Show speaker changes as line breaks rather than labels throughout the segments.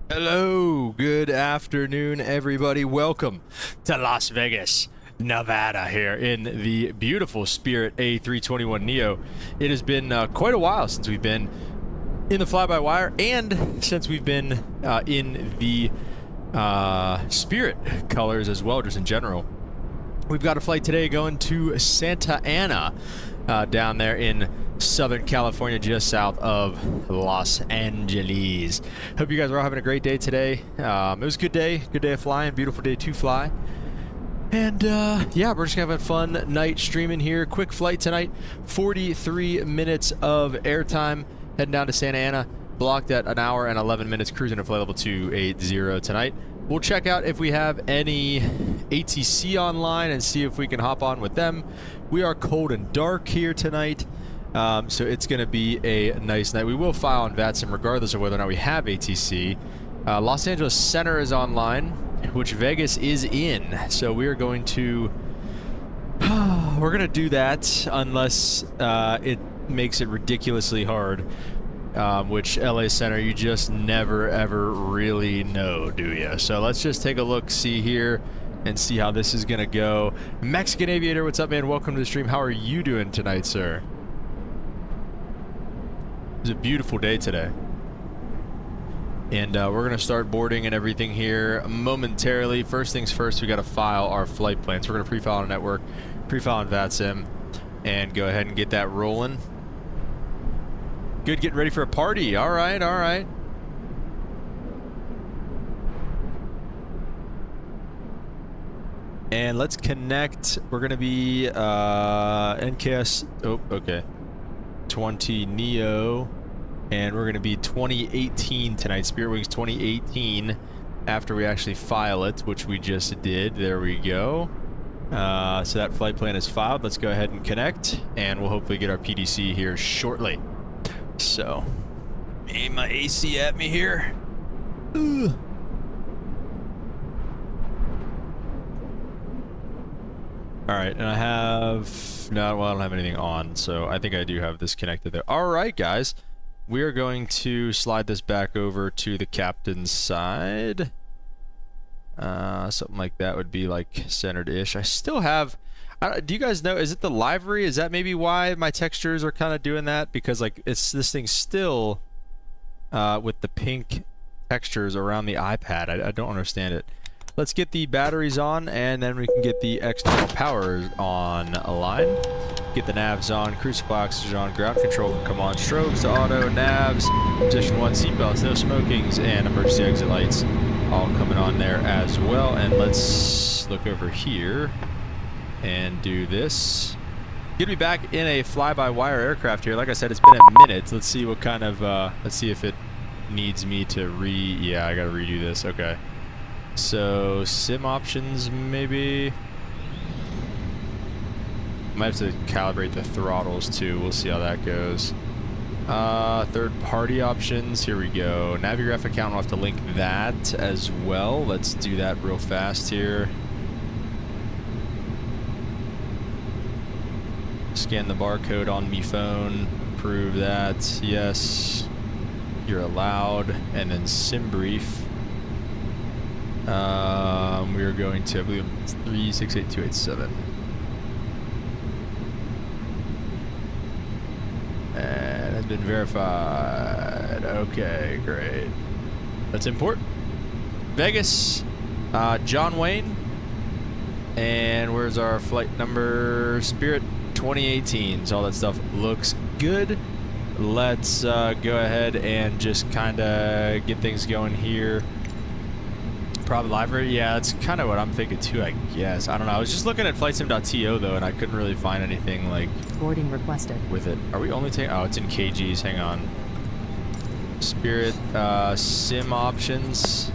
Hello, good afternoon, everybody. Welcome to Las Vegas, Nevada, here in the beautiful Spirit A321neo. It has been quite a while since we've been in the fly-by-wire and since we've been in the Spirit colors as well, just in general. We've got a flight today going to Santa Ana down there in Southern California, just south of Los Angeles. Hope you guys are all having a great day today. It was a good day of flying, beautiful day to fly. And yeah, we're just gonna have a fun night streaming here. Quick flight tonight, 43 minutes of airtime, heading down to Santa Ana, blocked at 1 hour and 11 minutes, cruising to flight level 280 tonight. We'll check out if we have any ATC online and see if we can hop on with them. We are cold and dark here tonight. So it's going to be a nice night. We will file on VATSIM regardless of whether or not we have ATC. Los Angeles Center is online, which Vegas is in. So we are going to... we're going to do that unless it makes it ridiculously hard. Which LA Center, you just never ever really know, do you? So let's just take a look, see here, and see how this is going to go. Mexican Aviator, what's up, man? Welcome to the stream. How are you doing tonight, sir? It's a beautiful day today. And we're going to start boarding and everything here momentarily. First things first, we got to file our flight plans. We're going to pre-file on network, pre-file on VATSIM, and go ahead and get that rolling. Good, getting ready for a party. All right, all right. And let's connect. We're going to be NKS. Oh, okay. 20 Neo, and we're going to be 2018 tonight. Spirit Wings 2018 after we actually file it, which we just did. There we go. So that flight plan is filed. Let's go ahead and connect, and we'll hopefully get our PDC here shortly. So, aim my AC at me here. Ugh. All right, and I have... No, well, I don't have anything on, so I think I do have this connected there. All right, guys. We are going to slide this back over to the captain's side. Something like that would be, like, centered-ish. I still have... do you guys know, is it the livery? Is that maybe why my textures are kind of doing that? Because, like, it's this thing still with the pink textures around the iPad. I don't understand it. Let's get the batteries on, and then we can get the external power on a line. Get the navs on, cruise supply oxygen on, ground control can come on, strobes to auto, navs, position 1, seatbelts, no smokings, and emergency exit lights all coming on there as well. And let's look over here and do this. Gonna be back in a fly-by-wire aircraft here. Like I said, it's been a minute. Let's see what kind of, let's see if it needs me to yeah, I gotta redo this, okay. So, sim options, maybe. Might have to calibrate the throttles too. We'll see how that goes. Third-party options. Here we go. Navigraph account. We'll have to link that as well. Let's do that real fast here. Scan the barcode on me phone. Prove that. Yes. You're allowed. And then sim brief. We are going to, I believe, 368287. And has been verified. Okay, great. Let's import. Vegas, John Wayne. And where's our flight number? Spirit 2018. So all that stuff looks good. Let's go ahead and just kind of get things going here. Probably library, yeah, that's kind of what I'm thinking too, I guess. I don't know. I was just looking at flightsim.to though, and I couldn't really find anything like
boarding requested
with it. Are we only taking? Oh, it's in kgs. Hang on. Spirit sim options,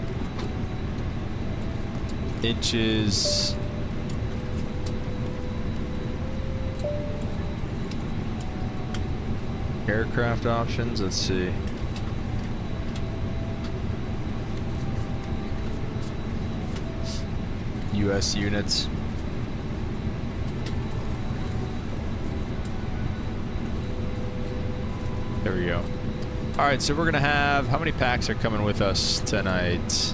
inches. Aircraft options. Let's see. US units. There we go. All right, so we're gonna have, how many packs are coming with us tonight?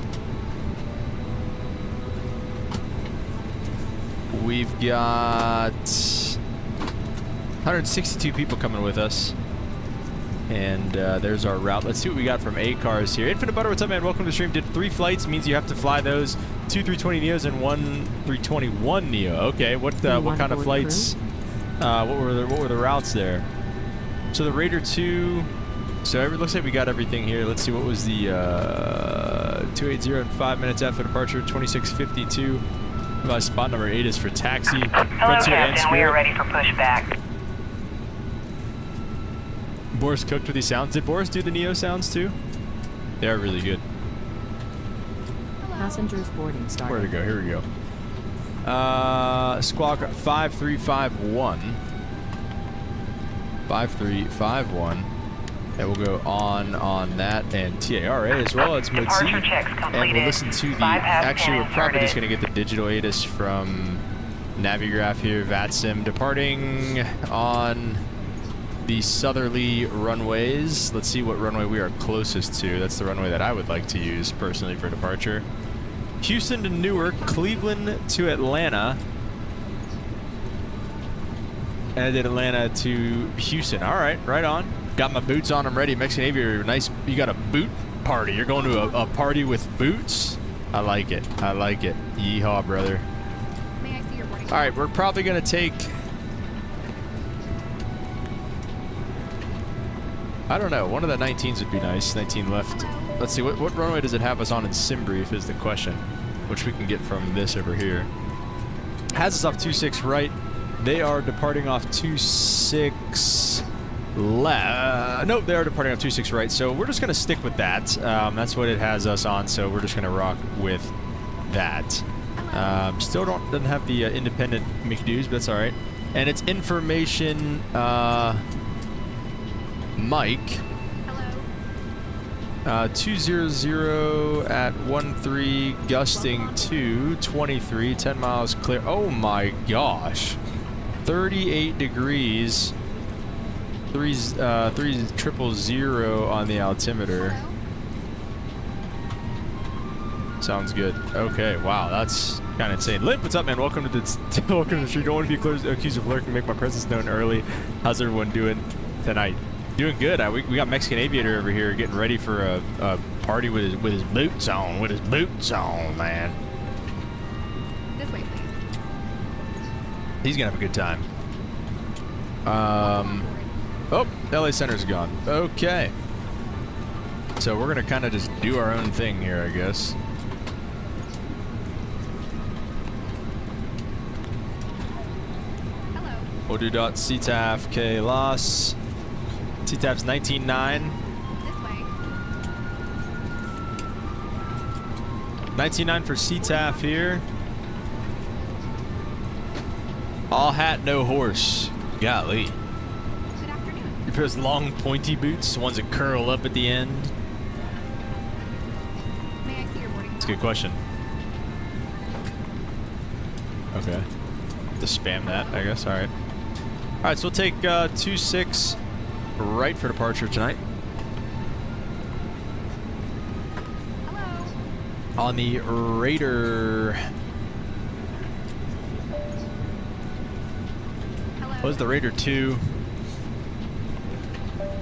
We've got 162 people coming with us. And there's our route. Let's see what we got from A-Cars here. Infinite Butter, what's up, man? Welcome to the stream. Did 3 flights, means you have to fly those. 2 320neos and 1 321neo. Okay, what kind of flights? What were the routes there? So the Raider 2. So it looks like we got everything here. Let's see, what was the 280 in 5 minutes after departure, 2652. Spot number 8 is for taxi.
Hello, Captain. We are ready for pushback.
Boris cooked with these sounds. Did Boris do the Neo sounds too? They are really good.
Passengers boarding started.
Where to go? Here we go. Squawk 5351. 5351. And we'll go on that and TARA as well. It's Mode C. And we'll listen to the, actually we're probably just going to get the digital ATIS from Navigraph here. VATSIM departing on the southerly runways. Let's see what runway we are closest to. That's the runway that I would like to use personally for departure. Houston to Newark, Cleveland to Atlanta. And I did Atlanta to Houston. All right, right on. Got my boots on. I'm ready. Mexican Aviator, nice. You got a boot party. You're going to a party with boots? I like it. I like it. Yeehaw, brother.
May I see your boarding?
All right, we're probably going to take, I don't know, one of the 19s would be nice. 19 left. Let's see, what runway does it have us on in sim brief is the question, which we can get from this over here. Has us off 26 right. They are departing off 26 left. Nope, they are departing off 26 right. So we're just going to stick with that. That's what it has us on, so we're just going to rock with that. Still doesn't have the independent McDo's, but that's all right. And it's information Mike.
Hello.
200 at 13, gusting to 23, 10 miles clear. Oh my gosh. 38 degrees. 300 on the altimeter.
Hello.
Sounds good. Okay, wow, that's kind of insane. Limp, what's up, man? Welcome to the welcome to the street. Don't want to be accused of lurking. Make my presence known early. How's everyone doing tonight? Doing good. We got Mexican Aviator over here getting ready for a party with his boots on. With his boots on, man.
This way, please.
He's gonna have a good time. Oh, LA Center's gone. Okay. So we're gonna kind of just do our own thing here, I guess.
Hello.
We'll do .CTAF KLAS. CTAF's 19.9.
This way.
19.9 for CTAF here. All hat, no horse. Golly.
Good afternoon.
You put those long pointy boots, the ones that curl up at the end.
May I see your boarding?
That's a good question. Okay. Just spam that, I guess. All right. All right, so we'll take 26 right for departure tonight.
Hello.
On the Raider.
Hello.
What was the Raider 2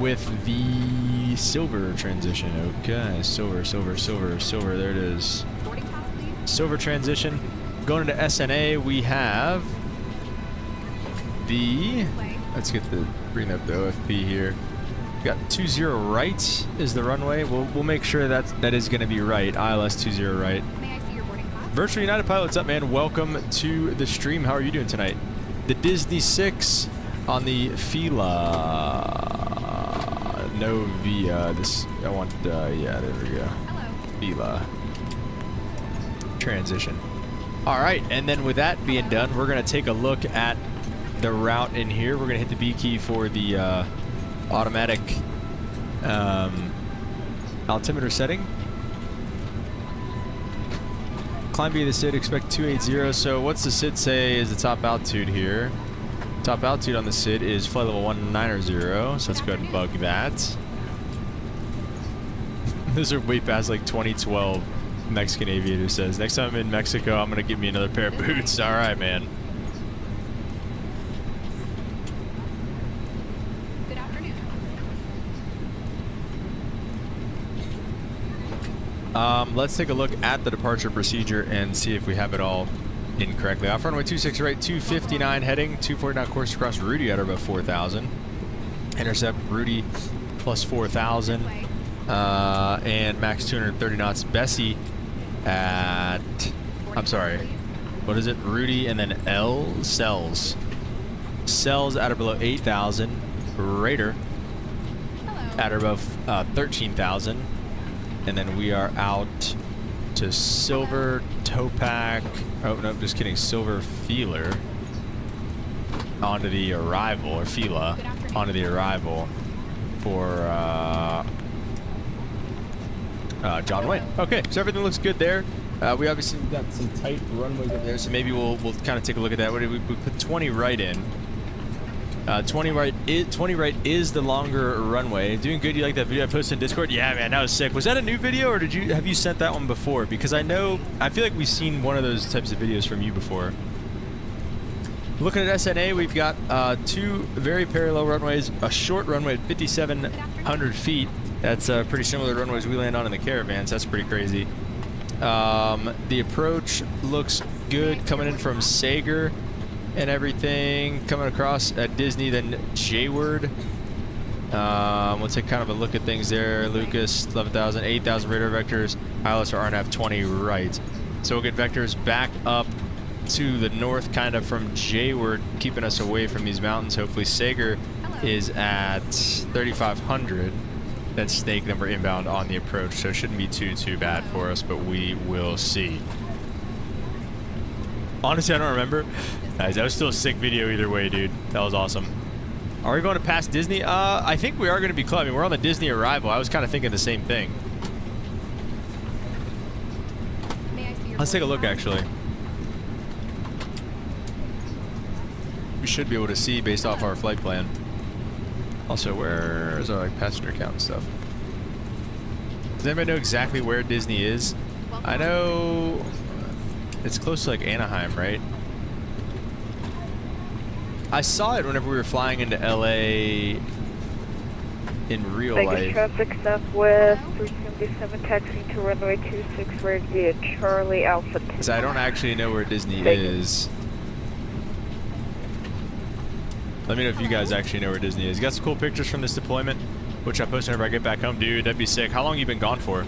with the silver transition? Okay, silver. There it is.
Boarding pass, please.
Silver transition. Going into SNA, we have the.
This way.
Let's bring up the OFP here. We got 20 right is the runway. We'll make sure that is going to be right. ILS 20 right.
May I see your boarding pass?
Virtual United Pilot, what's up, man? Welcome to the stream. How are you doing tonight? The Disney 6 on the Fila. No Via. This I want. Yeah, there we go.
Hello.
Fila transition. All right, and then with that being done, we're gonna take a look at the route in here. We're gonna hit the B key for the automatic altimeter setting. Climb via the SID, expect 280. So what's the SID say is the top altitude here? Top altitude on the SID is flight level 190, so let's go ahead and bug that. Those are way past like 2012. Mexican aviator says. Next time I'm in Mexico, I'm gonna get me another pair of boots. All right, man.
Good afternoon.
Let's take a look at the departure procedure and see if we have it all incorrectly. Off runway 26 right, 259 heading, 249 course across Rudy at about 4,000. Intercept Rudy plus 4,000. And max 230 knots. Bessie at, I'm sorry, what is it? Rudy and then L cells. Cells at or below 8,000. Raider at or above 13,000. And then we are out to Silver Topac. Oh, no, just kidding. Silver Feeler onto the arrival, or Fila onto the arrival for John Wayne. Okay, so everything looks good there. We obviously got some tight runways up there, so maybe we'll kind of take a look at that. What did we put 20 right in? 20 right is the longer runway. Doing good. You like that video I posted in Discord? Yeah, man, that was sick. Was that a new video, or have you sent that one before? Because I feel like we've seen one of those types of videos from you before. Looking at SNA, we've got two very parallel runways, a short runway at 5,700 feet. That's pretty similar to runways we land on in the Caravans. That's pretty crazy. The approach looks good coming in from Sager and everything. Coming across at Disney, then Jayward. We'll take kind of a look at things there. Lucas, 11,000, 8,000 radar vectors. ILS or RNAV 20 right. So we'll get vectors back up to the north, kind of from Jayward, keeping us away from these mountains. Hopefully Sager is at 3,500. Then Snake, then we're inbound on the approach, so it shouldn't be too bad for us, but we will see. Honestly, I don't remember. Guys, that was still a sick video either way, dude. That was awesome. Are we going to pass Disney? I think we are going to be close. I mean, we're on the Disney arrival. I was kind of thinking the same thing. Let's take a look, actually. We should be able to see based off our flight plan. Also, where is our passenger count and stuff? Does anybody know exactly where Disney is? I know it's close to like Anaheim, right? I saw it whenever we were flying into LA in real life.
Vegas traffic southwest, 377 taxiing to runway 26 right via Charlie Alpha 2.
So I don't actually know where Disney is. Let me know if you guys actually know where Disney is. You got some cool pictures from this deployment, which I post whenever I get back home. Dude, that'd be sick. How long you been gone for?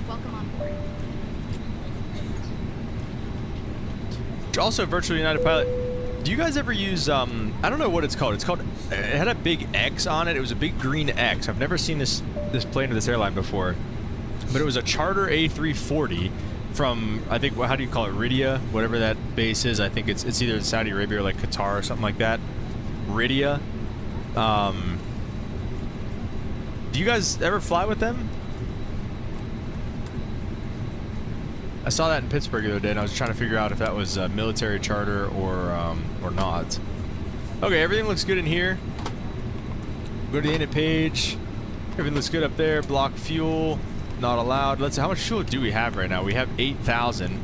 Welcome on board.
Also, Virtual United Pilot. Do you guys ever use, I don't know what it's called. It's called, it had a big X on it. It was a big green X. I've never seen this plane or this airline before. But it was a charter A340 from, I think, how do you call it, Rydia, whatever that base is. I think it's either Saudi Arabia or like Qatar or something like that. Rydia. Do you guys ever fly with them? I saw that in Pittsburgh the other day, and I was trying to figure out if that was a military charter or not. Okay, everything looks good in here. Go to the init page. Everything looks good up there. Block fuel. Not allowed. Let's see, how much fuel do we have right now? We have 8,000,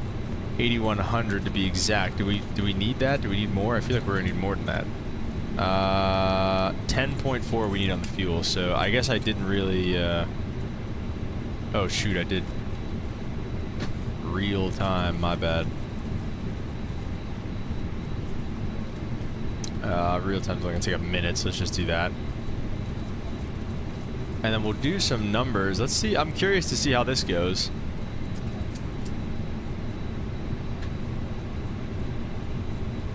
8,100 to be exact. Do we need that? Do we need more? I feel like we're gonna need more than that. 10.4 we need on the fuel. So I guess I didn't really. Oh shoot, I did. Real time. My bad. Real time's only gonna take a minute, so let's just do that. And then we'll do some numbers. Let's see. I'm curious to see how this goes.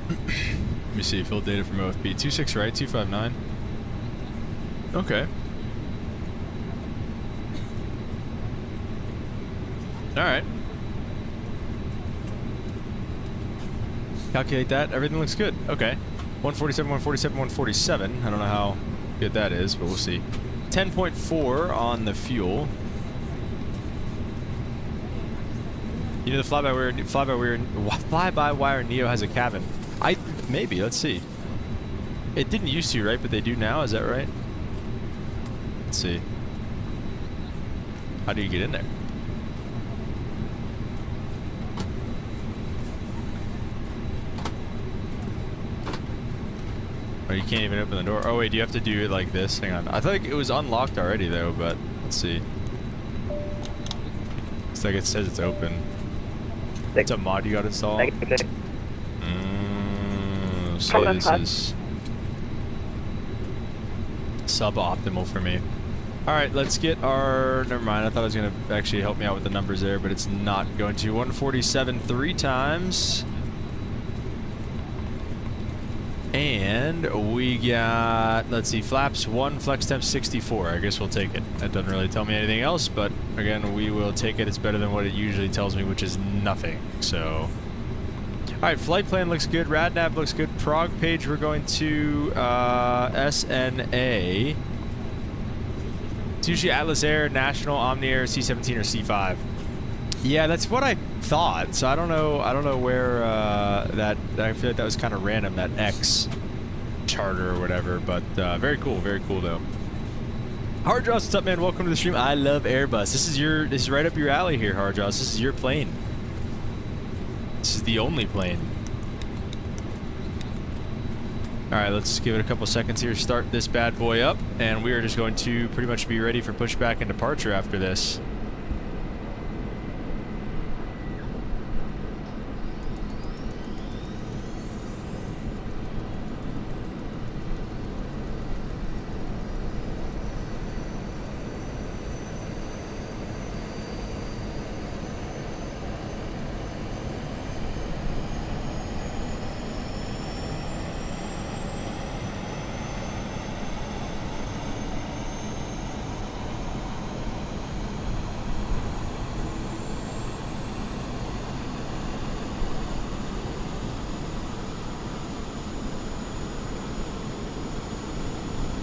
Let me see. Fill data from OFP. 26 right, 259. Okay. All right. Calculate that. Everything looks good. Okay. 147, 147, 147. I don't know how good that is, but we'll see. 10.4 on the fuel. You know the fly-by-wire Neo has a cabin. Maybe. Let's see. It didn't used to, right? But they do now. Is that right? Let's see. How do you get in there? Oh, you can't even open the door. Oh wait, do you have to do it like this? Hang on. I thought it was unlocked already though, but let's see. It's like it says it's open. It's a mod you got installed. So this is suboptimal for me. Alright, let's get our... Never mind, I thought it was going to actually help me out with the numbers there, but it's not going to. 147 3 times. And we got, let's see, flaps 1, flex temp 64. I guess we'll take it. That doesn't really tell me anything else, but again, we will take it. It's better than what it usually tells me, which is nothing. So, all right, flight plan looks good. RadNav looks good. Prague page, we're going to SNA. It's usually Atlas Air, National, Omni Air, C-17, or C-5. Yeah, that's what I thought. So I don't know where that. I feel like that was kind of random. That X charter or whatever. But very cool though. Hard Jaws, what's up, man? Welcome to the stream. I love Airbus. This is right up your alley here, Hard Jaws. This is your plane. This is the only plane. All right, let's give it a couple seconds here. Start this bad boy up, and we are just going to pretty much be ready for pushback and departure after this.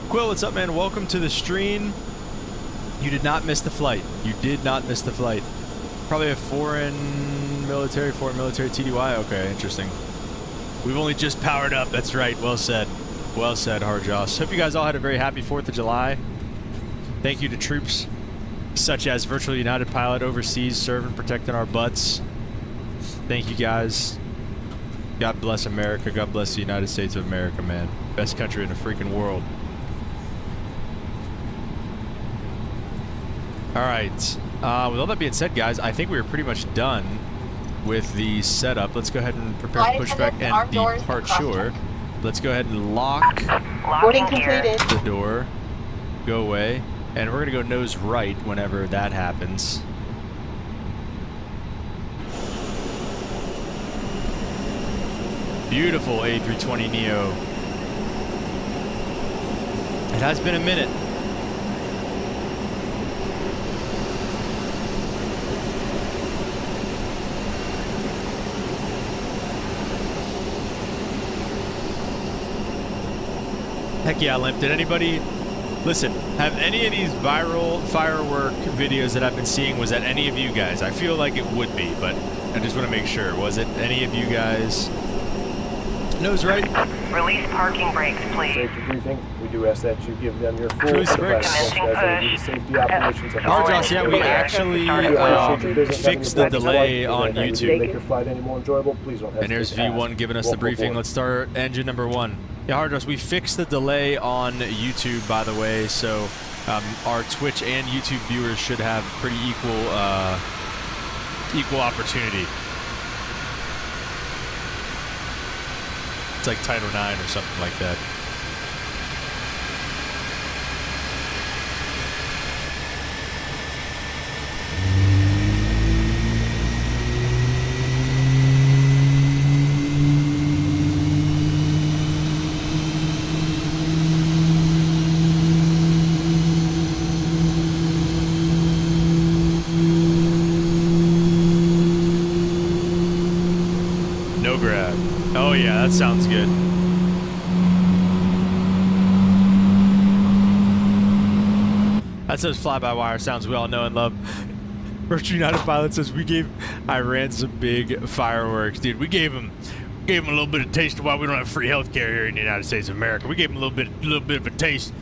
Quill, what's up, man? Welcome to the stream. You did not miss the flight. You did not miss the flight. Probably a foreign military TDY. Okay, interesting. We've only just powered up. That's right. Well said. Well said, Hard Joss. Hope you guys all had a very happy 4th of July. Thank you to troops such as Virtual United Pilot overseas serving, protecting our butts. Thank you, guys. God bless America. God bless the United States of America, man. Best country in the freaking world. All right, with all that being said, guys, I think we were pretty much done with the setup. Let's go ahead and prepare for pushback and departure. Let's go ahead and lock
Boarding completed.
the door, go away, and we're gonna go nose right whenever that happens. Beautiful A320neo. It has been a minute. Heck yeah, Limp. Did anybody... Listen, have any of these viral firework videos that I've been seeing, was that any of you guys? I feel like it would be, but I just want to make sure. Was it any of you guys? Nose right.
Release parking brakes, please.
Safety briefing. We do ask that you give them your full
Release brakes.
safety operations.
Hard Joss, yeah, we actually fixed the delay on YouTube.
Make your flight any more enjoyable, please don't hesitate.
And there's V1 giving us the briefing. Let's start engine number 1. Yeah, Hard Joss, we fixed the delay on YouTube, by the way, so our Twitch and YouTube viewers should have pretty equal opportunity. It's like Title IX or something like that. No grab. Oh yeah, that sounds good. That says fly-by-wire sounds we all know and love. Virtual United Pilot says we gave Iran some big fireworks, dude. We gave them a little bit of taste of why we don't have free healthcare here in the United States of America. We gave them a little bit of a taste.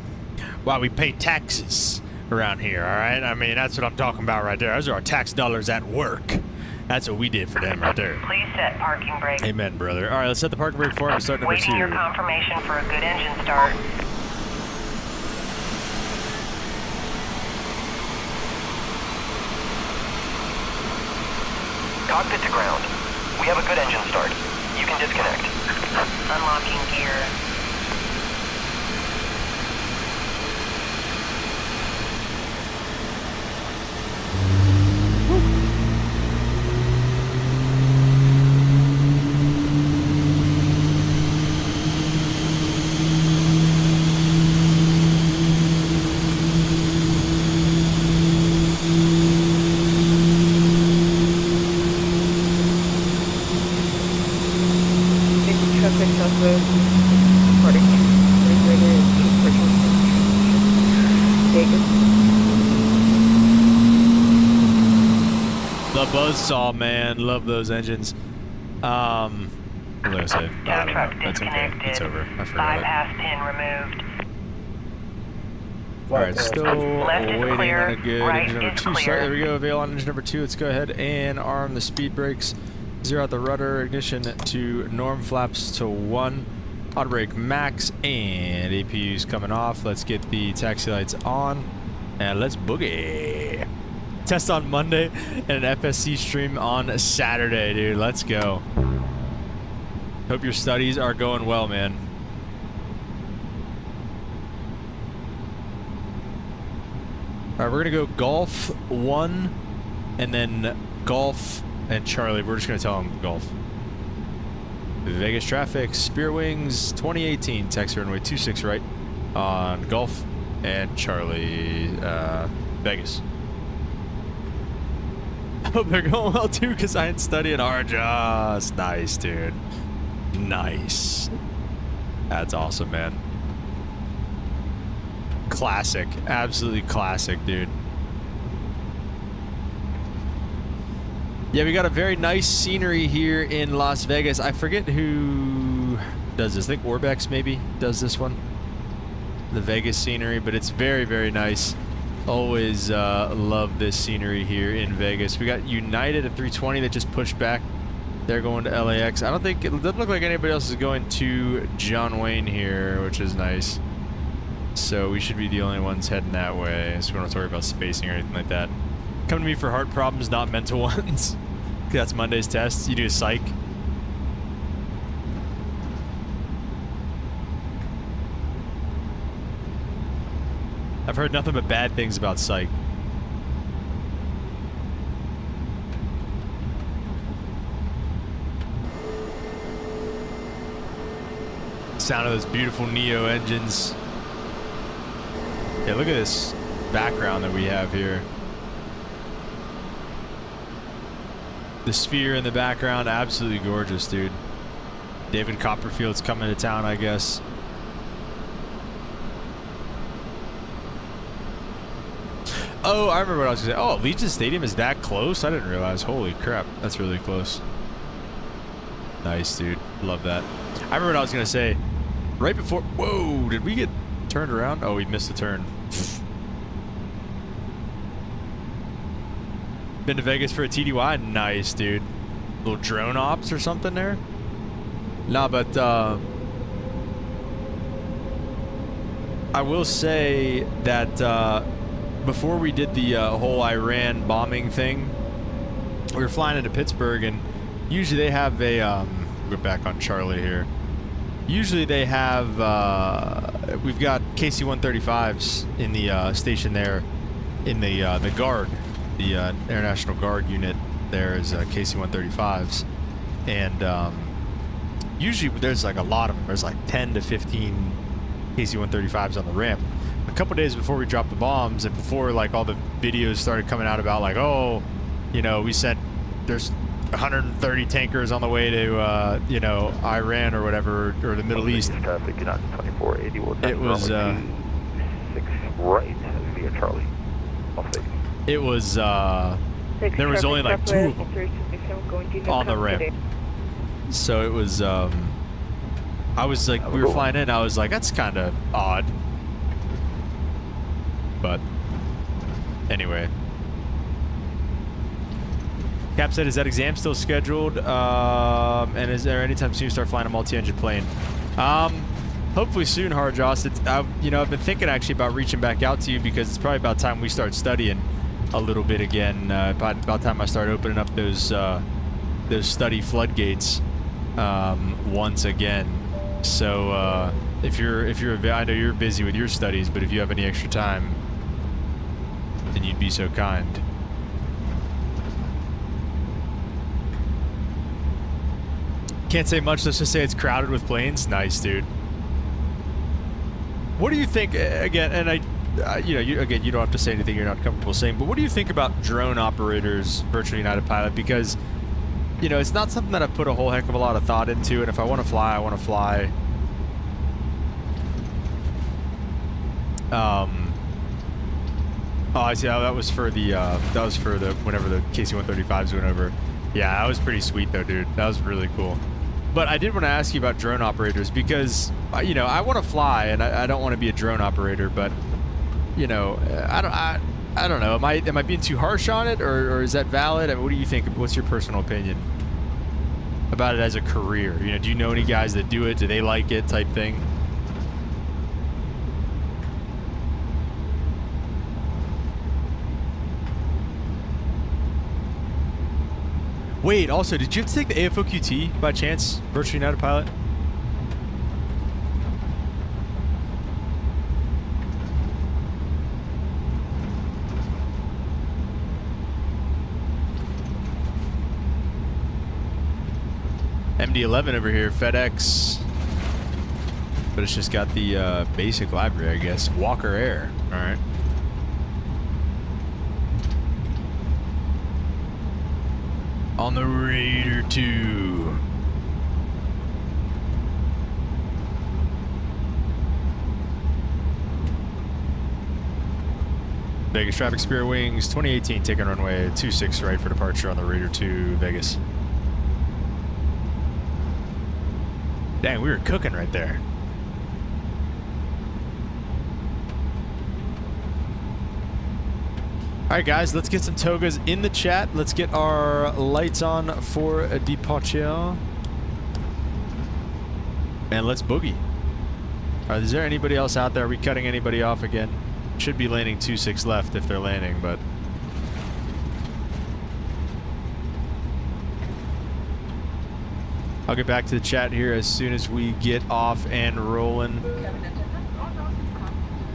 why we pay taxes around here, all right? I mean, that's what I'm talking about right there. Those are our tax dollars at work. That's what we did for them right there.
Please set parking brake.
Amen, brother. All right, let's set the parking brake for him and start number 2.
Waiting your confirmation for a good engine start.
Cockpit to ground. We have a good engine start. You can disconnect.
Unlocking gear.
The buzzsaw, man. Love those engines. What did I say?
Tow
I don't
truck
know. That's okay.
disconnected.
It's over. I forgot it.
Bypass pin removed.
Alright, still
Left is
waiting
clear,
on a good
right
engine number
is
2 start.
clear.
There we go. Avail on engine number 2. Let's go ahead and arm the speed brakes. Zero out the rudder. Ignition to norm. Flaps to 1. Auto brake max. And APU's coming off. Let's get the taxi lights on. And let's boogie. Test on Monday and an FSC stream on Saturday, dude. Let's go. Hope your studies are going well, man. All right, we're gonna go Golf 1 and then Golf and Charlie. We're just gonna tell them Golf. Vegas traffic, Spirit Wings 2018, taxi runway 26 right on Golf and Charlie, Vegas. I hope they're going well too, because I ain't studying RJOS. Nice, dude. Nice. That's awesome, man. Classic. Absolutely classic, dude. Yeah, we got a very nice scenery here in Las Vegas. I forget who does this. I think Orbex maybe does this one. The Vegas scenery, but it's very, very nice. Always love this scenery here in Vegas. We got United at 320 that just pushed back. They're going to LAX. I don't think, it doesn't look like anybody else is going to John Wayne here, which is nice. So we should be the only ones heading that way. So we don't have to worry about spacing or anything like that. Come to me for heart problems, not mental ones. That's Monday's test. You do a psych. I've heard nothing but bad things about psych. Sound of those beautiful Neo engines. Yeah, look at this background that we have here. The sphere in the background, absolutely gorgeous, dude. David Copperfield's coming to town, I guess. Oh, I remember what I was gonna say. Oh, Legion Stadium is that close? I didn't realize. Holy crap, that's really close. Nice, dude. Love that. I remember what I was gonna say. Right before, whoa, did we get turned around? Oh, we missed a turn. Been to Vegas for a TDY? Nice, dude. Little drone ops or something there? Nah, but I will say that before we did the whole Iran bombing thing, we were flying into Pittsburgh, and usually they have a we're back on Charlie here. Usually they have we've got KC-135s in the station there in the guard, the International Guard unit. There is KC-135s, and usually there's like a lot of them. There's like 10 to 15 KC-135s on the ramp. A couple days before we dropped the bombs, and before like all the videos started coming out about like, oh, you know, we sent, there's 130 tankers on the way to you know, Iran or whatever, or the Middle East.
Traffic, United 2480 will
It was
6 right via Charlie.
it was there was only like 2 of them on the ramp. So it was I was like, we were flying in, I was like, that's kind of odd. But anyway. Cap said, is that exam still scheduled? And is there any time soon you start flying a multi-engine plane? Hopefully soon, Harjoss. I've been thinking actually about reaching back out to you because it's probably about time we start studying a little bit again. About time I start opening up those study floodgates once again. So if you're I know you're busy with your studies, but if you have any extra time, then you'd be so kind. Can't say much. Let's just say it's crowded with planes. Nice, dude. What do you think? Again, and you don't have to say anything you're not comfortable saying. But what do you think about drone operators, Virtual United Pilot? Because it's not something that I've put a whole heck of a lot of thought into. And if I want to fly, I want to fly. Oh, I see. Oh, that was for the whenever the KC-135s went over. Yeah, that was pretty sweet though, dude. That was really cool. But I did want to ask you about drone operators because, I want to fly and I don't want to be a drone operator, but, I don't know. Am I being too harsh on it or is that valid? I mean, what do you think? What's your personal opinion about it as a career? Do you know any guys that do it? Do they like it type thing? Wait, also, did you have to take the AFOQT by chance, Virtual United Pilot? MD-11 over here, FedEx. But it's just got the basic library, I guess. Walker Air, all right. On the Raider 2. Vegas traffic, Spirit Wings, 2018, taking runway 26 right for departure on the Raider 2, Vegas. Dang, we were cooking right there. All right, guys, let's get some togas in the chat. Let's get our lights on for a departure. And let's boogie. All right, is there anybody else out there? Are we cutting anybody off again? Should be landing 26 left if they're landing, but... I'll get back to the chat here as soon as we get off and rolling.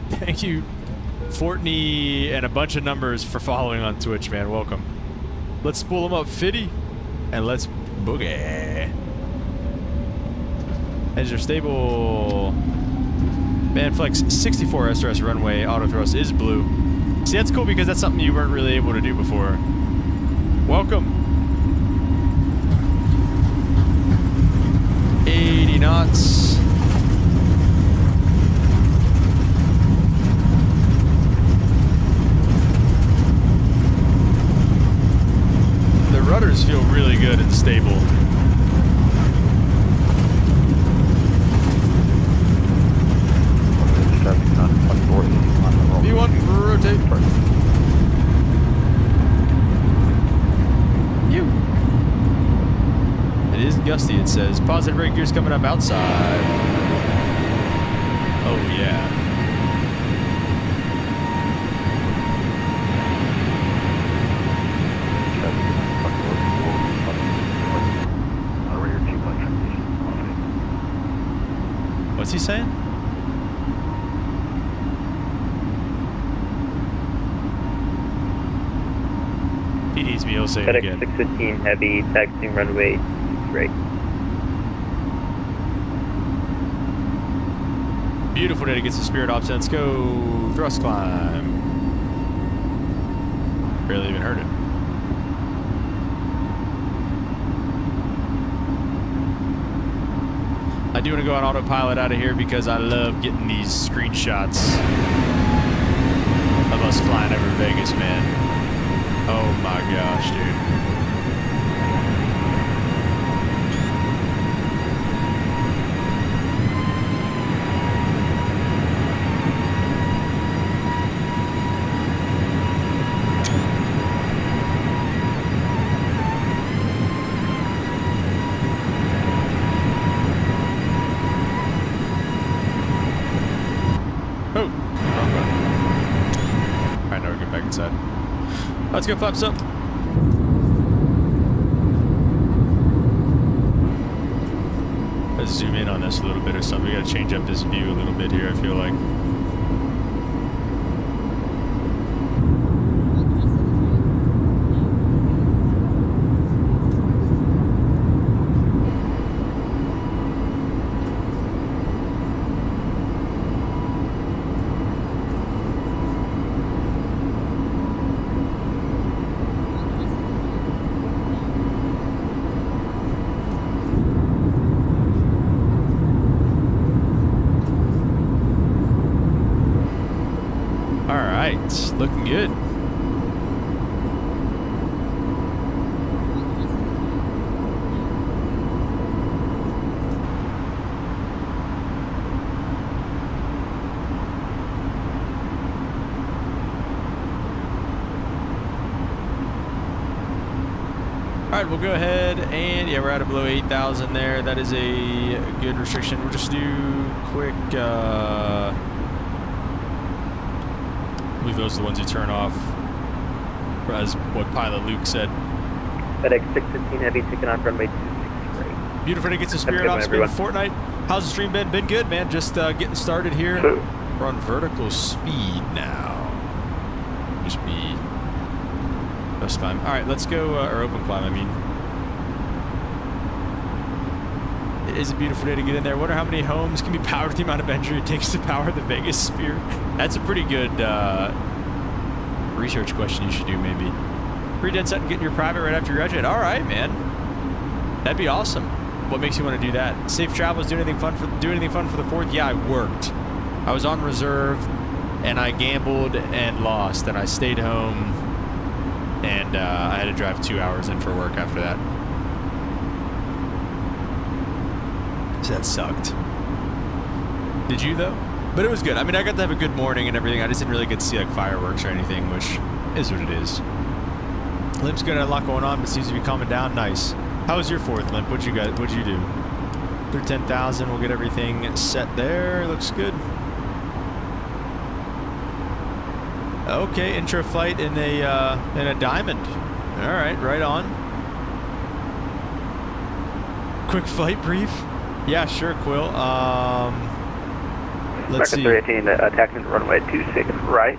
Thank you, Fortney, and a bunch of numbers for following on Twitch, man. Welcome. Let's spool them up, Fitty, and let's boogie. Engines are stable. Man, Flex 64 SRS runway auto thrust is blue. See, that's cool because that's something you weren't really able to do before. Welcome. 80 knots. The rudders feel really good and stable. V1, rotate. You. It is gusty, it says. Positive brake gears coming up outside. Oh, yeah. What's he saying? If he needs me, he'll say it again.
FedEx 615 heavy, taxiing runway right.
Beautiful day to get some Spirit Ops. Let's go. Thrust climb. Barely even heard it. I do want to go on autopilot out of here because I love getting these screenshots of us flying over Vegas, man. Oh my gosh, dude. inside. Let's go, flaps up. Let's zoom in on this a little bit or something. We gotta change up this view a little bit here, I feel like. Looking good. All right, we'll go ahead and yeah, we're at below 8,000 there. That is a good restriction. We'll just do quick. I believe those are the ones you turn off, as what pilot Luke said.
FedEx 615 Heavy taking off runway 26 right.
Beautiful to get some Spirit Ops been Fortnite. How's the stream been? Been good, man. Just getting started here. We're on vertical speed now. Just be best climb. All right, let's go, or open climb, I mean. It is a beautiful day to get in there. I wonder how many homes can be powered with the amount of energy it takes to power the Vegas Sphere. That's a pretty good research question you should do, maybe. Pretty dead set and getting your private right after you graduate. All right, man. That'd be awesome. What makes you want to do that? Safe travels. Do anything fun for the 4th? Yeah, I worked. I was on reserve, and I gambled and lost, and I stayed home, and I had to drive 2 hours in for work after that. So that sucked. Did you, though? But it was good. I mean, I got to have a good morning and everything. I just didn't really get to see, like, fireworks or anything, which is what it is. Limp's got a lot going on, but seems to be calming down. Nice. How was your 4th, Limp? What'd you do? Through 10,000, we'll get everything set there. Looks good. Okay, intro flight in a Diamond. All right, right on. Quick flight brief. Yeah, sure, Quill. Let's see.
318 attacking runway 26 right.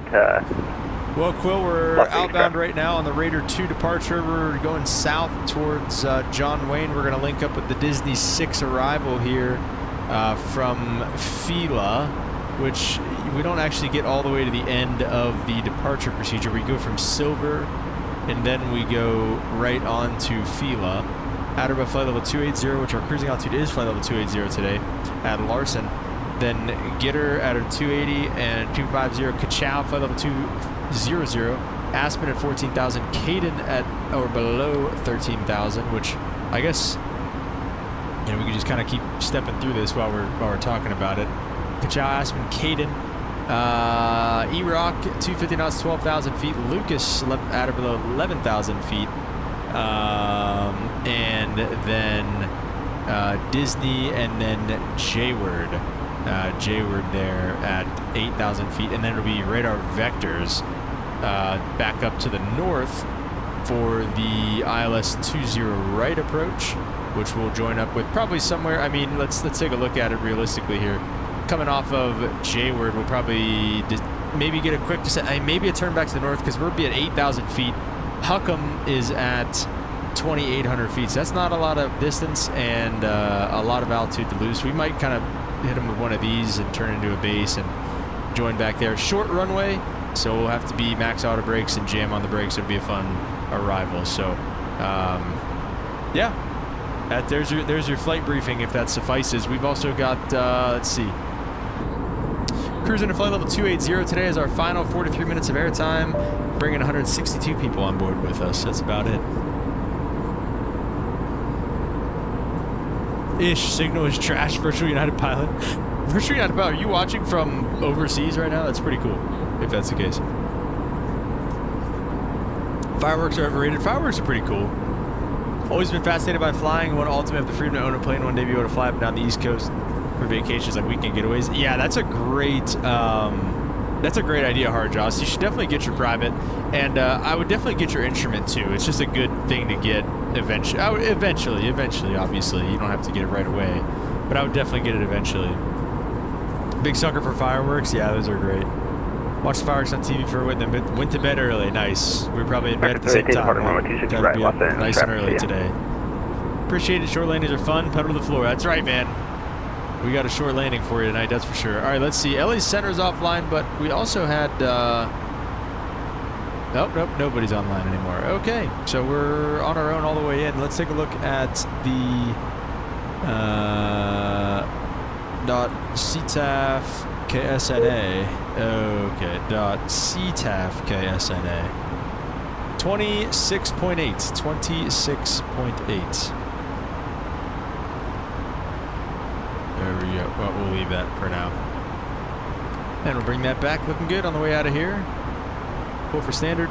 Well, Quill, we're outbound right now on the Raider 2 departure. We're going south towards John Wayne. We're going to link up with the Disney 6 arrival here from Fila, which we don't actually get all the way to the end of the departure procedure. We go from Silver, and then we go right on to Fila. At or above flight level 280, which our cruising altitude is flight level 280 today, at Larson. Then Gitter at 280 and 250, Kachow flight level 200, Aspen at 14,000, Caden at or below 13,000, which I guess we can just kind of keep stepping through this while we're talking about it. Kachow, Aspen, Caden, E-Rock 250 knots, 12,000 feet, Lucas at or below 11,000 feet. And then Disney, and then Jayward there at 8,000 feet, and then it'll be radar vectors back up to the north for the ILS 20 right approach, which we'll join up with probably somewhere. I mean, let's take a look at it realistically here. Coming off of Jayward, we'll probably maybe get a quick descent, maybe a turn back to the north, because we'll be at 8,000 feet. Huckham is at 2,800 feet, so that's not a lot of distance and a lot of altitude to lose. We might kind of hit them with one of these and turn into a base and join back there. Short runway, so we'll have to be max auto brakes and jam on the brakes. It'll be a fun arrival. So, yeah, there's your flight briefing if that suffices. We've also got, let's see. Cruising to flight level 280 today is our final 43 minutes of airtime, bringing 162 people on board with us. That's about it. Signal is trash. Virtual United Pilot. Virtual United Pilot, are you watching from overseas right now? That's pretty cool, if that's the case. Fireworks are overrated. Fireworks are pretty cool. Always been fascinated by flying. Want to ultimately have the freedom to own a plane one day, be able to fly up and down the East Coast for vacations like weekend getaways. Yeah, that's a great That's a great idea, Hard Joss. You should definitely get your private, and I would definitely get your instrument too. It's just a good thing to get eventually. Eventually, obviously. You don't have to get it right away, but I would definitely get it eventually. Big sucker for fireworks. Yeah, those are great. Watched the fireworks on TV for a bit, then went to bed early. Nice. We were probably in bed at the same time. Gotta be up nice and early today. Appreciate it. Short landings are fun. Pedal to the floor. That's right, man. We got a short landing for you tonight, that's for sure. All right, let's see. LA Center's offline, but we also had... Nope, nobody's online anymore. Okay, so we're on our own all the way in. Let's take a look at the... .CTAF KSNA. Okay, .CTAF KSNA. 26.8. 26.8. There we go. Well, we'll leave that for now. And we'll bring that back looking good on the way out of here. Pull for standard.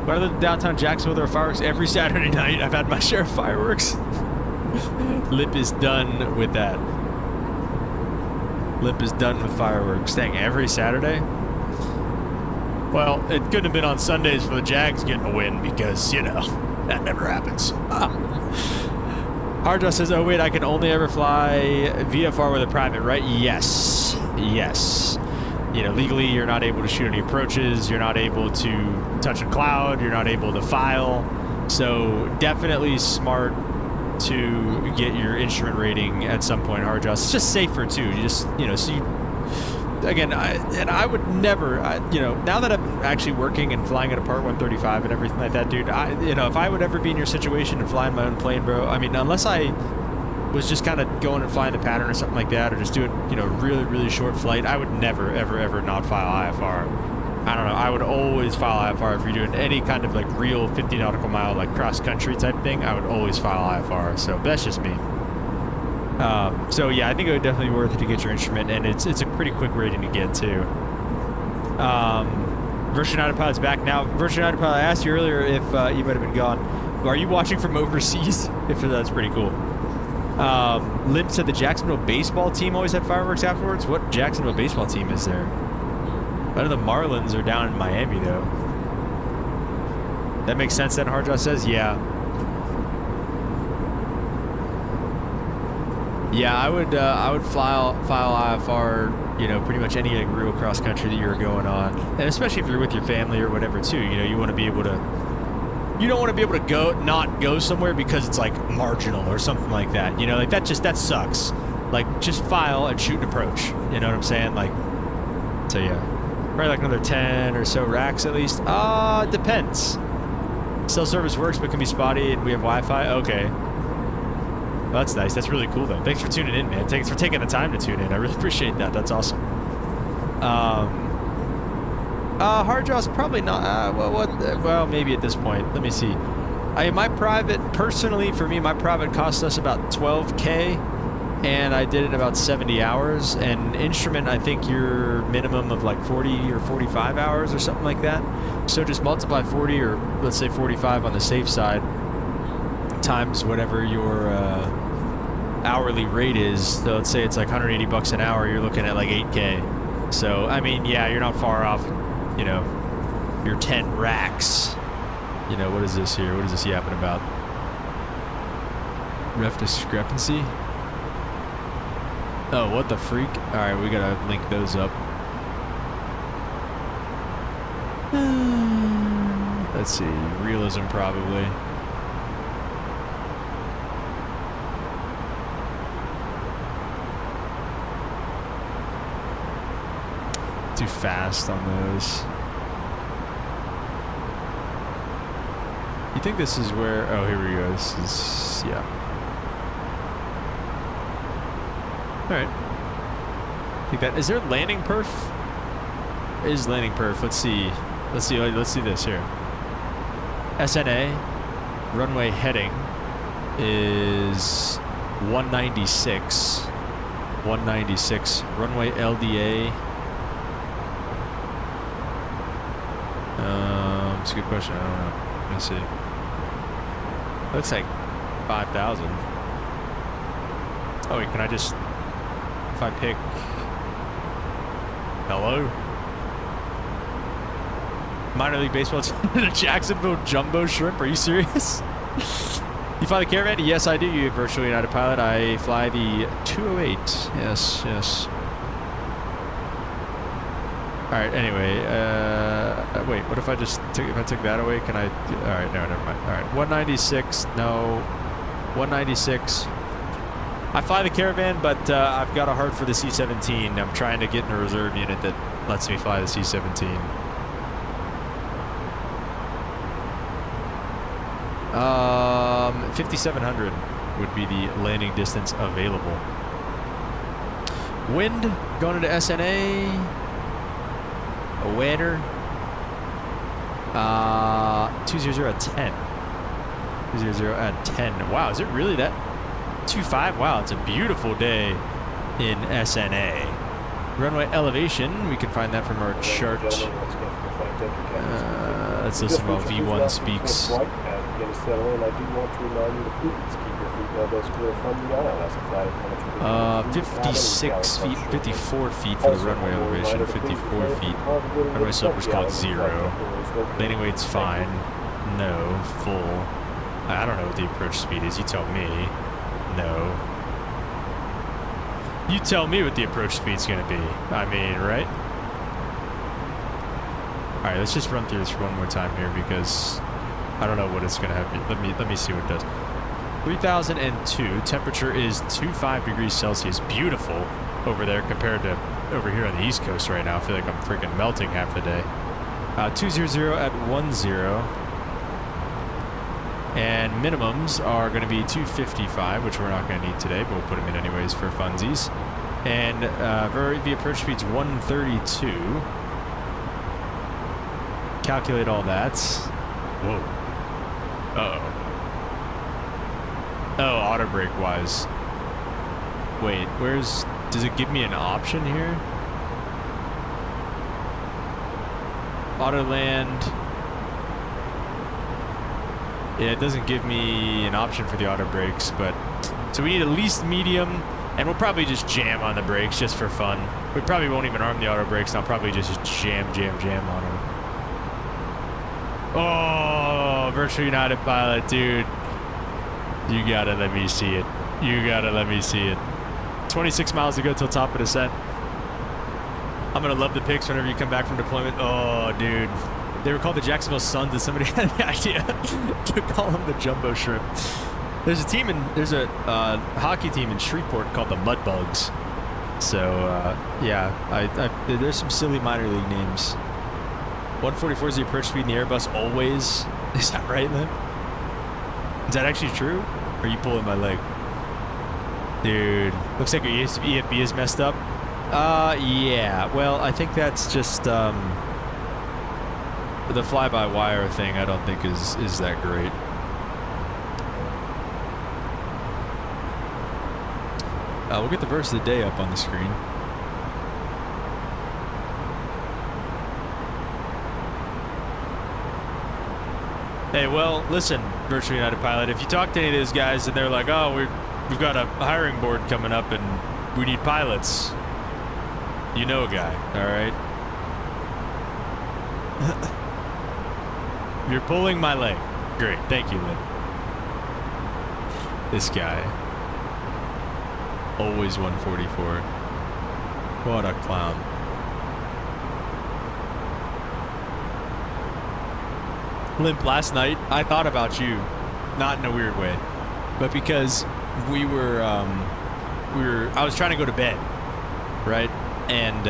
When I lived in downtown Jacksonville, there are fireworks every Saturday night. I've had my share of fireworks. Lip is done with that. Lip is done with fireworks. Dang, every Saturday? Well, it couldn't have been on Sundays for the Jags getting a win because, you know, that never happens. Hardjaw says, oh wait, I can only ever fly VFR with a private, right? Yes. Yes. You know, legally you're not able to shoot any approaches, you're not able to touch a cloud, you're not able to file. So definitely smart to get your instrument rating at some point, Hardjaw. It's just safer too. You just, you know, so you, again, I would never, you know, now that I'm actually working and flying at a Part 135 and everything like that, dude, you know, if I would ever be in your situation and flying my own plane, bro, I mean, unless I was just kind of going and flying the pattern or something like that, or just doing, you know, really, really short flight, I would never, ever, ever not file IFR. I don't know, I would always file IFR if you're doing any kind of like real 50 nautical mile, like cross country type thing, I would always file IFR, so that's just me. So yeah, I think it would definitely be worth it to get your instrument, and it's a pretty quick rating to get too. Virtual United Pilot's back now. Virtual United Pilot, I asked you earlier if you might have been gone. Are you watching from overseas? If that's pretty cool. Lim said the Jacksonville baseball team always had fireworks afterwards. What Jacksonville baseball team is there? I know the Marlins are down in Miami though. That makes sense then, Hardjaw says? Yeah. Yeah, I would file IFR, you know, pretty much any like, real cross country that you're going on, and especially if you're with your family or whatever too. You know, you want to be able to, you don't want to be able to not go somewhere because it's like marginal or something like that. You know, like that sucks. Like just file and shoot an approach. You know what I'm saying? Like, so yeah, probably like another 10 or so racks at least. It depends. Cell service works but can be spotty, and we have Wi-Fi. Okay. Well, that's nice. That's really cool, though. Thanks for tuning in, man. Thanks for taking the time to tune in. I really appreciate that. That's awesome. Harddraw's probably not. Well, maybe at this point. Let me see. My private, personally, for me, my private cost us about $12K, and I did it in about 70 hours. And instrument, I think your minimum of like 40 or 45 hours or something like that. So just multiply 40 or let's say 45 on the safe side times whatever your hourly rate is. So let's say it's like 180 bucks an hour, you're looking at like 8K. So I mean, yeah, you're not far off, you know, your 10 racks. You know, what is this here? What is this yapping about? Ref discrepancy? Oh, what the freak? Alright, we gotta link those up. Let's see, realism probably. Too fast on those. You think this is where? Oh, here we go. This is, yeah. All right. Think that is there landing perf? It is landing perf. Let's see. Let's see this here. SNA runway heading is 196. 196. Runway LDA. It's a good question. I don't know. Let me see. Looks like 5,000. Oh wait, can I just, if I pick, Hello? Minor League Baseball team, the Jacksonville Jumbo Shrimp. Are you serious? You fly the Caravan? Yes, I do. You virtual United pilot. I fly the 208. Yes, yes. All right. Anyway, wait. What if I just took that away? Can I? All right. No, never mind. All right. 196. No. 196. I fly the Caravan, but I've got a heart for the C-17. I'm trying to get in a reserve unit that lets me fly the C-17. 5,700 would be the landing distance available. Wind going into SNA. A weather. 200 at 10. 200 at 10. Wow, is it really that? 25. Wow, it's a beautiful day in SNA. Runway elevation. We can find that from our chart. Let's listen while V1 speaks.
Begin to settle in. I do want to remind you to please keep your fleet elbows clear from the aisle as a flight comes
56 feet, 54 feet for the runway elevation, 54 feet. Runway slope is called 0. Landing weight's fine. No. Full. I don't know what the approach speed is. You tell me. No. You tell me what the approach speed's going to be. I mean, right? Alright, let's just run through this one more time here because I don't know what it's going to have. Let me see what it does. 3002. Temperature is 25 degrees Celsius. Beautiful over there compared to over here on the East Coast right now. I feel like I'm freaking melting half the day. 200 at 10. And minimums are going to be 255, which we're not going to need today, but we'll put them in anyways for funsies. And the approach speed's 132. Calculate all that. Whoa. Uh-oh. Oh, auto brake wise. Wait, does it give me an option here? Auto land. Yeah, it doesn't give me an option for the auto brakes, but so we need at least medium, and we'll probably just jam on the brakes just for fun. We probably won't even arm the auto brakes, and I'll probably just jam on them. Oh, Virtual United pilot, dude. You gotta let me see it. You gotta let me see it. 26 miles to go till top of descent. I'm gonna love the pics whenever you come back from deployment. Oh, dude. They were called the Jacksonville Suns, and somebody had the idea to call them the Jumbo Shrimp. There's a hockey team in Shreveport called the Mudbugs. So, yeah, there's some silly minor league names. 144 is the approach speed in the Airbus always. Is that right, Lim? Is that actually true? Or are you pulling my leg? Dude, looks like your EFB is messed up. Yeah. Well, I think that's just the fly-by-wire thing. I don't think is that great. We'll get the verse of the day up on the screen. Hey, well, listen, Virtual United pilot, if you talk to any of those guys and they're like, oh, we've got a hiring board coming up and we need pilots, you know a guy, all right? You're pulling my leg. Great, thank you, Lynn. This guy. Always 144. What a clown. Limp, last night I thought about you, not in a weird way, but because I was trying to go to bed, right? And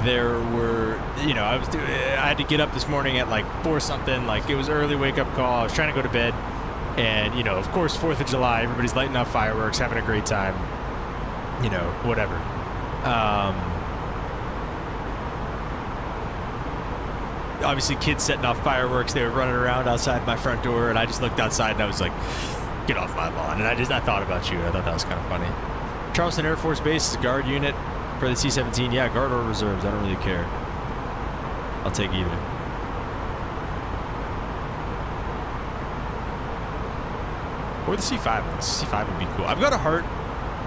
there were, I had to get up this morning at like 4 something, like it was early wake up call. I was trying to go to bed, and of course 4th of July, everybody's lighting up fireworks, having a great time, whatever. Obviously kids setting off fireworks. They were running around outside my front door, and I just looked outside and I was like, get off my lawn. And I thought about you. I thought that was kind of funny. Charleston Air Force Base is a guard unit for the C-17. Yeah, guard or reserves. I don't really care. I'll take either. Or the C-5. The C-5 would be cool. I've got a heart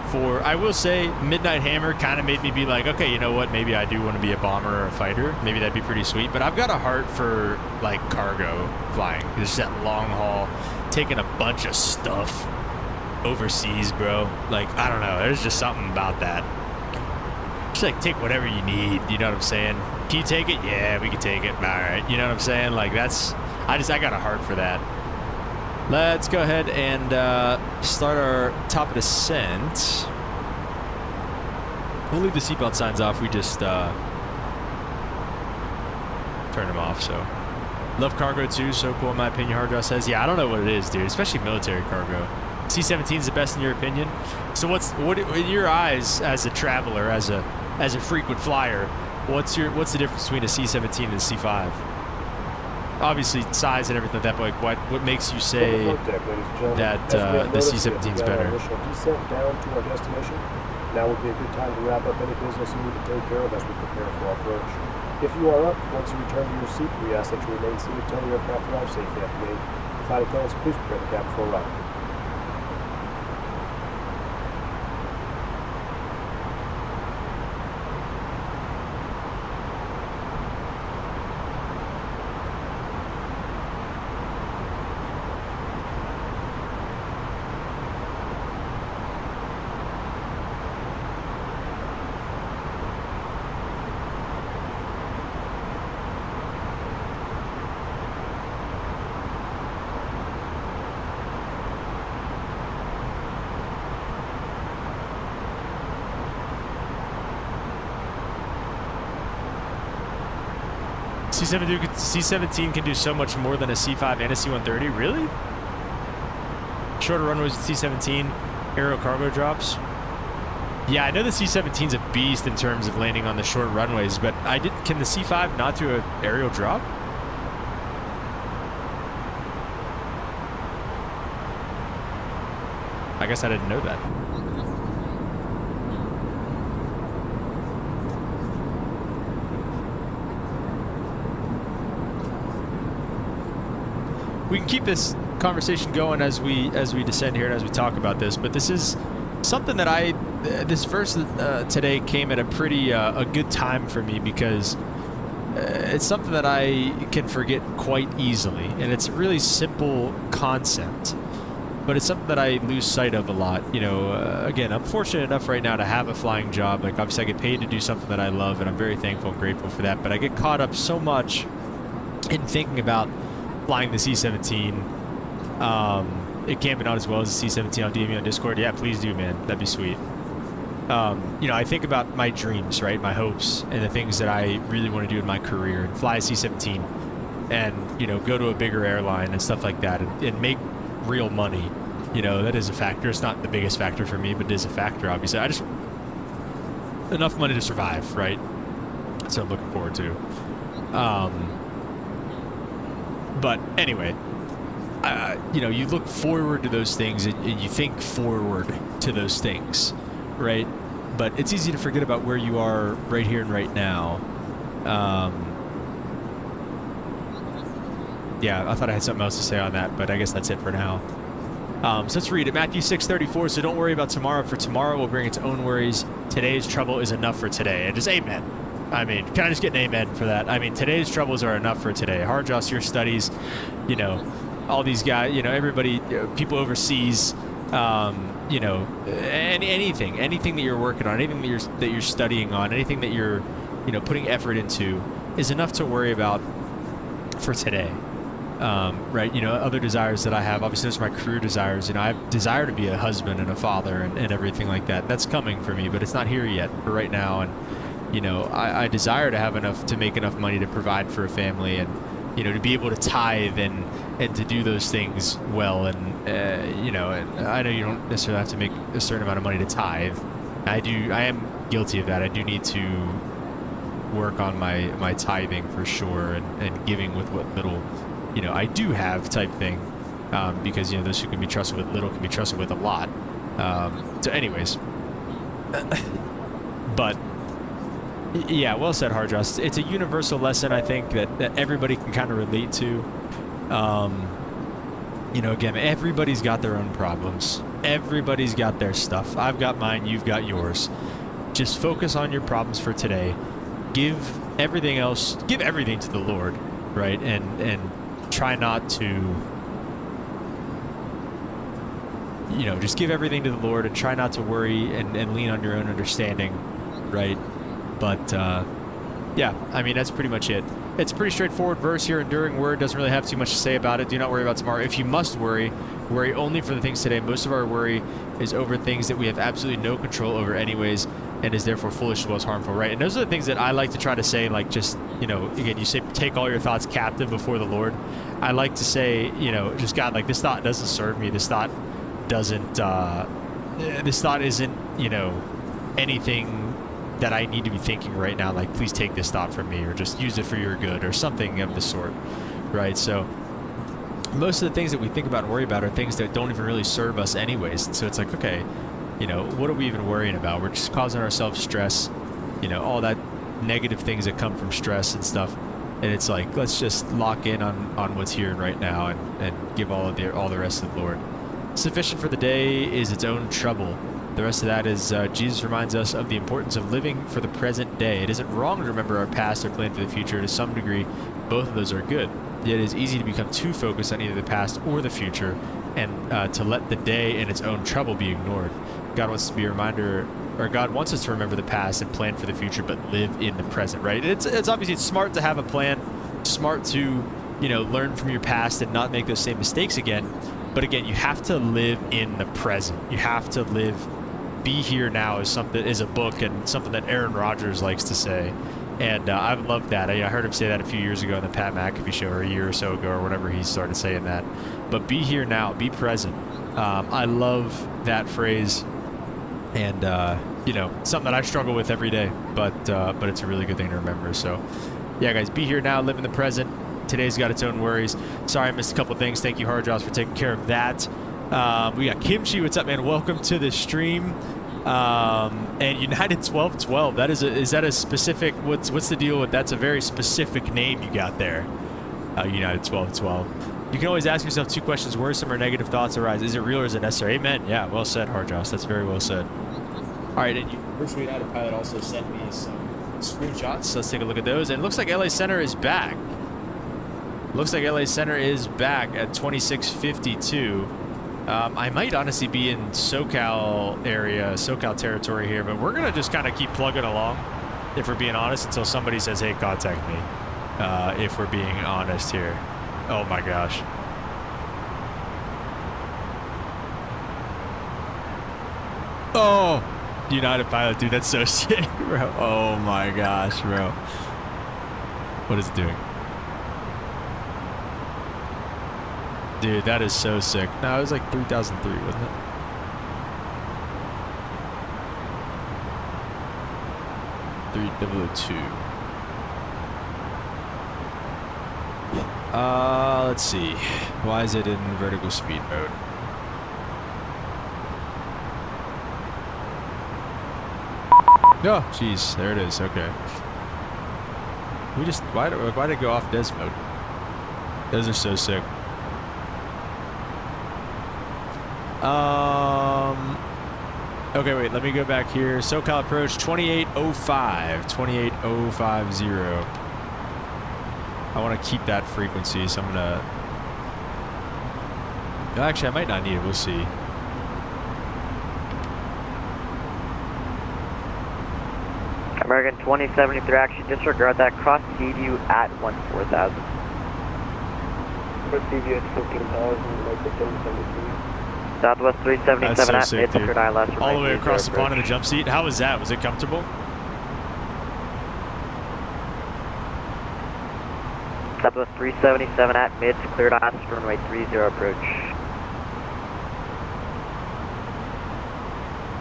for, I will say, Midnight Hammer kind of made me be like, okay, you know what? Maybe I do want to be a bomber or a fighter. Maybe that'd be pretty sweet. But I've got a heart for like cargo flying. Just that long haul, taking a bunch of stuff overseas, bro. Like, I don't know. There's just something about that. Just like take whatever you need. You know what I'm saying? Can you take it? Yeah, we can take it. All right. You know what I'm saying? Like that's, I got a heart for that. Let's go ahead and start our top of descent. We'll leave the seatbelt signs off. We just turn them off. So, love cargo too. So cool, in my opinion. Hard Draw says, yeah, I don't know what it is, dude. Especially military cargo. C-17 is the best in your opinion. So, what in your eyes as a traveler, as a frequent flyer, what's the difference between a C-17 and a C-5? Obviously, size and everything like that, but like, what makes you say that the C-17 is better?
Initial descent down to our destination. Now would be a good time to wrap up any business you need to take care of as we prepare for our approach. If you are up, once you return to your seat, we ask that you remain seated until the aircraft arrives safely at the gate. Flight attendants, please prepare the cabin for arrival.
C-17 can do so much more than a C-5 and a C-130. Really? Shorter runways with C-17, aero cargo drops. Yeah, I know the C-17's a beast in terms of landing on the short runways, but can the C-5 not do an aerial drop? I guess I didn't know that. We can keep this conversation going as we descend here and as we talk about this, but this is something that this verse today came at a pretty a good time for me, because it's something that I can forget quite easily, and it's a really simple concept, but it's something that I lose sight of a lot. You know, again, I'm fortunate enough right now to have a flying job. Like, obviously I get paid to do something that I love, and I'm very thankful and grateful for that, but I get caught up so much in thinking about flying the C-17. It can't be not as well as the C-17. I'll DM you on Discord. Yeah, please do, man. That'd be sweet. You know, I think about my dreams, right? My hopes and the things that I really want to do in my career, and fly a C-17 and, you know, go to a bigger airline and stuff like that, and make real money. You know, that is a factor. It's not the biggest factor for me, but it is a factor, obviously. I just, enough money to survive, right? That's what I'm looking forward to. But anyway, you know, you look forward to those things, and you think forward to those things, right? But it's easy to forget about where you are right here and right now. Yeah, I thought I had something else to say on that, but I guess that's it for now. So let's read it. Matthew 6:34. So don't worry about tomorrow, for tomorrow will bring its own worries. Today's trouble is enough for today. And just amen. I mean, can I just get an amen for that? I mean, today's troubles are enough for today. Hard Joss, your studies, you know, all these guys, you know, everybody, people overseas, you know, anything that you're working on, anything that you're studying on, anything that you're, you know, putting effort into is enough to worry about for today. Right, you know, other desires that I have, obviously those are my career desires. You know, I desire to be a husband and a father and everything like that. That's coming for me, but it's not here yet for right now. And you know, I desire to have enough to make enough money to provide for a family, and you know, to be able to tithe and to do those things well. And you know, and I know you don't necessarily have to make a certain amount of money to tithe. I am guilty of that. I do need to work on my tithing for sure, and giving with what little, you know, I do have, type thing, because, you know, those who can be trusted with little can be trusted with a lot. So anyways, but yeah, well said, Hard Joss. It's a universal lesson, I think, that everybody can kind of relate to. You know, again, everybody's got their own problems. Everybody's got their stuff. I've got mine, you've got yours. Just focus on your problems for today. Give everything to the Lord, right? And try not to, just give everything to the Lord and try not to worry and lean on your own understanding, right? But, yeah, I mean, that's pretty much it. It's a pretty straightforward verse here. Enduring word doesn't really have too much to say about it. Do not worry about tomorrow. If you must worry, worry only for the things today. Most of our worry is over things that we have absolutely no control over anyways, and is therefore foolish as well as harmful, right? And those are the things that I like to try to say, like, just, again, you say take all your thoughts captive before the Lord. I like to say, just God, like, this thought doesn't serve me. This thought isn't, anything that I need to be thinking right now, like, please take this thought from me, or just use it for your good, or something of the sort, right? So most of the things that we think about and worry about are things that don't even really serve us anyways. So it's like, okay, what are we even worrying about? We're just causing ourselves stress, all that negative things that come from stress and stuff. And it's like, let's just lock in on what's here right now and give all the rest to the Lord. Sufficient for the day is its own trouble. The rest of that is Jesus reminds us of the importance of living for the present day. It isn't wrong to remember our past or plan for the future. To some degree, both of those are good. Yet it is easy to become too focused on either the past or the future, and to let the day and its own trouble be ignored. God wants us to remember the past and plan for the future, but live in the present, right? It's obviously smart to have a plan, smart to, learn from your past and not make those same mistakes again. But again, you have to live in the present. You have to be here now is a book and something that Aaron Rodgers likes to say. And I've loved that. I heard him say that a few years ago in the Pat McAfee show, or a year or so ago, or whatever, he started saying that. But be here now, be present. I love that phrase, and something that I struggle with every day, but it's a really good thing to remember. So yeah, guys, be here now, live in the present. Today's got its own worries. Sorry I missed a couple things. Thank you, Hard Drops, for taking care of that. We got Kimchi. What's up, man? Welcome to the stream. And United 1212. Is that a specific? What's the deal with? That's a very specific name you got there. United 1212. You can always ask yourself two questions: worrisome or negative thoughts arise? Is it real or is it necessary? Amen. Yeah, well said, Hard Drops. That's very well said. All right, and Virtual United Pilot also sent me some screenshots. Let's take a look at those. And it looks like LA Center is back. Looks like LA Center is back at 2652. I might honestly be in SOCAL territory here, but we're going to just kind of keep plugging along, if we're being honest, until somebody says, hey, contact me, if we're being honest here. Oh my gosh. Oh, United Pilot, dude, that's so sick, bro. Oh my gosh, bro. What is it doing? Dude, that is so sick. No, it was like 3003, wasn't it? $3,002. Let's see. Why is it in vertical speed mode? Oh, jeez, there it is. Okay. Why did it go off des mode? Those are so sick. Okay, wait, let me go back here. SoCal approach 28050. 28050. I want to keep that frequency, so I'm gonna. Actually, I might not need it. We'll see.
American 2073, actually disregard that. Cross Seaview at 14,000.
Cross Seaview at 14,000, like the 1073.
Southwest 377
so
at
sick,
mid cleared ILS.
All the way across the pond in the jump seat. How was that? Was it comfortable?
Southwest 377 at mid cleared ILS, runway 30 approach.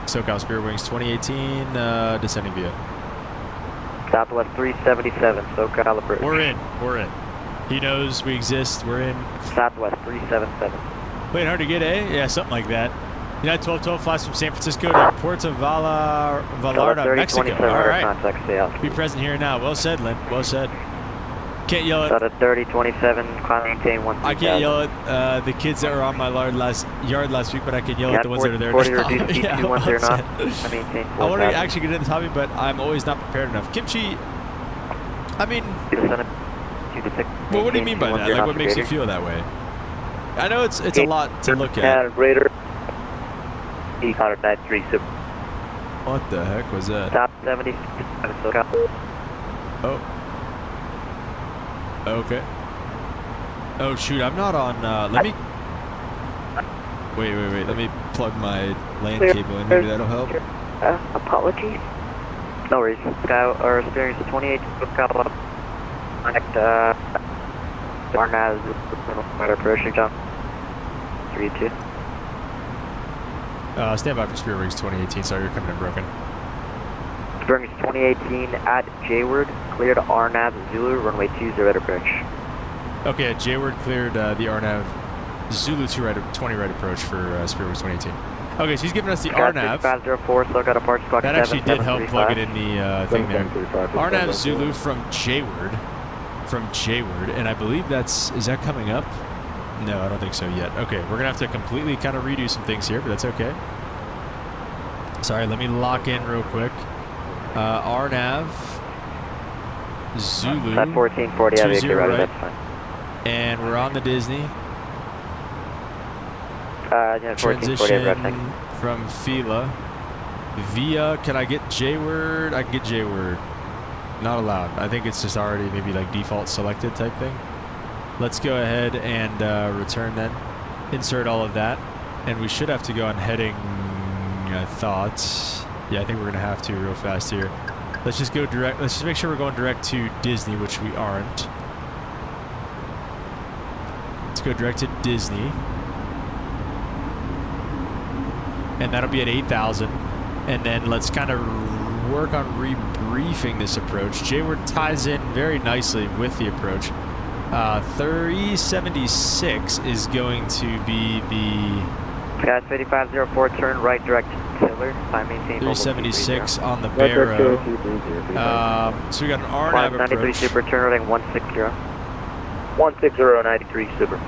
SoCal Spirit Wings 2018, descending via.
Southwest 377, SoCal approach.
We're in. He knows we exist. We're in.
Southwest 377.
Wait, hard to get, eh? Yeah, something like that. United 1212 flies from San Francisco to Puerto Vallarta, Mexico. All right. Be present here now. Well said, Lynn. Well said. Can't yell
Out
at.
of 3027, climb maintain 1.
I can't yell at the kids that were on my yard last week, but I can yell at the ones that are there
40
now.
reduced
Yeah,
T210
well,
knots. I maintain 4,000.
I want to actually get into the hobby, but I'm always not prepared enough. Kimchi, I mean, well, what do you mean by that? Like, what makes you feel that way? I know it's a lot to look at.
Raider. Contact 93 Super.
What the heck was that?
Top 70. SOCAL.
Oh. Okay. Oh shoot, I'm not on. Let me. Wait. Let me plug my LAN cable in. Maybe that'll help.
Apologies.
No worries. Sky or experience 28 SOCAL. Connect Arnaz approaching jump. 3-2.
Stand by for Spirit Wings 2018. Sorry, you're coming in broken.
Springs 2018 at Jayward, cleared RNAV Zulu, runway 20 at approach.
Okay, Jayward cleared the RNAV Zulu 20 right approach for Spirit Wings 2018. Okay, so he's giving us the RNAV.
504, still got a parts clock.
That actually did help plug it in the thing there. RNAV Zulu from Jayward. And I believe is that coming up? No, I don't think so yet. Okay, we're gonna have to completely kind of redo some things here, but that's okay. Sorry, let me lock in real quick. RNAV Zulu
1440
20 right,
that's fine.
and we're on the Disney.
Yeah, 1440
Transition from Fila via. Can I get Jayward? I can get Jayward. Not allowed. I think it's just already maybe like default selected type thing. Let's go ahead and return then. Insert all of that. And we should have to go on heading, I thought. Yeah, I think we're going to have to real fast here. Let's just go direct. Let's just make sure we're going direct to Disney, which we aren't. Let's go direct to Disney. And that'll be at 8,000. And then let's kind of work on rebriefing this approach. Jayward ties in very nicely with the approach. 376 is going to be the
KLAS 8504, turn right direct Tiller. I maintain
376 on the Barrow. So we got an RNAV
93
approach.
Super, turn right 160.
16093 Super.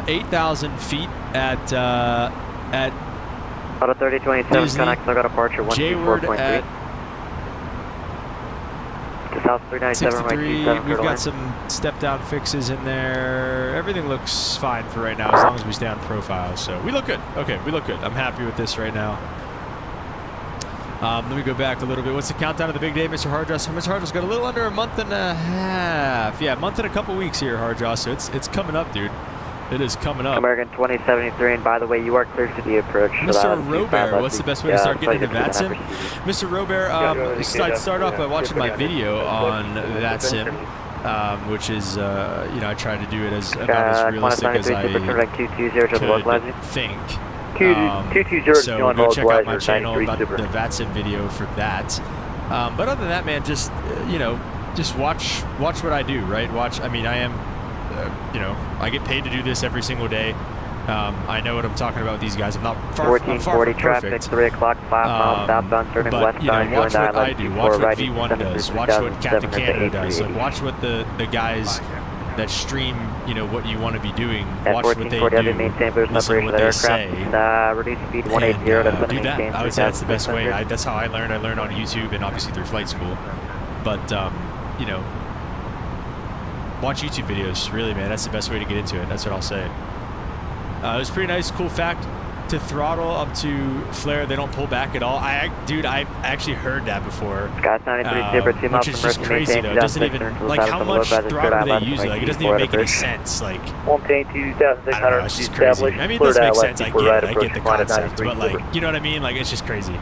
8,000 feet at
Auto 3027,
Disney.
connect, still got a departure
Jayward
124.3.
at
To South 397, right
63.
27,
We've got some step down fixes in there. Everything looks fine for right now as long as we stay on profile. So we look good. Okay, we look good. I'm happy with this right now. Let me go back a little bit. What's the countdown of the big day, Mr. Hardross? Mr. Hardross got a little under a month and a half. Yeah, a month and a couple weeks here, Hardross. So it's coming up, dude. It is coming up.
American 2073, and by the way, you are cleared to the approach.
Mr. Robert, what's the best way to start getting into VATSIM? Mr. Robert, I'd start off by watching my video on VATSIM, which is, I try to do it as about as realistic as I could think. So go check out my channel about the VATSIM video for that. But other than that, man, just, just watch what I do, right? I am... I get paid to do this every single day. I know what I'm talking about with these guys. I'm not far
1440
from
traffic,
perfect.
3 o'clock, 5 miles southbound, turning westbound.
Watch what I do. Watch what V1 does. Watch what Captain Canada does. Like, watch what the guys that stream, what you want to be doing. Watch what they do. Listen to what they say.
Reduce speed 180 to
do that. I would say that's the best way. That's how I learned. I learned on YouTube and obviously through flight school. But, watch YouTube videos, really, man. That's the best way to get into it. That's what I'll say. It was pretty nice, cool fact. To throttle up to flare, they don't pull back at all. I actually heard that before.
Scott 93 Super, 2 miles
which is
from
just crazy, though. It doesn't even, like, how much throttle do they use? Like, it doesn't even make any sense. Like, I don't know, it's just crazy. I mean, it does make sense. I get the concept. But, like, you know what I mean? Like, it's just crazy.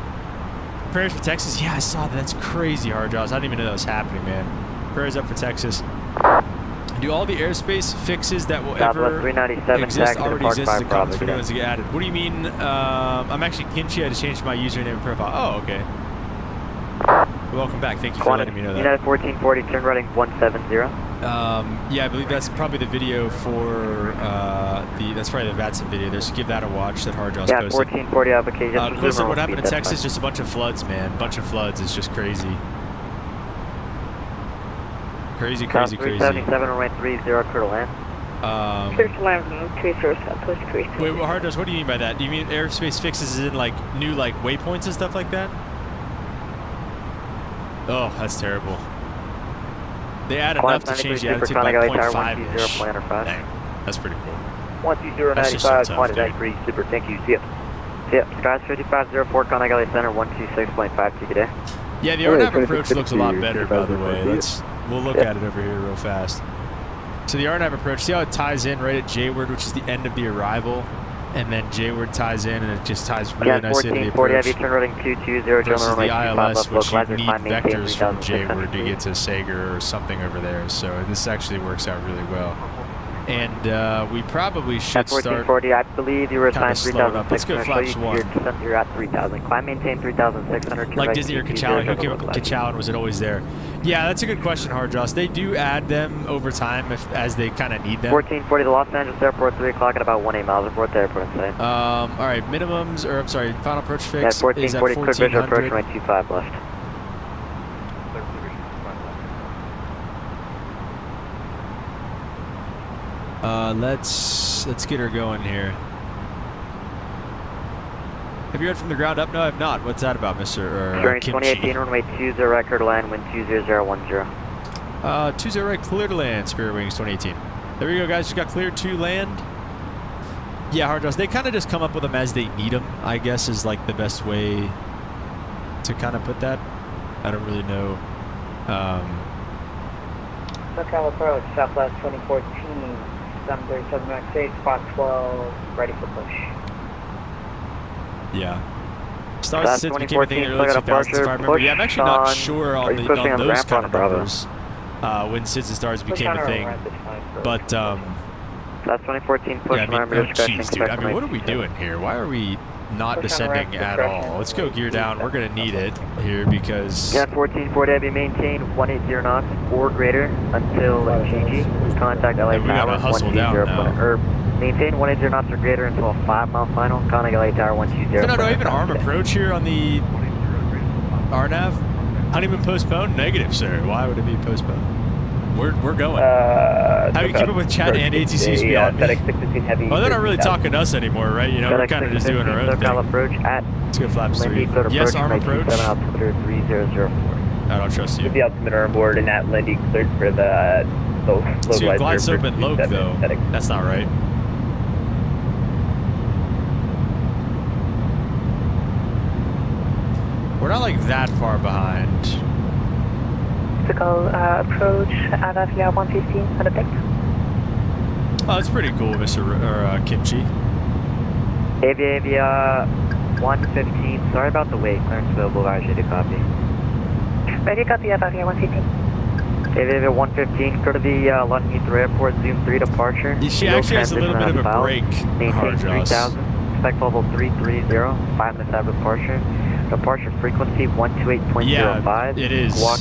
Prayers for Texas? Yeah, I saw that. That's crazy, hard jaws. I didn't even know that was happening, man. Prayers up for Texas. Do all the airspace fixes that will ever exist already exist as a comment for new ones to get added? What do you mean? I'm actually Kimchi. I just changed my username and profile. Oh, okay. Welcome back. Thank you for letting me know that.
United 1440, turn running 170.
Yeah, I believe that's probably the video for that's probably the VATSIM video there, so give that a watch that Hardjaws posted.
Yeah, 1440 application.
Listen, what happened in Texas, just a bunch of floods, man. Bunch of floods. It's just crazy. Crazy,
South
crazy, crazy.
377, runway 30, clear to land.
Clear to land, 30 Southwest 3.
Wait, Hardress, what do you mean by that? Do you mean airspace fixes in like new like waypoints and stuff like that? Oh, that's terrible. They add enough to change the altitude by 0.5-ish. Dang, that's pretty cool.
12095, quantity that free, super, thank you, see ya. See ya, skies 5504, Contact LA Center, 126.5, take a day.
Yeah, the RNAV approach looks a lot better, by the way. We'll look at it over here real fast. So the RNAV approach, see how it ties in right at J-word, which is the end of the arrival, and then J-word ties in, and it just ties really nicely into the approach.
Heavy turn rating 220,
versus the ILS, which you need
maintain
vectors from
3,600
J-word to
feet.
get to Sager or something over there. So this actually works out really well. And we probably should
At
start
1440, I believe you were
kinda
assigned
slowing up. Let's go
3,600.
flaps 1.
You're at 3,000. Climb, maintain 3,600.
Like Disney or Kachalin. Who came up with Kachalin? Was it always there? Yeah, that's a good question, Hardross. They do add them over time as they kind of need them.
1440 to Los Angeles Airport, 3 o'clock at about 18 miles before the airport in sight.
All right, minimums, or I'm sorry, final approach
At
fix is at
1440, clear visual approach,
1400.
runway 25 left.
Let's get her going here. Have you read from the ground up? No, I have not. What's that about, Mr.
During
Kimchi?
2018, runway 20 record line, wind 20010.
20 right, clear to land, Spirit Wings 2018. There we go, guys. Just got cleared to land. Yeah, Hardross. They kind of just come up with them as they need them, I guess, is like the best way to kind of put that. I don't really know.
SOCAL approach, Southwest 2014, 737 Max 8, spot 12, ready for push.
Yeah. Stars
That's
since became a thing in the early 2000s, if I remember. Yeah, I'm actually not sure on, those kind of numbers when SIDS and stars became a thing. But,
That's 2014, push
yeah, I mean,
alarm,
oh,
discretion,
geez, dude. I mean, what are we doing here? Why are we not descending at all? Let's go gear down. We're going to need it here because...
Yeah, 1440 heavy, maintain 180 knots or greater until GG. Contact LA
And we gotta
Tower
hustle down
120.
now.
Or maintain 180 knots or greater until a 5-mile final. Contact LA Tower 120.
No, even arm approach here on the RNAV. Honeymoon postponed? Negative, sir. Why would it be postponed? We're going. How do you keep up with chat and ATCs beyond me? Well, they're not really talking to us anymore, right? You know, we're kind of just doing our own thing.
Approach at
Let's go flaps 3. Yes, arm approach. I don't trust you.
The altimeter on board and at Lindy cleared for the low
So you glide slope and loc though. That's not right. We're not like that far behind.
SOCAL approach, Avia 115, on the deck.
Oh, that's pretty cool, Mr. Kimchi.
Avia 115. Sorry about the wait. Clearance available. Ready to copy.
Ready, copy, Avia 115.
Avia 115. Go to the London Heathrow Airport. Zoom 3 departure.
She actually has a little bit of a break.
Maintain 3000. Expect level 330. 5 minutes after departure. Departure frequency 128.05.
Yeah, it is.
Squawk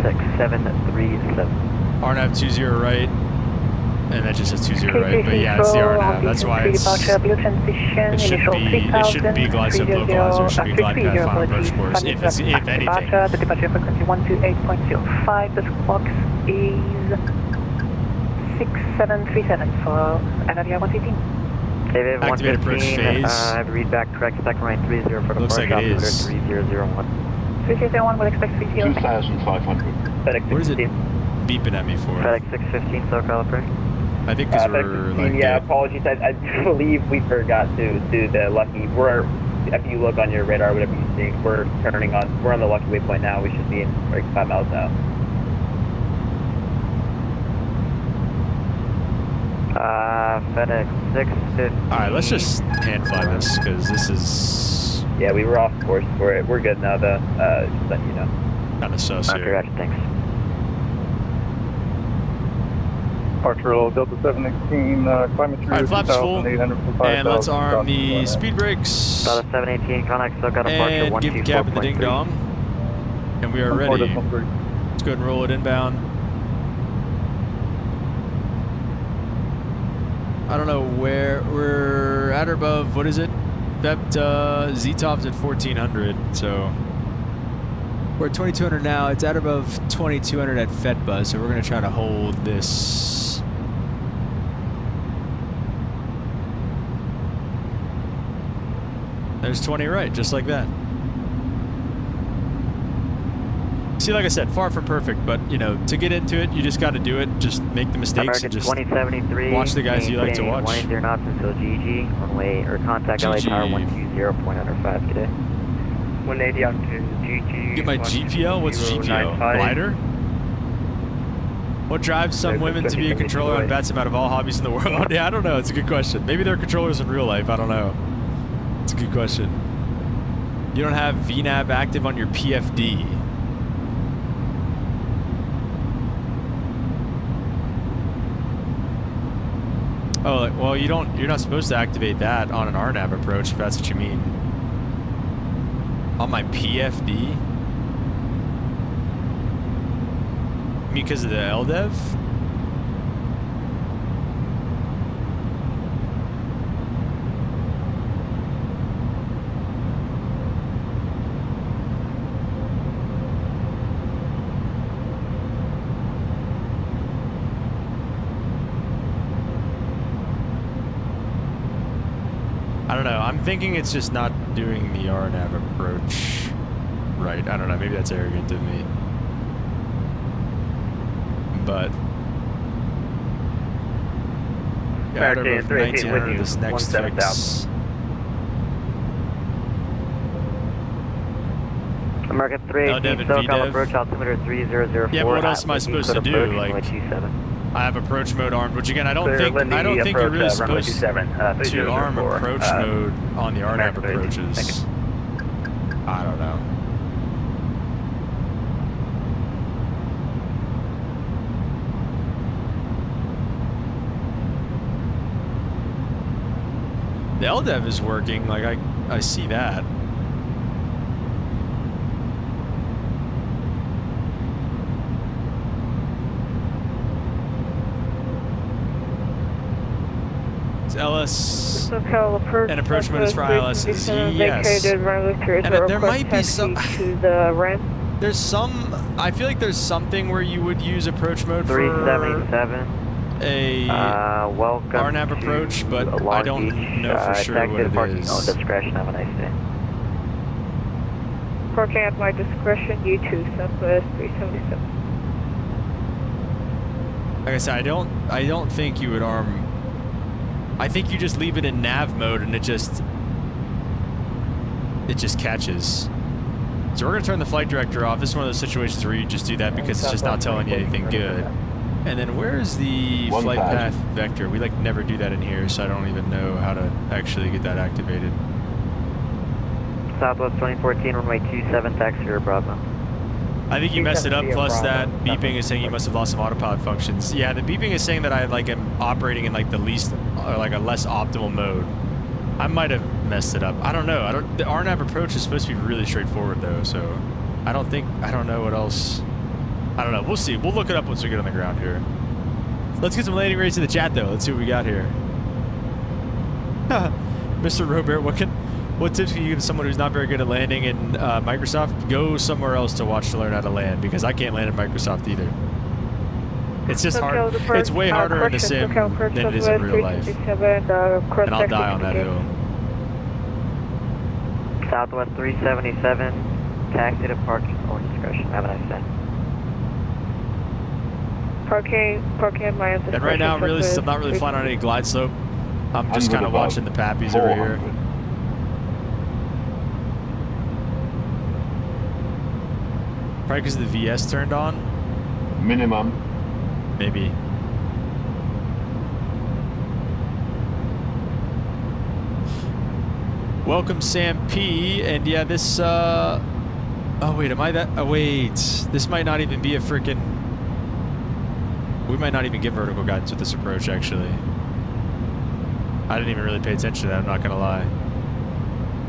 6737.
RNAV 20 right. And that just says 20 right, but yeah, it's the RNAV. That's why it shouldn't be glide slope localizer. It should be glide path final approach course, if anything.
The departure frequency 128.05. The squawk is 6737 for Avia 115.
Avia
Activate approach
115.
phase.
Read back correct. Second right 30 for departure.
Looks like it is.
3001.
3001 will expect 30.
2,500.
What is it beeping at me for?
FedEx 615 SoCal approach.
I think because we're like...
Yeah, apologies. I believe we forgot to do the lucky. If you look on your radar, whatever you see, we're on the lucky waypoint now. We should be in like 5 miles now.
FedEx 615.
Alright, let's just hand fly this, because this is
Yeah, we were off course for it. We're good now, though. Just letting you know.
kind of sus
Roger,
here.
roger, thanks.
Departure Delta 718, climate through
Alright, flaps full,
2,800
and let's arm the speed brakes,
Delta 718, contact SoCal departure
and give the cabin the ding dong, and we are ready. Let's go ahead and roll it inbound. I don't know where we're at or above. What is it? That Z-Top's at 1400, so We're at 2200 now. It's at above 2200 at FedBuzz, so we're going to try to hold this. There's 20 right, just like that. See, like I said, far from perfect, but, you know, to get into it, you just got to do it. Just make the mistakes and just
2073,
watch the guys you like to watch.
180 knots until GG, runway, or contact LA Tower 120.5 today.
180 out to GG.
Get my GPL? What's GPL? Glider? What drives some women to be a controller and bats them out of all hobbies in the world? Yeah, I don't know. It's a good question. Maybe they're controllers in real life. I don't know. It's a good question. You don't have VNAV active on your PFD. Oh, well, you're not supposed to activate that on an RNAV approach, if that's what you mean. On my PFD? You mean because of the LDEV? I don't know. I'm thinking it's just not doing the RNAV approach right. I don't know. Maybe that's arrogant of me. But yeah, out of 1900, this next fix.
American 318, SOCAL approach altimeter 3004.
Yeah, but what else am I supposed to do? Like, I have approach mode armed, which again, I don't think you're really supposed to arm approach mode on the RNAV approaches. I don't know. The LDEV is working, like I see that. LS and approach mode is for ILSs. Yes. And there might be some. There's some. I feel like there's something where you would use approach mode for
377.
A RNAV approach, but I don't know for sure what it is.
No discretion. Have a nice day.
Parking at my discretion. U2 Southwest 377.
Like I said, I don't think you would arm. I think you just leave it in nav mode and it just catches. So we're gonna turn the flight director off. This is one of those situations where you just do that because it's just not telling you anything good. And then where's the flight path vector? We like never do that in here, so I don't even know how to actually get that activated.
Southwest 2014, runway 27, taxi to Bravo.
I think you messed it up, plus that beeping is saying you must have lost some autopilot functions. Yeah, the beeping is saying that I like am operating in like the least, or like a less optimal mode. I might have messed it up. I don't know. The RNAV approach is supposed to be really straightforward though, so I don't know what else. I don't know. We'll see. We'll look it up once we get on the ground here. Let's get some landing rates in the chat though. Let's see what we got here. Mr. Robert, what tips can you give to someone who's not very good at landing in Microsoft? Go somewhere else to watch to learn how to land, because I can't land in Microsoft either. It's just hard. It's way harder in the sim than it is in real life. And I'll die on that hill.
Southwest 377, taxi to parking or discretion. Have a nice day.
Parking at my discretion.
And right now, I'm not really flying on any glide slope. I'm just kind of watching the pappies over here. Probably because the VS turned on?
Minimum.
Maybe. Welcome, Sam P. And yeah, this, oh wait, am I that? Oh wait, this might not even be a freaking. We might not even get vertical guidance with this approach, actually. I didn't even really pay attention to that, I'm not gonna lie.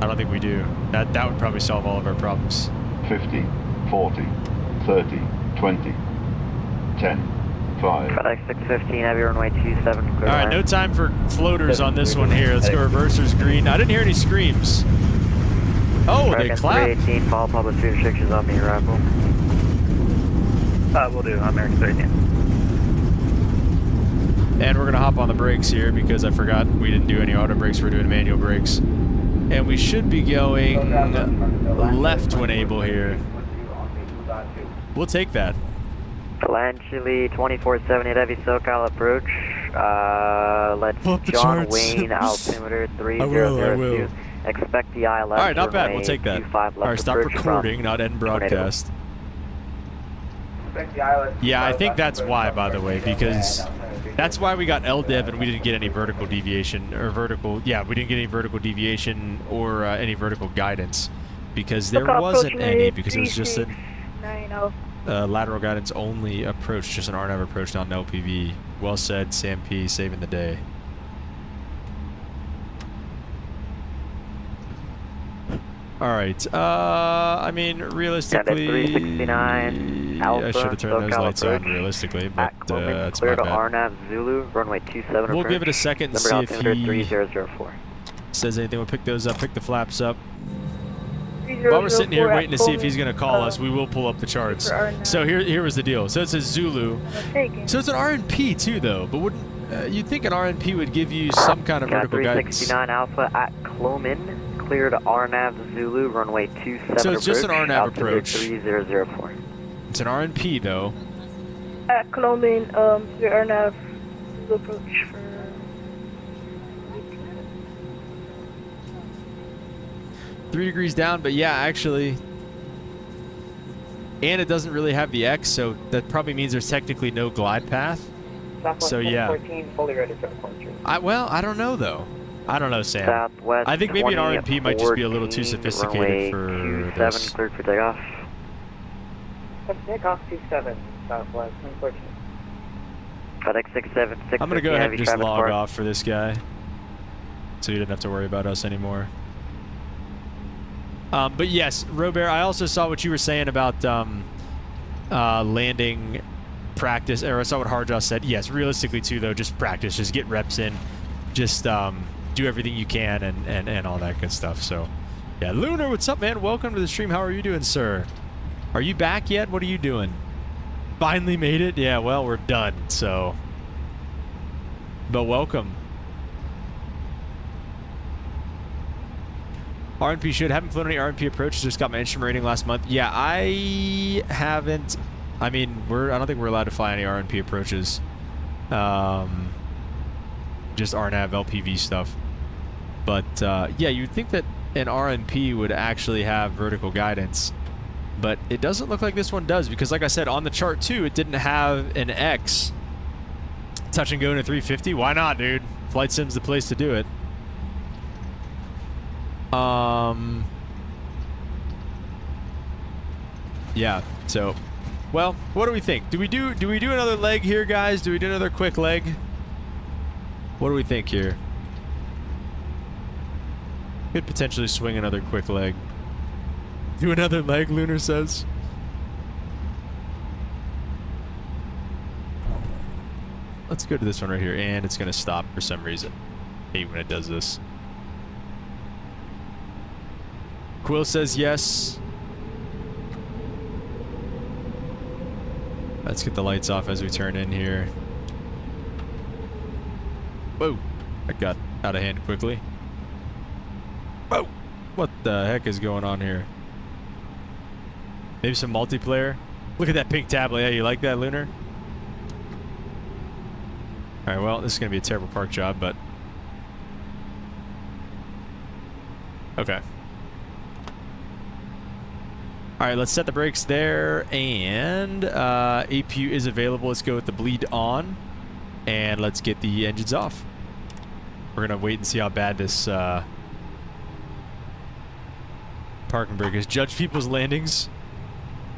I don't think we do. That would probably solve all of our problems.
50, 40, 30, 20, 10, 5.
FedEx 615, heavy runway 27.
All right, no time for floaters on this one here. Let's go reversers green. I didn't hear any screams. Oh, they
American
clap.
318, follow public street restrictions on me, arrival.
We'll do. American 318.
And we're gonna hop on the brakes here because I forgot we didn't do any auto brakes. We're doing manual brakes. And we should be going left when able here. We'll take that.
Land Chile 2478 heavy SoCal approach. Let's John
charts.
Wayne altimeter
I
3002.
will.
Expect the eye left.
All right, not bad. We'll take that. All right, stop recording, not end broadcast. Yeah, I think that's why, by the way, because that's why we got LDEV and we didn't get any vertical deviation or vertical. Yeah, we didn't get any vertical deviation or any vertical guidance because there wasn't any because it was just a lateral guidance only approach, just an RNAV approach, not an LPV. Well said, Sam P, saving the day. All right. I mean, realistically,
369 Alpha,
I should have turned those
SoCal
lights
approach.
on realistically, but that's
clear
my
to
bad.
RNAV Zulu, runway 27
We'll
approach.
give it a second and
Number
see if
altimeter
he
3004.
says anything. We'll pick those up, pick the flaps up. While we're sitting here waiting to see if he's going to call us, we will pull up the charts. So here was the deal. So it says Zulu. So it's an RNP too, though. But wouldn't you'd think an RNP would give you some kind of vertical guidance?
369 Alpha at Cloman, clear to RNAV Zulu, runway 27
So it's just an RNAV
altimeter
approach.
3004.
It's an RNP though.
At Colombia, your RNAV approach for
3 degrees down, but yeah, actually. And it doesn't really have the X, so that probably means there's technically no glide path.
Southwest
So yeah.
14, fully ready for departure.
I don't know though. I don't know, Sam.
Southwest
I think maybe an RNP might just be a little too sophisticated for this.
Cleared for takeoff.
Takeoff 27, Southwest 14.
FedEx 676.
I'm gonna go ahead and just log off for this guy, so you didn't have to worry about us anymore. But yes, Robert, I also saw what you were saying about landing practice, or I saw what Harjaw said. Yes, realistically too, though, just practice, just get reps in, just do everything you can and all that good stuff. So, yeah, Lunar, what's up, man? Welcome to the stream. How are you doing, sir? Are you back yet? What are you doing? Finally made it? Yeah, well, we're done, so. But welcome. RNP should. Haven't flown any RNP approaches. Just got my instrument rating last month. Yeah, I haven't. I mean, I don't think we're allowed to fly any RNP approaches. Just RNAV, LPV stuff. But yeah, you'd think that an RNP would actually have vertical guidance, but it doesn't look like this one does because, like I said, on the chart too, it didn't have an X. Touch and go to 350. Why not, dude? Flight Sim's the place to do it. Yeah, so, well, what do we think? Do we do another leg here, guys? Do we do another quick leg? What do we think here? Could potentially swing another quick leg. Do another leg, Lunar says. Let's go to this one right here, and it's gonna stop for some reason. Hate when it does this. Quill says yes. Let's get the lights off as we turn in here. Whoa, that got out of hand quickly. Whoa, what the heck is going on here? Maybe some multiplayer? Look at that pink tablet. Yeah, you like that, Lunar? Alright, well, this is going to be a terrible park job, but... Okay. Alright, let's set the brakes there, and APU is available. Let's go with the bleed on, and let's get the engines off. We're going to wait and see how bad this parking brake is. Judge people's landings.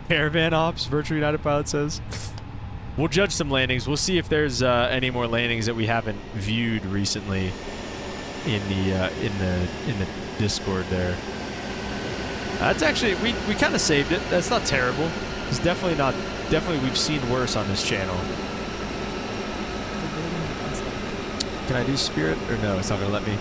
Caravan ops, Virtual United Pilot says. We'll judge some landings. We'll see if there's any more landings that we haven't viewed recently in the Discord there. That's actually, we kind of saved it. That's not terrible. It's definitely we've seen worse on this channel. Can I do Spirit or no? It's not gonna let me.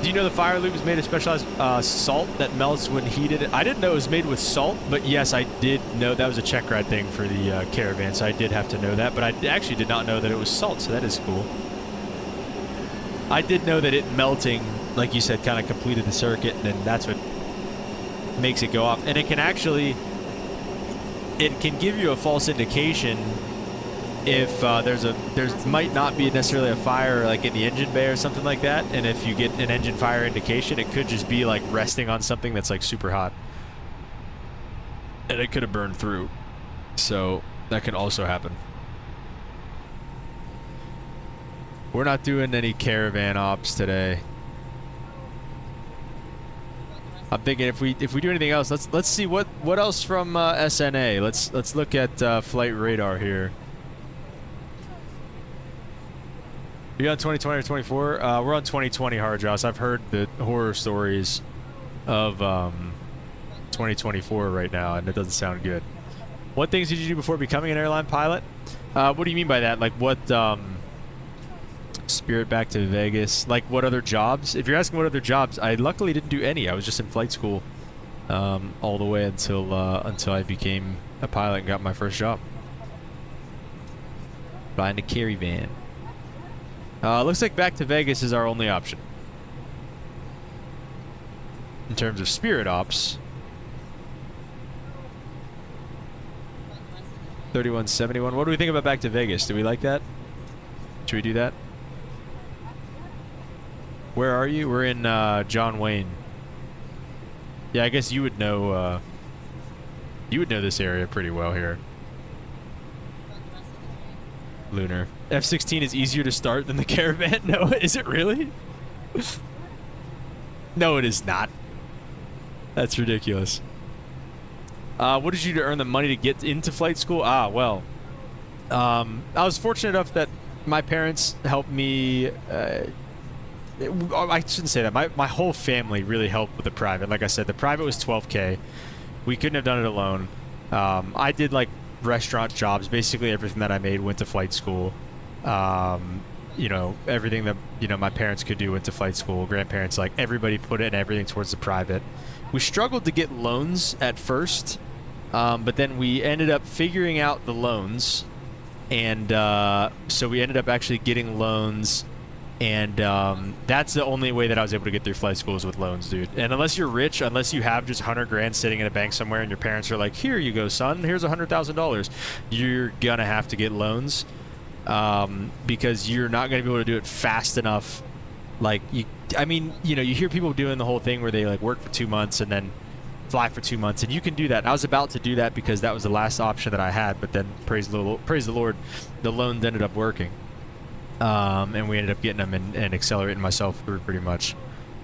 Do you know the fire loop is made of specialized salt that melts when heated? I didn't know it was made with salt, but yes, I did know that was a check ride thing for the Caravan, so I did have to know that. But I actually did not know that it was salt, so that is cool. I did know that it melting, like you said, kind of completed the circuit, and then that's what makes it go off. And it can actually, it can give you a false indication if there might not be necessarily a fire like in the engine bay or something like that, and if you get an engine fire indication, it could just be like resting on something that's like super hot, and it could have burned through. So that can also happen. We're not doing any Caravan ops today. I'm thinking if we do anything else, let's see what else from SNA. Let's look at flight radar here. You on 2020 or 24? We're on 2020 hard drives. I've heard the horror stories of 2024 right now, and it doesn't sound good. What things did you do before becoming an airline pilot? What do you mean by that? Like what? Spirit back to Vegas. Like what other jobs? If you're asking what other jobs, I luckily didn't do any. I was just in flight school all the way until I became a pilot and got my first job. Buying a Caravan. Looks like back to Vegas is our only option. In terms of Spirit Ops. 3171. What do we think about back to Vegas? Do we like that? Should we do that? Where are you? We're in John Wayne. Yeah, I guess you would know this area pretty well here. Lunar. F-16 is easier to start than the Caravan? No, is it really? No, it is not. That's ridiculous. What did you do to earn the money to get into flight school? Well, I was fortunate enough that my parents helped me. I shouldn't say that. My whole family really helped with the private. Like I said, the private was $12K. We couldn't have done it alone. I did like restaurant jobs. Basically everything that I made went to flight school. You know, everything that, you know, my parents could do went to flight school. Grandparents, like everybody put in everything towards the private. We struggled to get loans at first, but then we ended up figuring out the loans, and so we ended up actually getting loans, and that's the only way that I was able to get through flight school is with loans, dude. And unless you're rich, unless you have just 100 grand sitting in a bank somewhere and your parents are like, here you go, son, here's $100,000, you're gonna have to get loans, because you're not gonna be able to do it fast enough. Like, I mean, you know, you hear people doing the whole thing where they like work for 2 months and then fly for 2 months, and you can do that. And I was about to do that because that was the last option that I had, but then praise the Lord, the loans ended up working, and we ended up getting them and accelerating myself through pretty much.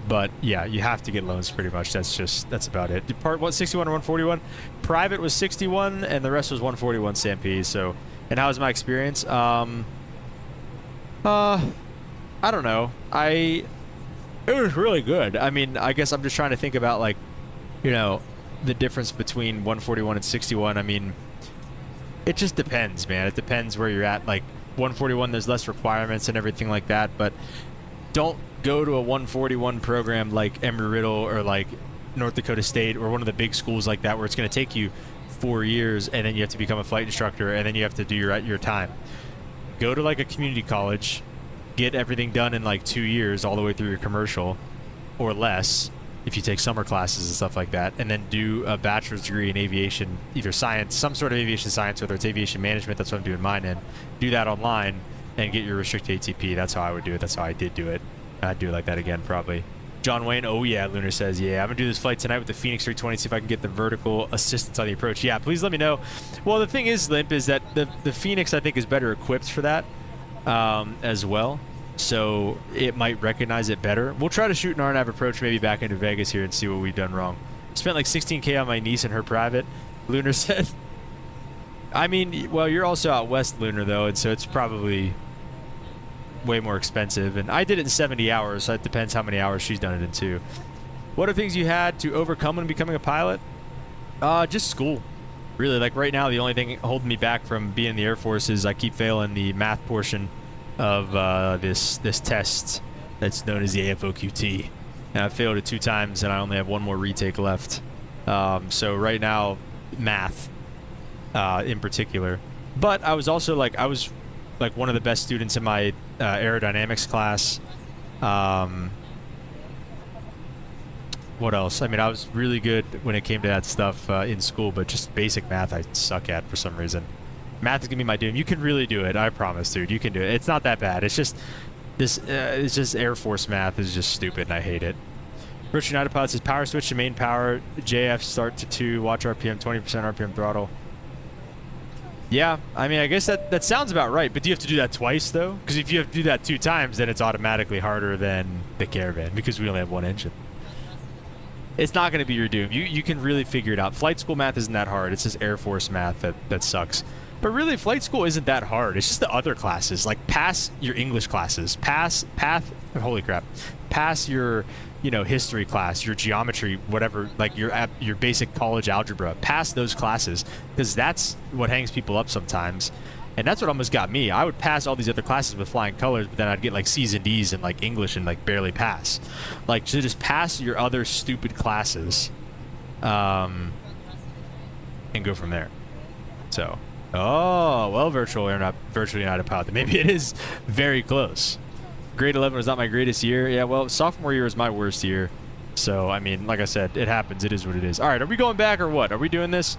But yeah, you have to get loans pretty much. That's about it. Part 161 or 141. Private was 61, and the rest was 141 Stampede. So, and how was my experience? I don't know. It was really good. I mean, I guess I'm just trying to think about, like, you know, the difference between 141 and 61. I mean, it just depends, man. It depends where you're at. Like, 141, there's less requirements and everything like that, but don't go to a 141 program like Embry-Riddle or like North Dakota State or one of the big schools like that where it's going to take you 4 years and then you have to become a flight instructor and then you have to do your time. Go to like a community college, get everything done in like 2 years all the way through your commercial or less if you take summer classes and stuff like that, and then do a bachelor's degree in aviation, either science, some sort of aviation science, whether it's aviation management, that's what I'm doing mine in. Do that online and get your restricted ATP. That's how I would do it. That's how I did do it. I'd do it like that again probably. John Wayne, oh yeah, Lunar says, yeah, I'm gonna do this flight tonight with the Phoenix 320, see if I can get the vertical assistance on the approach. Yeah, please let me know. Well, the thing is, Limp, is that the Phoenix I think is better equipped for that as well. So it might recognize it better. We'll try to shoot an RNAV approach maybe back into Vegas here and see what we've done wrong. Spent like 16K on my niece and her private, Lunar said. I mean, well, you're also out west, Lunar, though, and so it's probably way more expensive. And I did it in 70 hours, so it depends how many hours she's done it in too. What are things you had to overcome when becoming a pilot? Just school. Really, like right now, the only thing holding me back from being in the Air Force is I keep failing the math portion of this test that's known as the AFOQT. and I failed it 2 times, and I only have 1 more retake left. So right now, math in particular. But I was also like, one of the best students in my aerodynamics class. What else? I mean, I was really good when it came to that stuff in school, but just basic math I suck at for some reason. Math is gonna be my doom. You can really do it, I promise, dude. You can do it. It's not that bad. It's just this. It's just Air Force math is just stupid, and I hate it. Rich United Pilot says power switch to main power. JF start to 2. Watch RPM 20% RPM throttle. Yeah, I mean, I guess that sounds about right. But do you have to do that twice though? Because if you have to do that 2 times, then it's automatically harder than the Caravan because we only have 1 engine. It's not going to be your doom. You can really figure it out. Flight school math isn't that hard. It's just Air Force math that sucks. But really, flight school isn't that hard. It's just the other classes. Like, pass your English classes. Pass your, history class, your geometry, whatever, like your basic college algebra. Pass those classes, because that's what hangs people up sometimes. And that's what almost got me. I would pass all these other classes with flying colors, but then I'd get like C's and D's in like English and like barely pass. Like, so just pass your other stupid classes, and go from there. So, oh well, virtual United Pilot. Maybe it is very close. Grade 11 was not my greatest year. Yeah, well, sophomore year was my worst year. So, I mean, like I said, it happens. It is what it is. All right, are we going back or what? Are we doing this?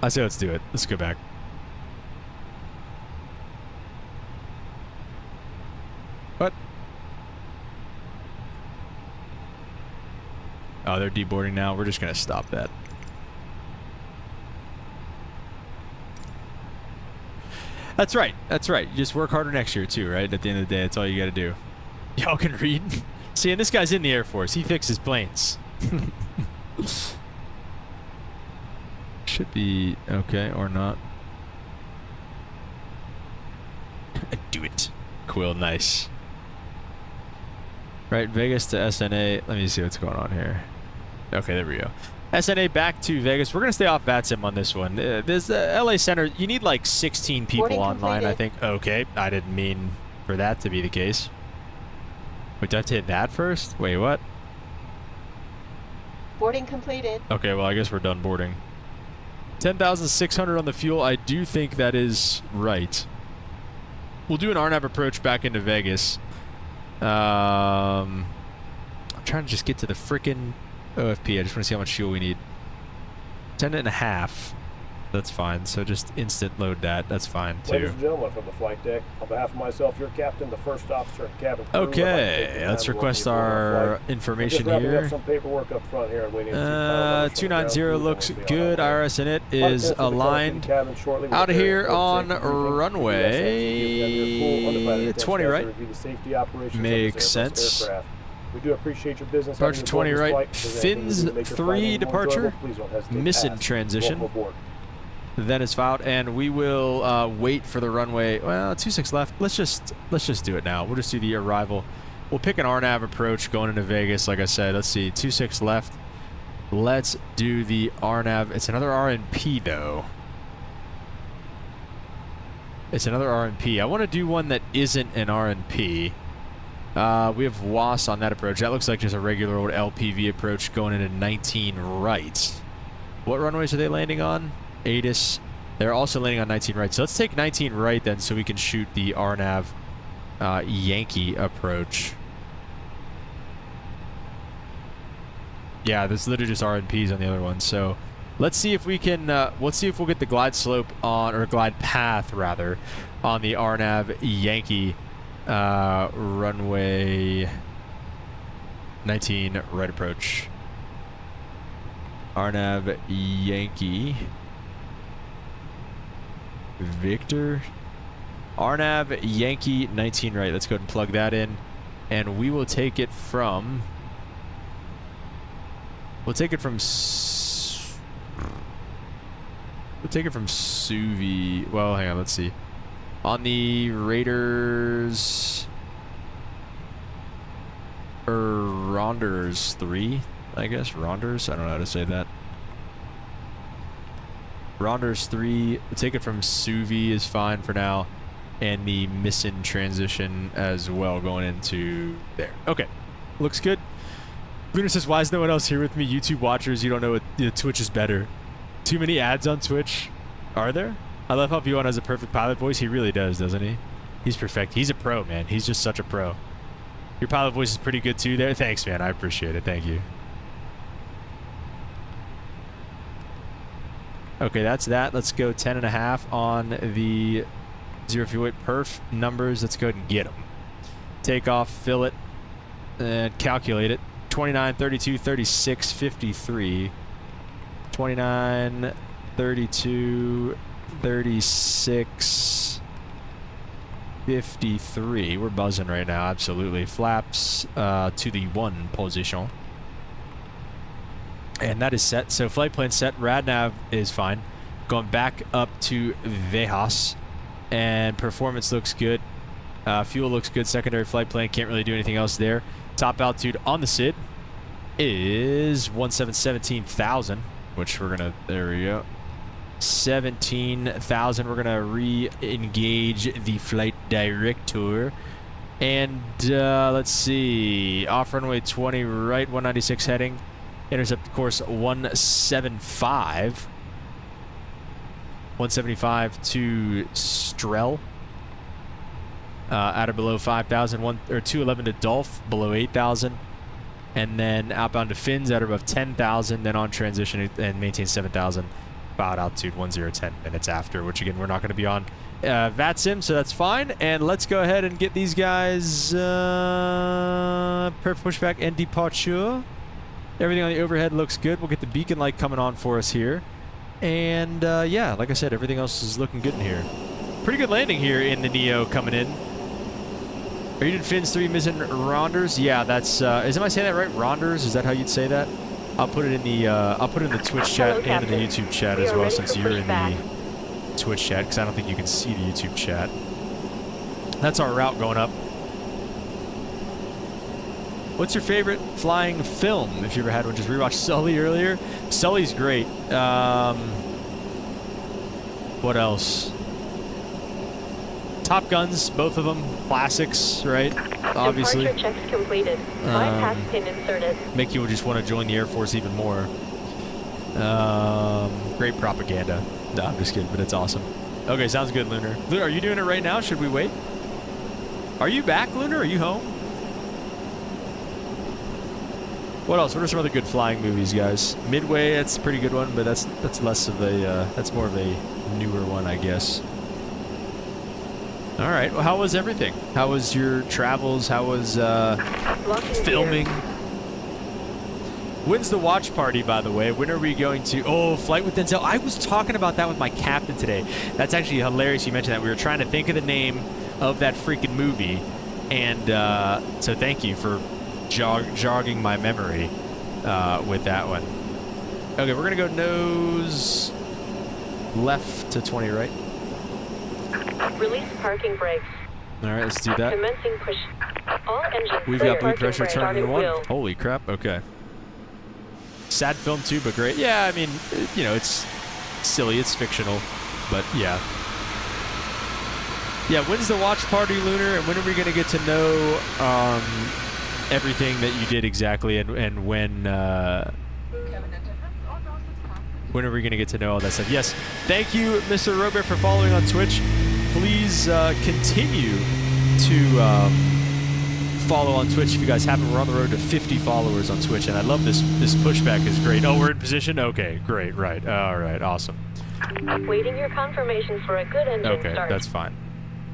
I say let's do it. Let's go back. What? Oh, they're deboarding now. We're just going to stop that. That's right. That's right. You just work harder next year too, right? At the end of the day, that's all you got to do. Y'all can read. See, and this guy's in the Air Force. He fixes planes. Should be okay or not. Do it. Quill, nice. Right, Vegas to SNA. Let me see what's going on here. Okay, there we go. SNA back to Vegas. We're going to stay off VATSIM on this one. There's the LA Center. You need like 16 people online, I think. Okay, I didn't mean for that to be the case. Wait, do I have to hit that first? Wait, what?
Boarding completed.
Okay, well, I guess we're done boarding. 10,600 on the fuel. I do think that is right. We'll do an RNAV approach back into Vegas. I'm trying to just get to the frickin' OFP. I just want to see how much fuel we need. 10.5. That's fine. So just instant load that. That's fine too.
Ladies and gentlemen, from the flight deck, on behalf of myself, your captain, the first officer, and cabin crew.
Okay, let's request our information here.
Some paperwork up front here and waiting
290 looks good. IRS in it is aligned out of here on runway 20, right? Makes sense.
We do appreciate your business.
Departure 20, right? Fins 3 departure. Missing transition. Then it's filed, and we will wait for the runway. Well, 26 left. Let's just do it now. We'll just do the arrival. We'll pick an RNAV approach going into Vegas. Like I said, let's see, 26 left. Let's do the RNAV. It's another RNP though. It's another RNP. I want to do one that isn't an RNP. We have WAS on that approach. That looks like just a regular old LPV approach going into 19 right. What runways are they landing on? ATIS. They're also landing on 19 right. So let's take 19 right then so we can shoot the RNAV Yankee approach. Yeah, there's literally just RNPs on the other one. So let's see if we can, let's see if we'll get the glide slope on, or glide path rather, on the RNAV Yankee runway 19 right approach. RNAV Yankee Victor. RNAV Yankee 19 right. Let's go ahead and plug that in, and we will take it from. We'll take it from Suvi. Well, hang on. Let's see. On the Raiders, Ronders 3, I guess. Ronders. I don't know how to say that. Ronders 3. We'll take it from Suvi is fine for now. and the missing transition as well going into there. Okay, looks good. Lunar says, why is no one else here with me? YouTube watchers, you don't know what Twitch is better. Too many ads on Twitch? Are there? I love how V1 has a perfect pilot voice. He really does, doesn't he? He's perfect. He's a pro, man. He's just such a pro. Your pilot voice is pretty good too there. Thanks, man. I appreciate it. Thank you. Okay, that's that. Let's go 10.5 on the 0 fuel weight perf numbers. Let's go ahead and get them. Take off, fill it, and calculate it. 29, 32, 36, 53. 29, 32, 36, 53. We're buzzing right now, absolutely. Flaps to the 1 position. And that is set. So flight plan set. RadNav is fine. Going back up to Vejas. And performance looks good. Fuel looks good. Secondary flight plan. Can't really do anything else there. Top altitude on the SID is 17,000, which we're going to, there we go. 17,000. We're going to re-engage the flight director. And let's see. Off runway 20 right, 196 heading. Intercept course 175. 175 to Strel. At or below 5,000. 211 to Dolph, below 8,000. And then outbound to Fins at or above 10,000. Then on transition and maintain 7,000. About altitude 1010 minutes after, which again, we're not going to be on VATSIM, so that's fine. And let's go ahead and get these guys perf pushback and departure. Everything on the overhead looks good. We'll get the beacon light coming on for us here. And yeah, like I said, everything else is looking good in here. Pretty good landing here in the Neo coming in. Are you doing Fins 3 missing Ronders? Yeah, that's am I saying that right? Ronders? Is that how you'd say that? I'll put it in the Twitch chat and in the YouTube chat as well, since you're in the Twitch chat, because I don't think you can see the YouTube chat. That's our route going up. What's your favorite flying film, if you ever had one? Just rewatched Sully earlier. Sully's great. What else? Top Guns, both of them, classics, right? Obviously.
Departure checks completed. Bypass pin inserted.
Make you just want to join the Air Force even more. Great propaganda. No, I'm just kidding, but it's awesome. Okay, sounds good, Lunar. Lunar, are you doing it right now? Should we wait? Are you back, Lunar? Are you home? What else? What are some other good flying movies, guys? Midway, that's a pretty good one, but that's less of a that's more of a newer one, I guess. All right. Well, how was everything? How was your travels? How was filming? When's the watch party, by the way? When are we going to... Oh, Flight with Denzel. I was talking about that with my captain today. That's actually hilarious you mentioned that. We were trying to think of the name of that freaking movie. And so thank you for jogging my memory with that one. Okay, we're going to go nose left to 20, right?
Release parking brakes.
All right, let's do that.
Commencing push. All engines.
We've got blue pressure turning 1. Holy crap, okay. Sad film too, but great. Yeah, I mean, you know, it's silly, it's fictional, but yeah. Yeah, when's the watch party, Lunar, and when are we going to get to know everything that you did exactly, and when are we going to get to know all that stuff? Yes, thank you, Mr. Robert, for following on Twitch. Please continue to follow on Twitch if you guys haven't. We're on the road to 50 followers on Twitch, and I love this pushback is great. Oh, we're in position? Okay, great, right. All right, awesome.
Waiting your confirmation for a good engine
okay,
start.
that's fine.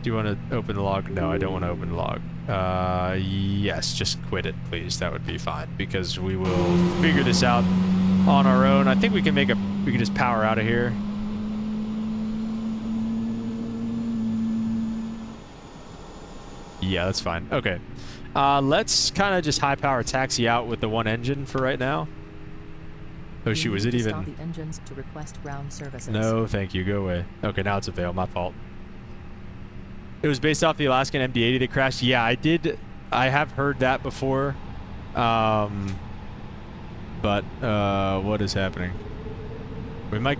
Do you want to open the log? No, I don't want to open the log. Yes, just quit it, please. That would be fine, because we will figure this out on our own. I think we can we can just power out of here. Yeah, that's fine. Okay. Let's kind of just high power taxi out with the one engine for right now. Oh shoot, was it even...
the engines to request ground services.
No, thank you. Go away. Okay, now it's a fail. My fault. It was based off the Alaskan MD-80 that crashed. Yeah, I did. I have heard that before. But what is happening? We might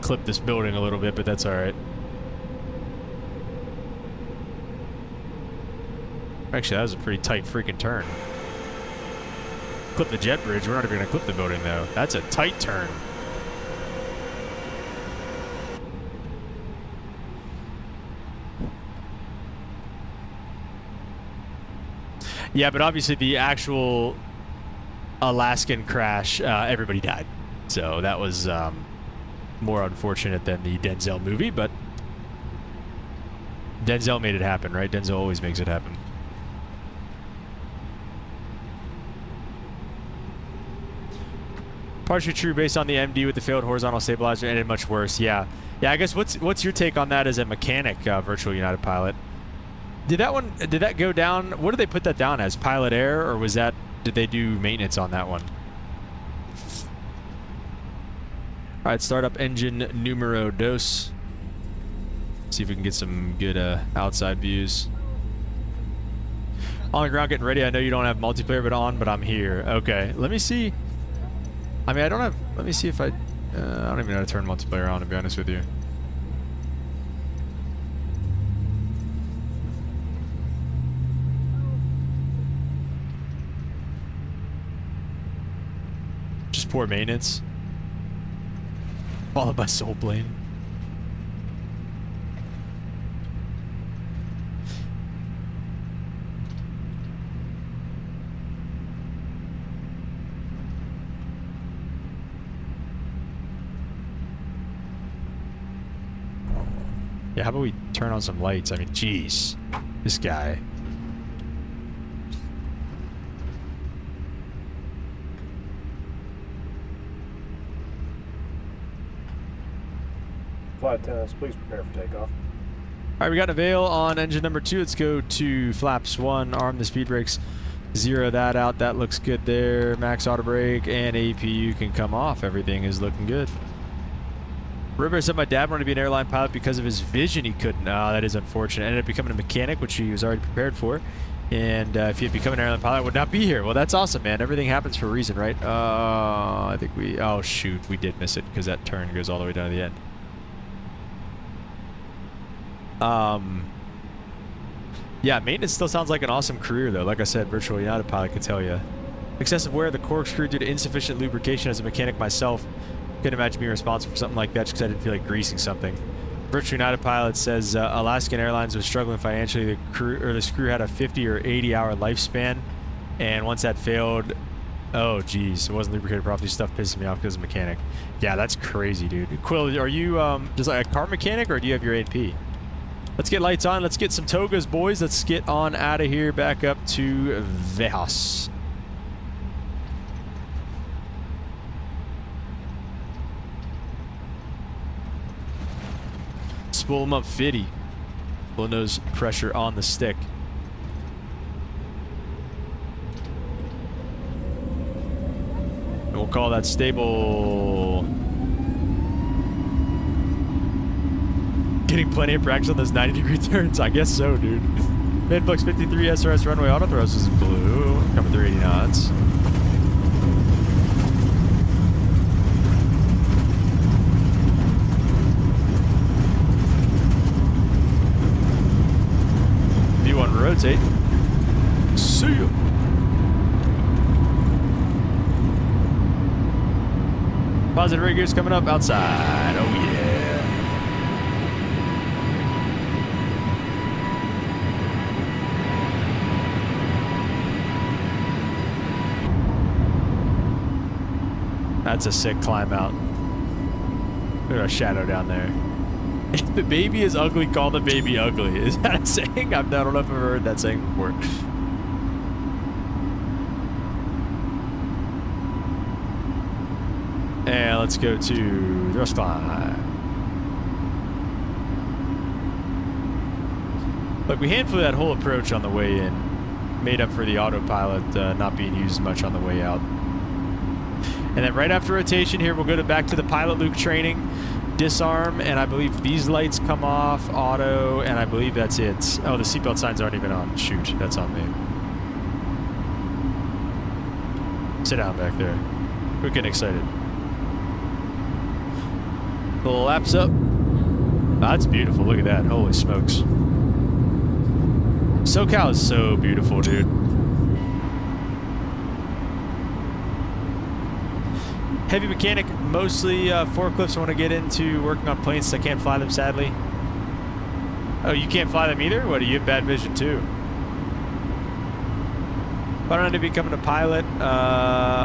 clip this building a little bit, but that's all right. Actually, that was a pretty tight freaking turn. Clip the jet bridge. We're not even going to clip the building, though. That's a tight turn. Yeah, but obviously the actual Alaskan crash, everybody died. So that was more unfortunate than the Denzel movie, but Denzel made it happen, right? Denzel always makes it happen. Partially true based on the MD with the failed horizontal stabilizer, and it much worse. Yeah. Yeah, I guess what's your take on that as a mechanic, Virtual United Pilot? Did that go down? What did they put that down as? Pilot error, or was that, did they do maintenance on that one? All right, start up engine numero dos. See if we can get some good outside views. On the ground, getting ready. I know you don't have multiplayer, but I'm here. Okay, let me see. I mean, I don't have. Let me see if I don't even know how to turn multiplayer on, to be honest with you. Just poor maintenance. Followed by Soul Plane. Yeah, how about we turn on some lights? I mean, jeez. This guy.
Flight attendants, please prepare for takeoff.
All right, we got an avail on engine number 2. Let's go to flaps 1, arm the speed brakes, zero that out. That looks good there. Max auto brake and APU can come off. Everything is looking good. River said my dad wanted to be an airline pilot because of his vision. He couldn't. Oh, that is unfortunate. Ended up becoming a mechanic, which he was already prepared for. And if he had become an airline pilot, would not be here. Well, that's awesome, man. Everything happens for a reason, right? I think we... Oh, shoot. We did miss it because that turn goes all the way down to the end. Yeah, maintenance still sounds like an awesome career, though. Like I said, Virtual United Pilot could tell you. Excessive wear of the corkscrew due to insufficient lubrication. As a mechanic myself, couldn't imagine being responsible for something like that just because I didn't feel like greasing something. Virtual United Pilot says Alaskan Airlines was struggling financially. The screw had a 50 or 80 hour lifespan, and once that failed, oh geez, it wasn't lubricated properly. Stuff pissing me off because of mechanic. Yeah, that's crazy, dude. Quill, are you just like a car mechanic, or do you have your A&P? Let's get lights on. Let's get some togas, boys. Let's get on out of here, back up to Vejas. Spool them up 50. Full nose pressure on the stick. And we'll call that stable. Getting plenty of practice on those 90-degree turns. I guess so, dude. Midflex 53 SRS runway auto thrust is blue. Coming through 80 knots. V1 rotate. See ya. Positive rig gears coming up outside. Oh yeah. That's a sick climb out. Look at our shadow down there. If the baby is ugly, call the baby ugly. Is that a saying? I don't know if I've ever heard that saying before. And let's go to thrust climb. Look, we hand flew that whole approach on the way in. Made up for the autopilot not being used much on the way out. And then right after rotation here, we'll go back to the pilot Luke training, disarm, and I believe these lights come off, auto, and I believe that's it. Oh, the seatbelt signs aren't even on. Shoot, that's on me. Sit down back there. We're getting excited. Little laps up. Oh, that's beautiful. Look at that. Holy smokes. SoCal is so beautiful, dude. Heavy mechanic, mostly forklifts. I want to get into working on planes, so I can't fly them, sadly. Oh, you can't fly them either? What, do you have bad vision too? If I don't end up becoming a pilot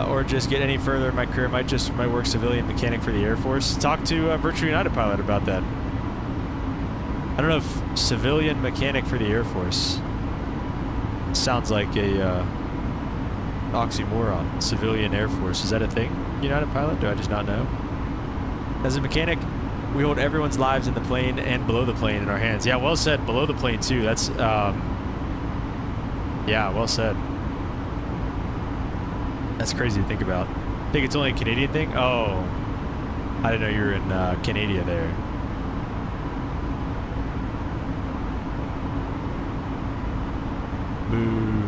or just get any further in my career, might work civilian mechanic for the Air Force. Talk to Virtual United pilot about that. I don't know if civilian mechanic for the Air Force sounds like a oxymoron. Civilian Air Force, is that a thing? United pilot? Do I just not know? As a mechanic, we hold everyone's lives in the plane and below the plane in our hands. Yeah, well said. Below the plane too. That's yeah, well said. That's crazy to think about. I think it's only a Canadian thing? Oh, I didn't know you were in Canada there. Boo.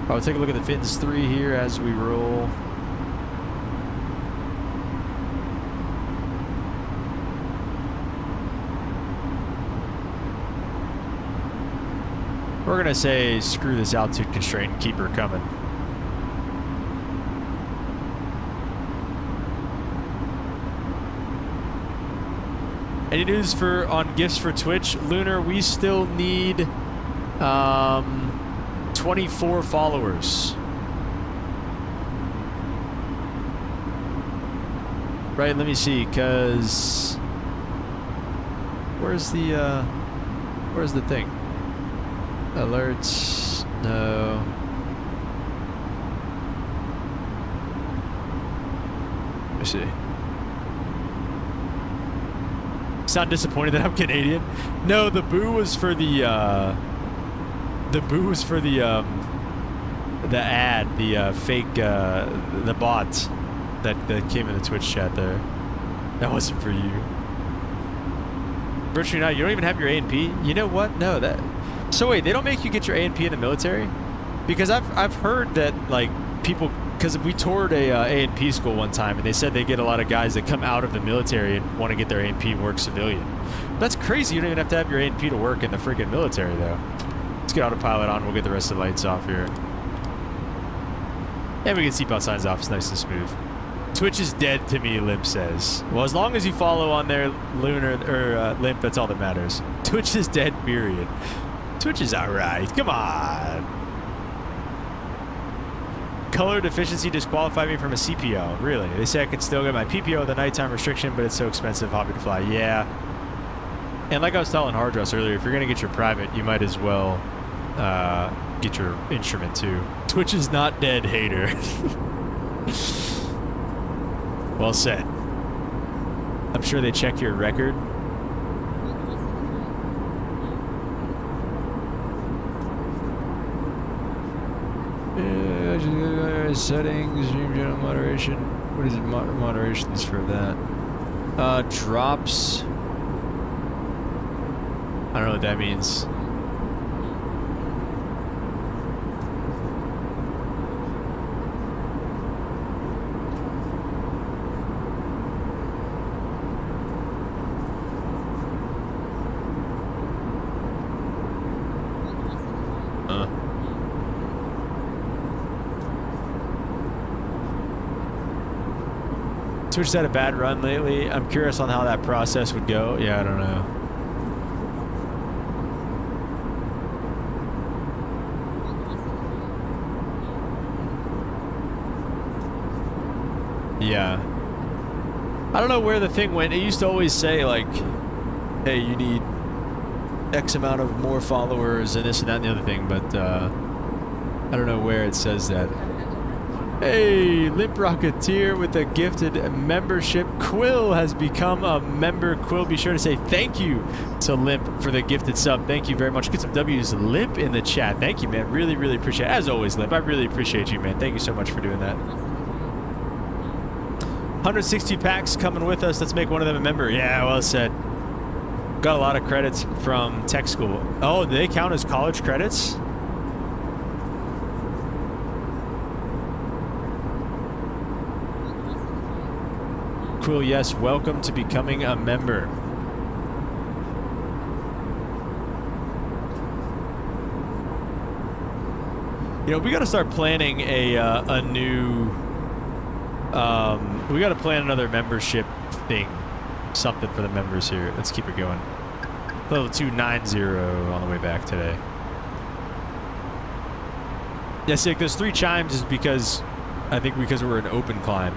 I'll take a look at the fins 3 here as we roll. We're gonna say screw this altitude constraint and keep her coming. Any news on gifts for Twitch? Lunar, we still need 24 followers. Right, let me see, cause where's the thing? Alerts, no. Let me see. Sound disappointed that I'm Canadian? No, the boo was for the ad, the fake, the bot that came in the Twitch chat there. That wasn't for you. Virtually not. You don't even have your A&P. You know what? No, that. So wait, they don't make you get your A&P in the military? Because I've heard that like people, because we toured a A&P school one time, and they said they get a lot of guys that come out of the military and want to get their A&P and work civilian. That's crazy. You don't even have to have your A&P to work in the freaking military, though. Let's get autopilot on. We'll get the rest of the lights off here. And we get seatbelt signs off. It's nice and smooth. Twitch is dead to me, Limp says. Well, as long as you follow on there, Lunar, or Limp, that's all that matters. Twitch is dead, period. Twitch is alright. Come on. Color deficiency disqualified me from a CPO. Really? They say I could still get my PPO with a nighttime restriction, but it's so expensive, hobby to fly. Yeah. And like I was telling Hardross earlier, if you're going to get your private, you might as well get your instrument too. Twitch is not dead, hater. Well said. I'm sure they check your record. Settings, stream channel moderation. What is it? Moderations for that. Drops. I don't know what that means. Twitch had a bad run lately. I'm curious on how that process would go. Yeah, I don't know. Yeah. I don't know where the thing went. It used to always say, like, hey, you need X amount of more followers and this and that and the other thing, but I don't know where it says that. Hey, Limp Rocketeer with a gifted membership. Quill has become a member. Quill, be sure to say thank you to Limp for the gifted sub. Thank you very much. Get some W's. Limp in the chat. Thank you, man. Really, really appreciate it. As always, Limp, I really appreciate you, man. Thank you so much for doing that. 160 packs coming with us. Let's make one of them a member. Yeah, well said. Got a lot of credits from tech school. Oh, do they count as college credits? Cool, yes, welcome to becoming a member. You know, we got to start planning a new. We got to plan another membership thing, something for the members here. Let's keep it going. Level 290 on the way back today. Yeah, see, like those 3 chimes is because I think because we're an open climb.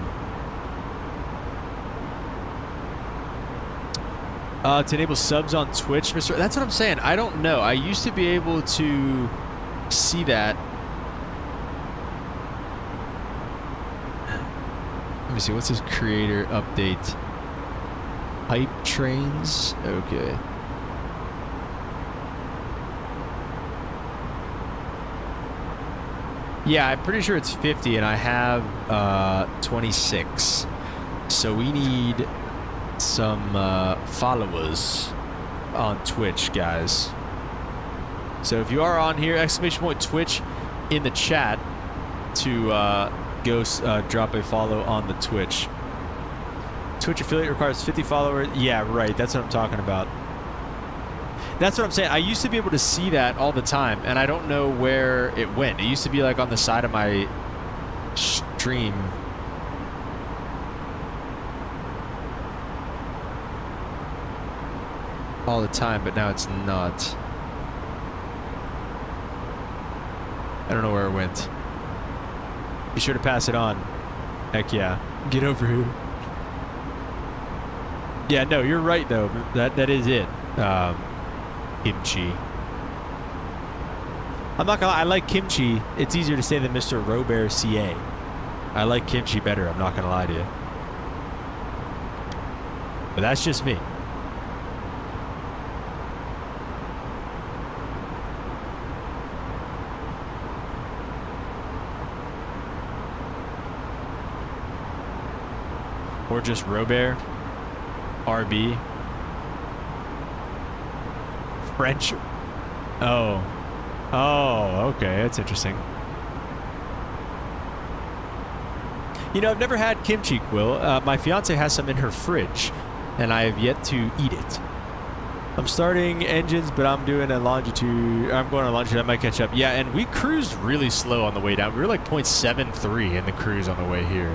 To enable subs on Twitch, Mr. That's what I'm saying. I don't know. I used to be able to see that. Let me see. What's his creator update? Hype trains? Okay. Yeah, I'm pretty sure it's 50 and I have 26. So we need some followers on Twitch, guys. So if you are on here, !Twitch in the chat to go drop a follow on the Twitch. Twitch affiliate requires 50 followers. Yeah, right. That's what I'm talking about. That's what I'm saying. I used to be able to see that all the time, and I don't know where it went. It used to be like on the side of my stream. All the time, but now it's not. I don't know where it went. Be sure to pass it on. Heck yeah. Get over here. Yeah, no, you're right though. That is it. Kimchi. I'm not gonna lie, I like kimchi. It's easier to say than Mr. Robert CA. I like kimchi better, I'm not gonna lie to you. But that's just me. Or just Robert. RB. French. Oh. Oh, okay. That's interesting. You know, I've never had kimchi, Quill. My fiance has some in her fridge, and I have yet to eat it. I'm starting engines, but I'm doing a longitude. I'm going on longitude. I might catch up. Yeah, and we cruised really slow on the way down. We were like 0.73 in the cruise on the way here.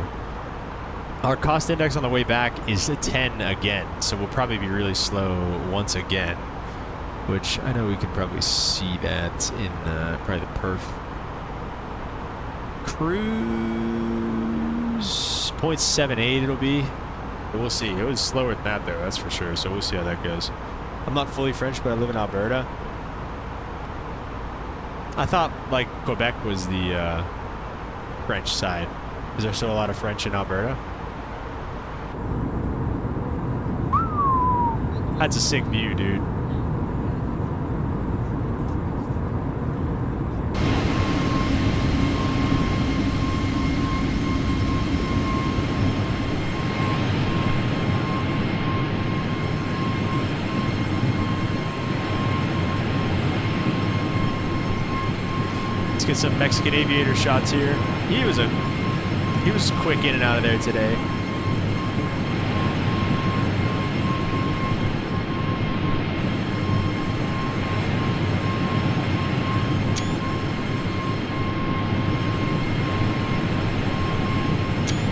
Our cost index on the way back is a 10 again, so we'll probably be really slow once again. Which I know we can probably see that in probably the perf. Cruise 0.78 it'll be. But we'll see. It was slower than that though, that's for sure. So we'll see how that goes. I'm not fully French, but I live in Alberta. I thought like Quebec was the French side. Is there still a lot of French in Alberta? That's a sick view, dude. Let's get some Mexican aviator shots here. He was quick in and out of there today.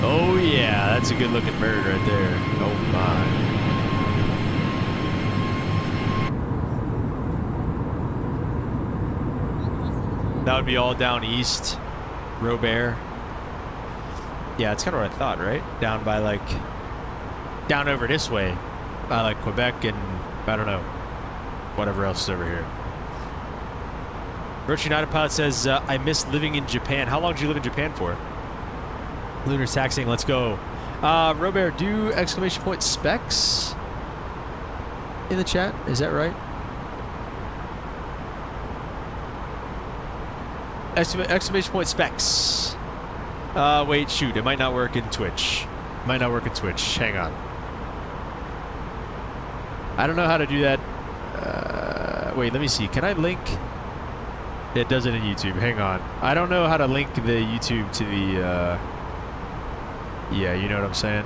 Oh yeah, that's a good looking bird right there. Oh my. That would be all down east, Robert. Yeah, it's kind of what I thought, right? Down by like, down over this way, by like Quebec and I don't know, whatever else is over here. Virtual United Pilot says, I miss living in Japan. How long did you live in Japan for? Lunar taxiing, let's go. Robert, do !specs in the chat? Is that right? !specs. Wait, shoot, it might not work in Twitch. Might not work in Twitch. Hang on. I don't know how to do that. Wait, let me see. Can I link? It does it in YouTube. Hang on. I don't know how to link the YouTube to the, yeah, you know what I'm saying?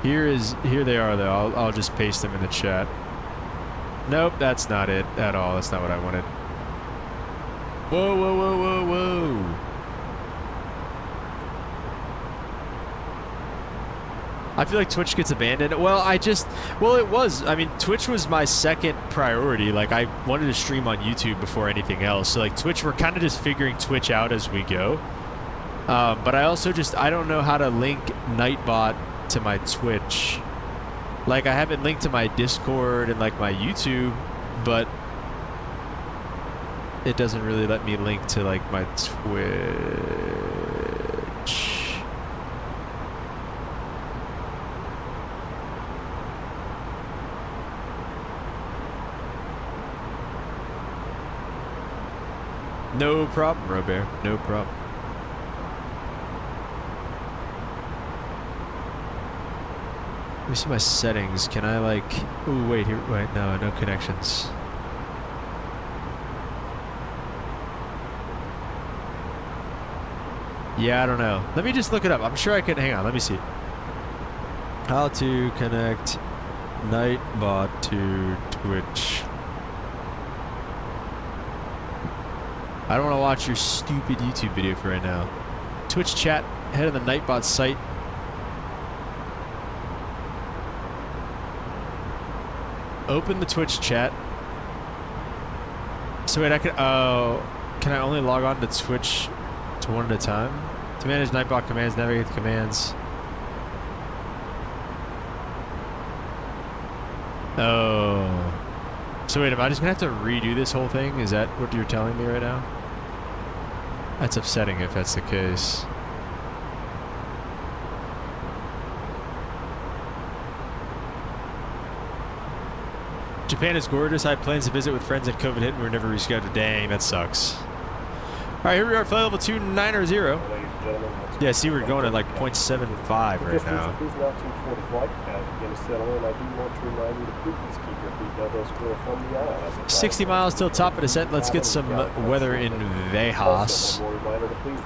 Here they are, though. I'll just paste them in the chat. Nope, that's not it at all. That's not what I wanted. Whoa, whoa, whoa, whoa, whoa. I feel like Twitch gets abandoned. Well, it was. I mean, Twitch was my second priority. Like, I wanted to stream on YouTube before anything else. So, like, Twitch, we're kind of just figuring Twitch out as we go. But I also I don't know how to link Nightbot to my Twitch. Like, I have it linked to my Discord and, like, my YouTube, but it doesn't really let me link to, like, my Twitch. No problem, Robert. No problem. Let me see my settings. Can I, like... Ooh, wait, here. Wait, no connections. Yeah, I don't know. Let me just look it up. I'm sure I can... Hang on, let me see. How to connect Nightbot to Twitch. I don't want to watch your stupid YouTube video for right now. Twitch chat, head of the Nightbot site. Open the Twitch chat. So wait, can I only log on to Twitch to one at a time? To manage Nightbot commands, navigate the commands. Oh. So wait, am I just gonna have to redo this whole thing? Is that what you're telling me right now? That's upsetting if that's the case. Japan is gorgeous. I had plans to visit with friends and COVID hit and we were never rescheduled. Dang, that sucks. Alright, here we are, flight level 290. Yeah, see, we're going at like 0.75 right now. 60 miles till top of descent. Let's get some weather in Vejas.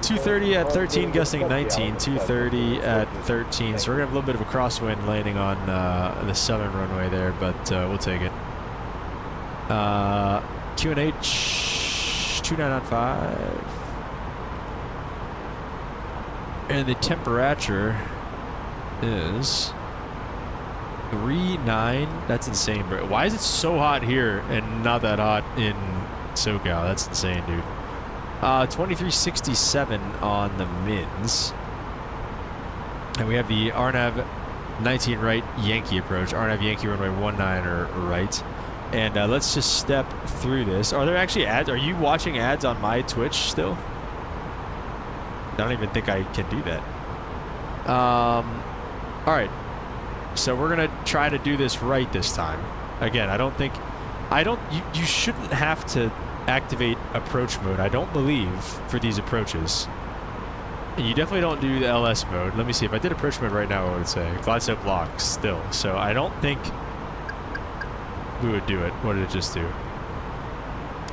230 at 13, gusting 19. 230 at 13. So we're going to have a little bit of a crosswind landing on the southern runway there, but we'll take it. QNH 2995. And the temperature is 39. That's insane, bro. Why is it so hot here and not that hot in SoCal? That's insane, dude. 2367 on the mins. And we have the RNAV 19 right Yankee approach. RNAV Yankee runway 19 right. And let's just step through this. Are there actually ads? Are you watching ads on my Twitch still? I don't even think I can do that. Alright. So we're going to try to do this right this time. Again, you shouldn't have to activate approach mode, I don't believe, for these approaches. And you definitely don't do the LS mode. Let me see. If I did approach mode right now, what would it say? Glide slope lock still. So I don't think we would do it. What did it just do?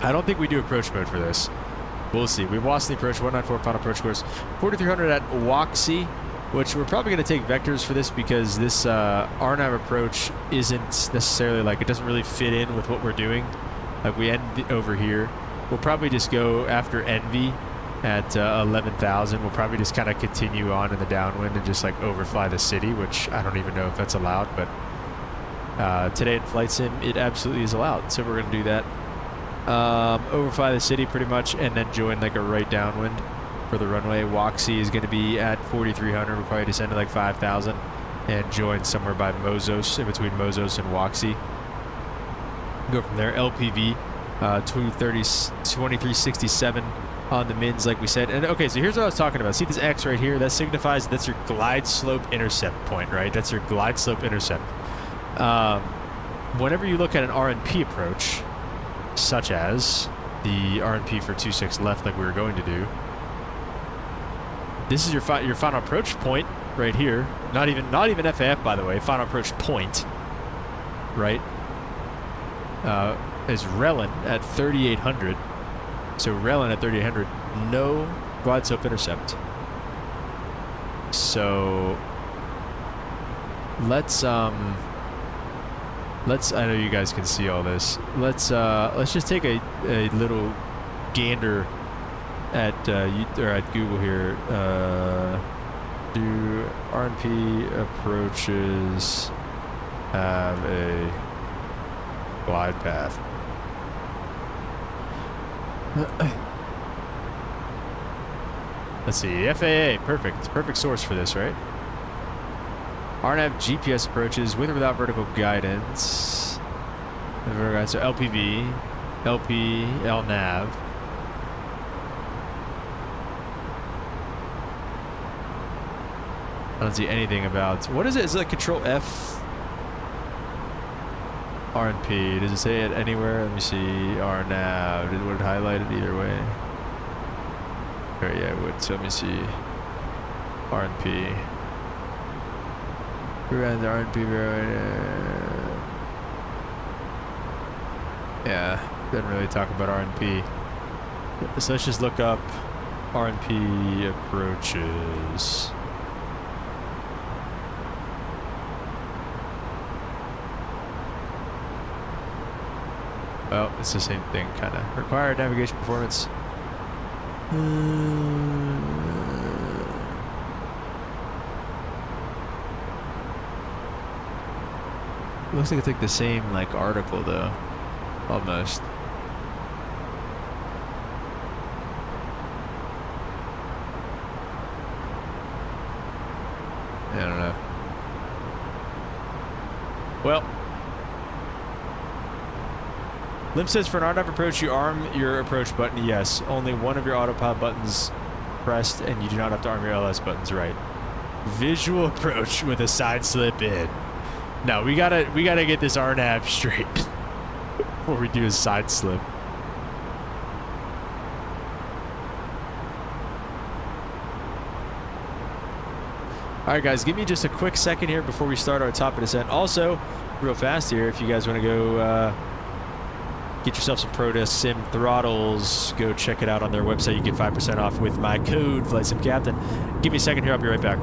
I don't think we do approach mode for this. We'll see. We've lost the approach. 194 final approach course. 4300 at Waxy, which we're probably going to take vectors for this because this RNAV approach isn't necessarily like, it doesn't really fit in with what we're doing. Like we end over here. We'll probably just go after Envy at 11,000. We'll probably just kind of continue on in the downwind and just like overfly the city, which I don't even know if that's allowed, but today in Flight Sim, it absolutely is allowed. So we're going to do that. Overfly the city pretty much and then join like a right downwind for the runway. Waxy is going to be at 4,300. We'll probably descend to like 5,000 and join somewhere by Mozos, in between Mozos and Waxy. Go from there. LPV 2367 on the mins, like we said. And okay, so here's what I was talking about. See this X right here? That signifies that's your glide slope intercept point, right? That's your glide slope intercept. Whenever you look at an RNP approach, such as the RNP for 26 left, like we were going to do, this is your final approach point right here. Not even FAF, by the way. Final approach point, right? Is Relin at 3,800. So Relin at 3,800, no glide slope intercept. So let's I know you guys can see all this. Let's just take a little gander at Google here. Do RNP approaches have a glide path? Let's see. FAA, perfect. It's a perfect source for this, right? RNAV GPS approaches with or without vertical guidance. So LPV, LP, LNAV. I don't see anything about... What is it? Is it like Control F? RNP. Does it say it anywhere? Let me see. RNAV. Would it highlight it either way? Or yeah, it would. So let me see. RNP. Around the RNP. Yeah, doesn't really talk about RNP. So let's just look up RNP approaches. Well, it's the same thing, kind of. Required navigation performance. Looks like it's like the same like article though, almost. I don't know. Well. Lim says for an RNAV approach, you arm your approach button. Yes, only one of your autopilot buttons pressed, and you do not have to arm your LS buttons. Right. Visual approach with a side slip in. No, we gotta get this RNAV straight before we do a side slip. All right, guys, give me just a quick second here before we start our top of descent. Also, real fast here, if you guys want to go. Get yourself some Protus Sim throttles. Go check it out on their website. You get 5% off with my code, FlightSimCaptain. Give me a second here. I'll be right back.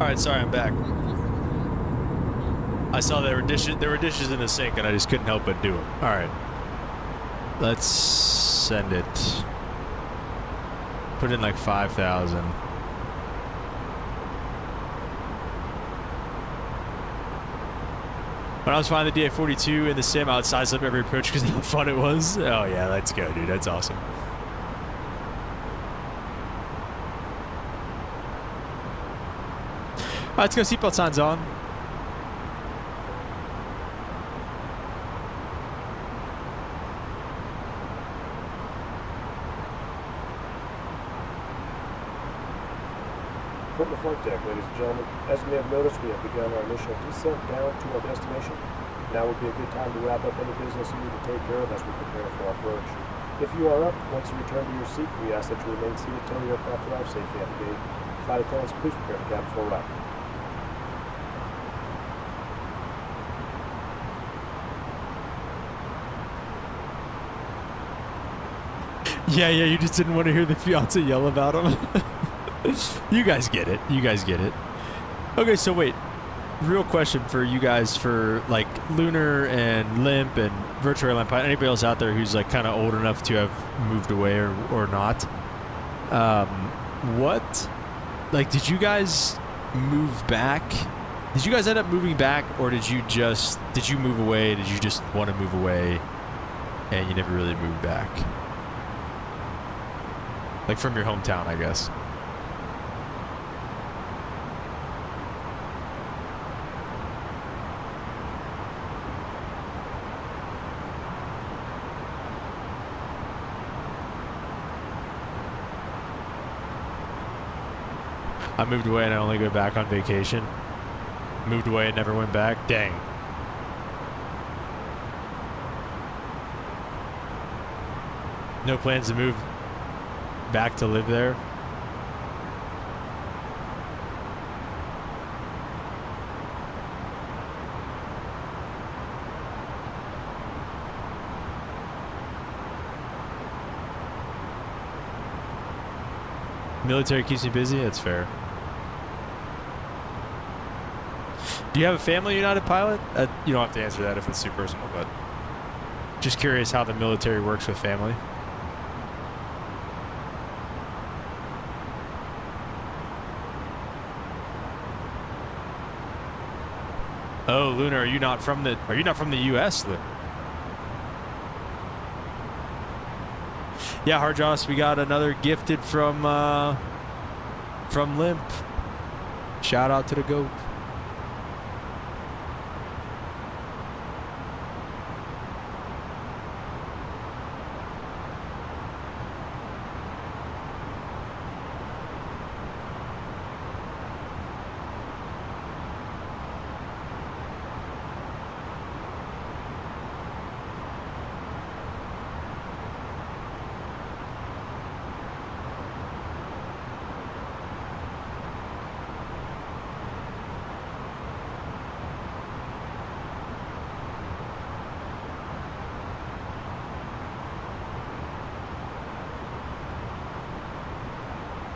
Alright, sorry, I'm back. I saw there were dishes in the sink and I just couldn't help but do them. Alright. Let's send it. Put in like 5,000. When I was flying the DA-42 in the sim, I would size up every approach because of how fun it was. Oh yeah, let's go, dude. That's awesome. All right, let's go. Seatbelt signs on.
From the flight deck, ladies and gentlemen, as you may have noticed, we have begun our initial descent down to our destination. Now would be a good time to wrap up any business you need to take care of as we prepare for our approach. If you are up, once you return to your seat, we ask that you remain seated until the aircraft arrives safely at the gate. Flight attendants, please prepare the cabin for a wrap.
Yeah, you just didn't want to hear the fiance yell about him. You guys get it. You guys get it. Okay, so wait. Real question for you guys, for like Lunar and Limp and Virtual Airline Pilot, anybody else out there who's like kind of old enough to have moved away or not. What? Like, did you guys move back? Did you guys end up moving back, or did you move away? Did you just want to move away and you never really moved back? Like from your hometown, I guess. I moved away and I only go back on vacation. Moved away and never went back. Dang. No plans to move back to live there? Military keeps me busy? That's fair. Do you have a family United pilot? You don't have to answer that if it's too personal, but just curious how the military works with family. Oh, Luna, are you not from the US, Luna? Yeah, Hard Joss, we got another gifted from Limp. Shout out to the GOAT.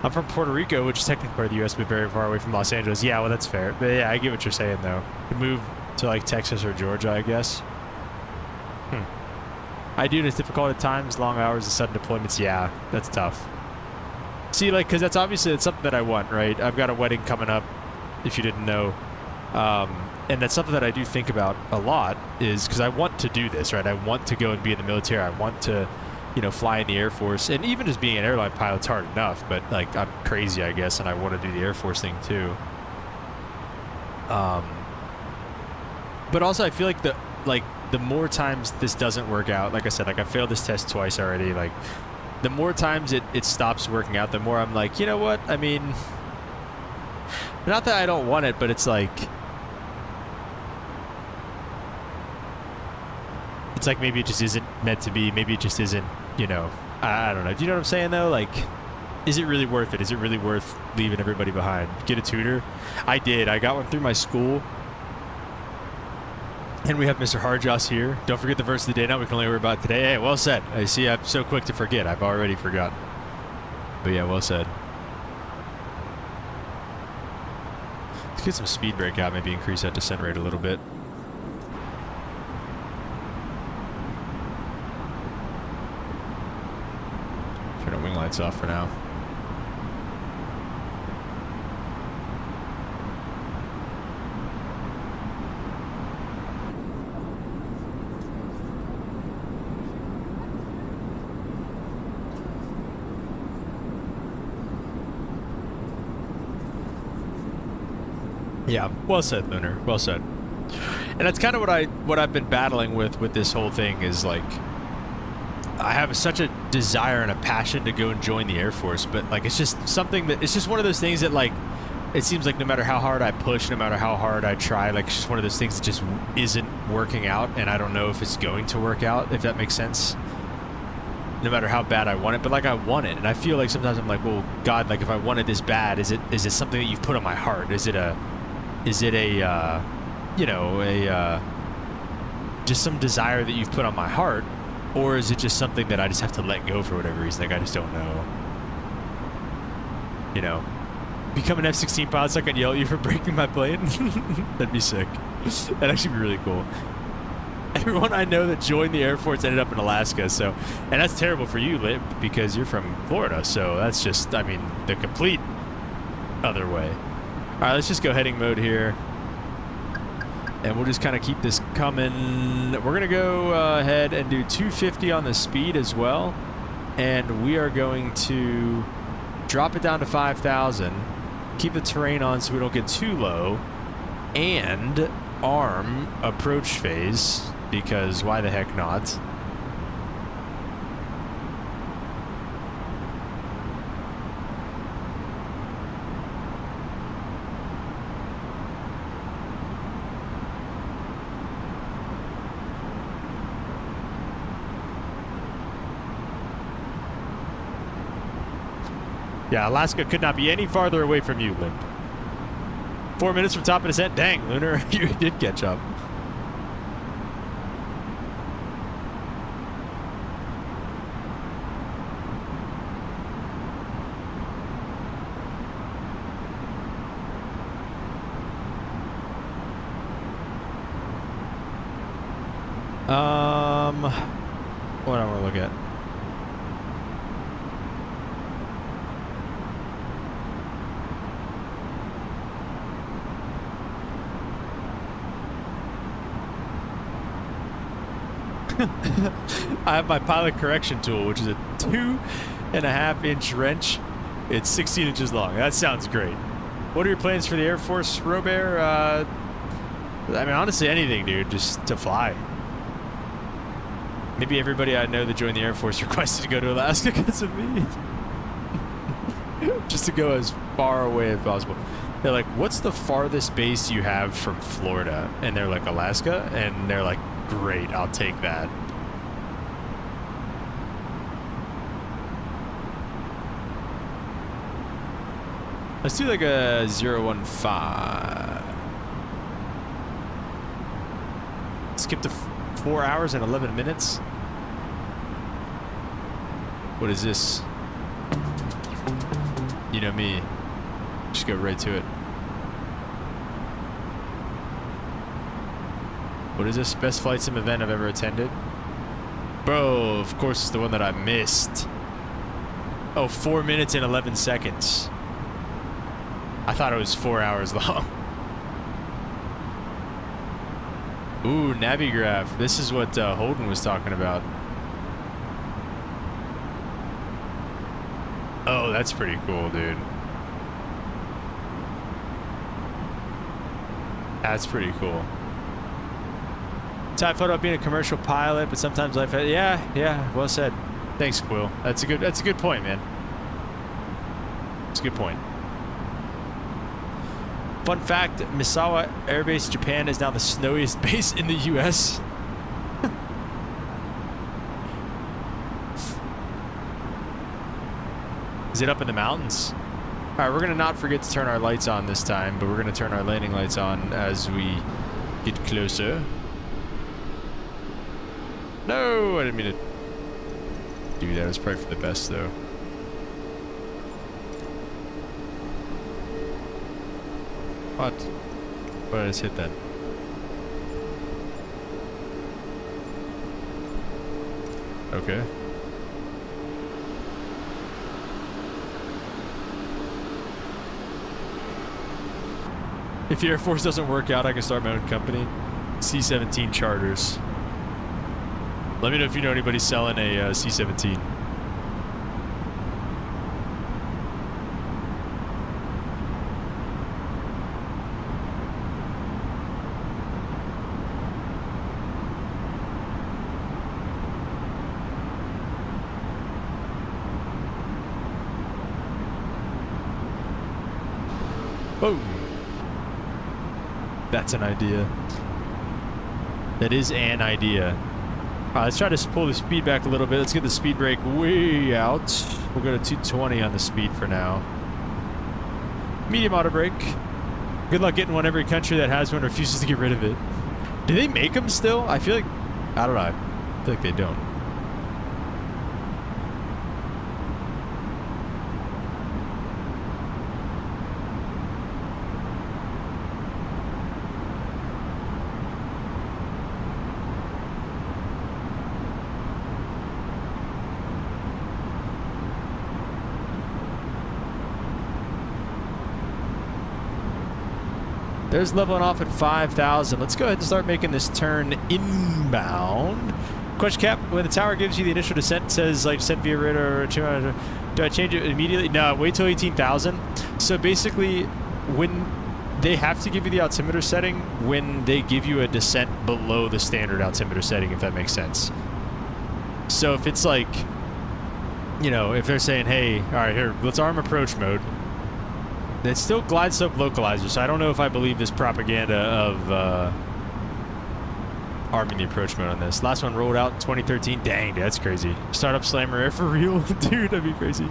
I'm from Puerto Rico, which is technically part of the U.S., but very far away from Los Angeles. Yeah, well, that's fair. But yeah, I get what you're saying, though. You move to, like, Texas or Georgia, I guess. I do, and it's difficult at times. Long hours and sudden deployments. Yeah, that's tough. See, like, because it's something that I want, right? I've got a wedding coming up, if you didn't know. And that's something that I do think about a lot, is because I want to do this, right? I want to go and be in the military. I want to, you know, fly in the Air Force. And even just being an airline pilot's hard enough, but like I'm crazy, I guess, and I want to do the Air Force thing too. But also I feel like the more times this doesn't work out, like I said, like I failed this test twice already, like the more times it stops working out, the more I'm like, you know what? I mean, not that I don't want it, but it's like maybe it just isn't meant to be. Maybe it just isn't, you know, I don't know. Do you know what I'm saying, though? Like, is it really worth it? Is it really worth leaving everybody behind? Get a tutor? I did. I got one through my school. And we have Mr. Harjoss here. Don't forget the verse of the day now. We can only worry about today. Hey, well said. I see I'm so quick to forget. I've already forgotten. But yeah, well said. Let's get some speed brake out, maybe increase that descent rate a little bit. Turn our wing lights off for now. Yeah, well said, Lunar. Well said. And that's kind of what I've been battling with this whole thing is like, I have such a desire and a passion to go and join the Air Force, but like it's just something that it's just one of those things that like it seems like no matter how hard I push, no matter how hard I try, like it's just one of those things that just isn't working out, and I don't know if it's going to work out, if that makes sense. No matter how bad I want it, but like I want it, and I feel like sometimes I'm like, well, God, like if I want it this bad, is it something that you've put on my heart? Is it a you know, just some desire that you've put on my heart, or is it just something that I just have to let go for whatever reason? Like I just don't know. You know, become an F-16 pilot so I can yell at you for breaking my plane. That'd be sick. That'd actually be really cool. Everyone I know that joined the Air Force ended up in Alaska, so, and that's terrible for you, Lip, because you're from Florida, so that's just, I mean, the complete other way. All right, let's just go heading mode here, and we'll just kind of keep this coming. We're going to go ahead and do 250 on the speed as well, and we are going to drop it down to 5,000, keep the terrain on so we don't get too low, and arm approach phase, because why the heck not? Yeah, Alaska could not be any farther away from you, Limp. 4 minutes from top of descent. Dang, Lunar, you did catch up. What do I want to look at? I have my pilot correction tool, which is a 2.5-inch wrench. It's 16 inches long. That sounds great. What are your plans for the Air Force, Robert? I mean, honestly, anything, dude. Just to fly. Maybe everybody I know that joined the Air Force requested to go to Alaska because of me. Just to go as far away as possible. They're like, what's the farthest base you have from Florida? And they're like, Alaska? And they're like, great, I'll take that. Let's do like a 015. Skip to 4 hours and 11 minutes. What is this? You know me. Just go right to it. What is this? Best flight sim event I've ever attended? Bro, of course it's the one that I missed. Oh, 4 minutes and 11 seconds. I thought it was 4 hours long. Ooh, Navigraph. This is what Holden was talking about. Oh, that's pretty cool, dude. That's pretty cool. Type photo of being a commercial pilot, but sometimes life. Yeah. Well said. Thanks, Quill. That's a good point, man. It's a good point. Fun fact: Misawa Air Base, Japan, is now the snowiest base in the U.S. Is it up in the mountains? All right, we're gonna not forget to turn our lights on this time, but we're gonna turn our landing lights on as we get closer. No, I didn't mean to do that. It was probably for the best, though. What? Why did I just hit that? Okay. If the Air Force doesn't work out, I can start my own company. C-17 charters. Let me know if you know anybody selling a C-17. Boom. That's an idea. That is an idea. Let's try to pull the speed back a little bit. Let's get the speed brake way out. We'll go to 220 on the speed for now. Medium auto brake. Good luck getting one. Every country that has one refuses to get rid of it. Do they make them still? I feel like, I don't know. I feel like they don't. There's leveling off at 5,000. Let's go ahead and start making this turn inbound. Question cap, when the tower gives you the initial descent, it says like descent via radar, do I change it immediately? No, wait till 18,000. So basically, when they have to give you the altimeter setting, when they give you a descent below the standard altimeter setting, if that makes sense. So if it's like, you know, if they're saying, hey, all right, here, let's arm approach mode. It's still glide slope localizer, so I don't know if I believe this propaganda of arming the approach mode on this. Last one rolled out in 2013. Dang, dude, that's crazy. Startup slammer air for real? Dude, that'd be crazy.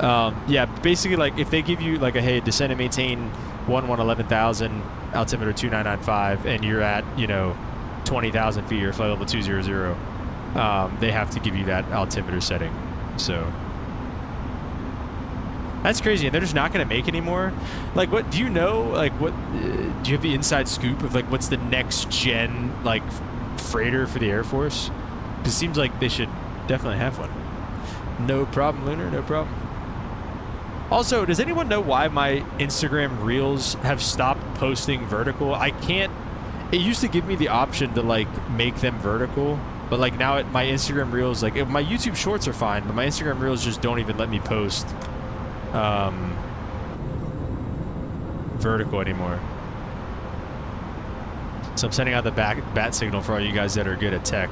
Yeah, basically, like, if they give you, like, a, hey, descend and maintain 11,000, altimeter 2995, and you're at, you know, 20,000 feet, or flight level 200, they have to give you that altimeter setting, so... That's crazy, and they're just not going to make anymore. Like, what do you know? Like, what do you have the inside scoop of like what's the next gen like freighter for the Air Force? Because it seems like they should definitely have one. No problem, Lunar. No problem. Also, does anyone know why my Instagram Reels have stopped posting vertical? I can't. It used to give me the option to like make them vertical, but like now my Instagram Reels, like my YouTube Shorts are fine, but my Instagram Reels just don't even let me post vertical anymore. So I'm sending out the bat signal for all you guys that are good at tech.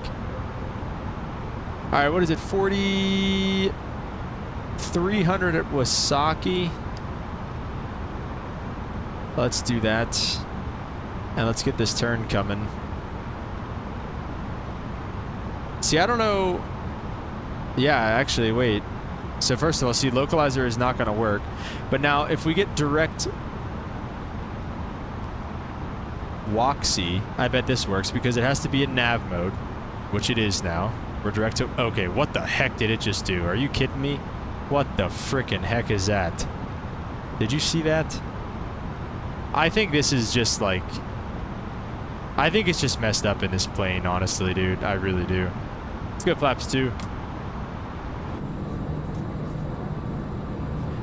All right, what is it? 4,300 at Wasaki. Let's do that, and let's get this turn coming. See, I don't know. Yeah, actually, wait. So first of all, see, localizer is not going to work. But now, if we get direct WOXY, I bet this works because it has to be in nav mode, which it is now. We're direct to... Okay, what the heck did it just do? Are you kidding me? What the frickin' heck is that? Did you see that? I think this is just like... I think it's just messed up in this plane, honestly, dude. I really do. Let's go flaps 2.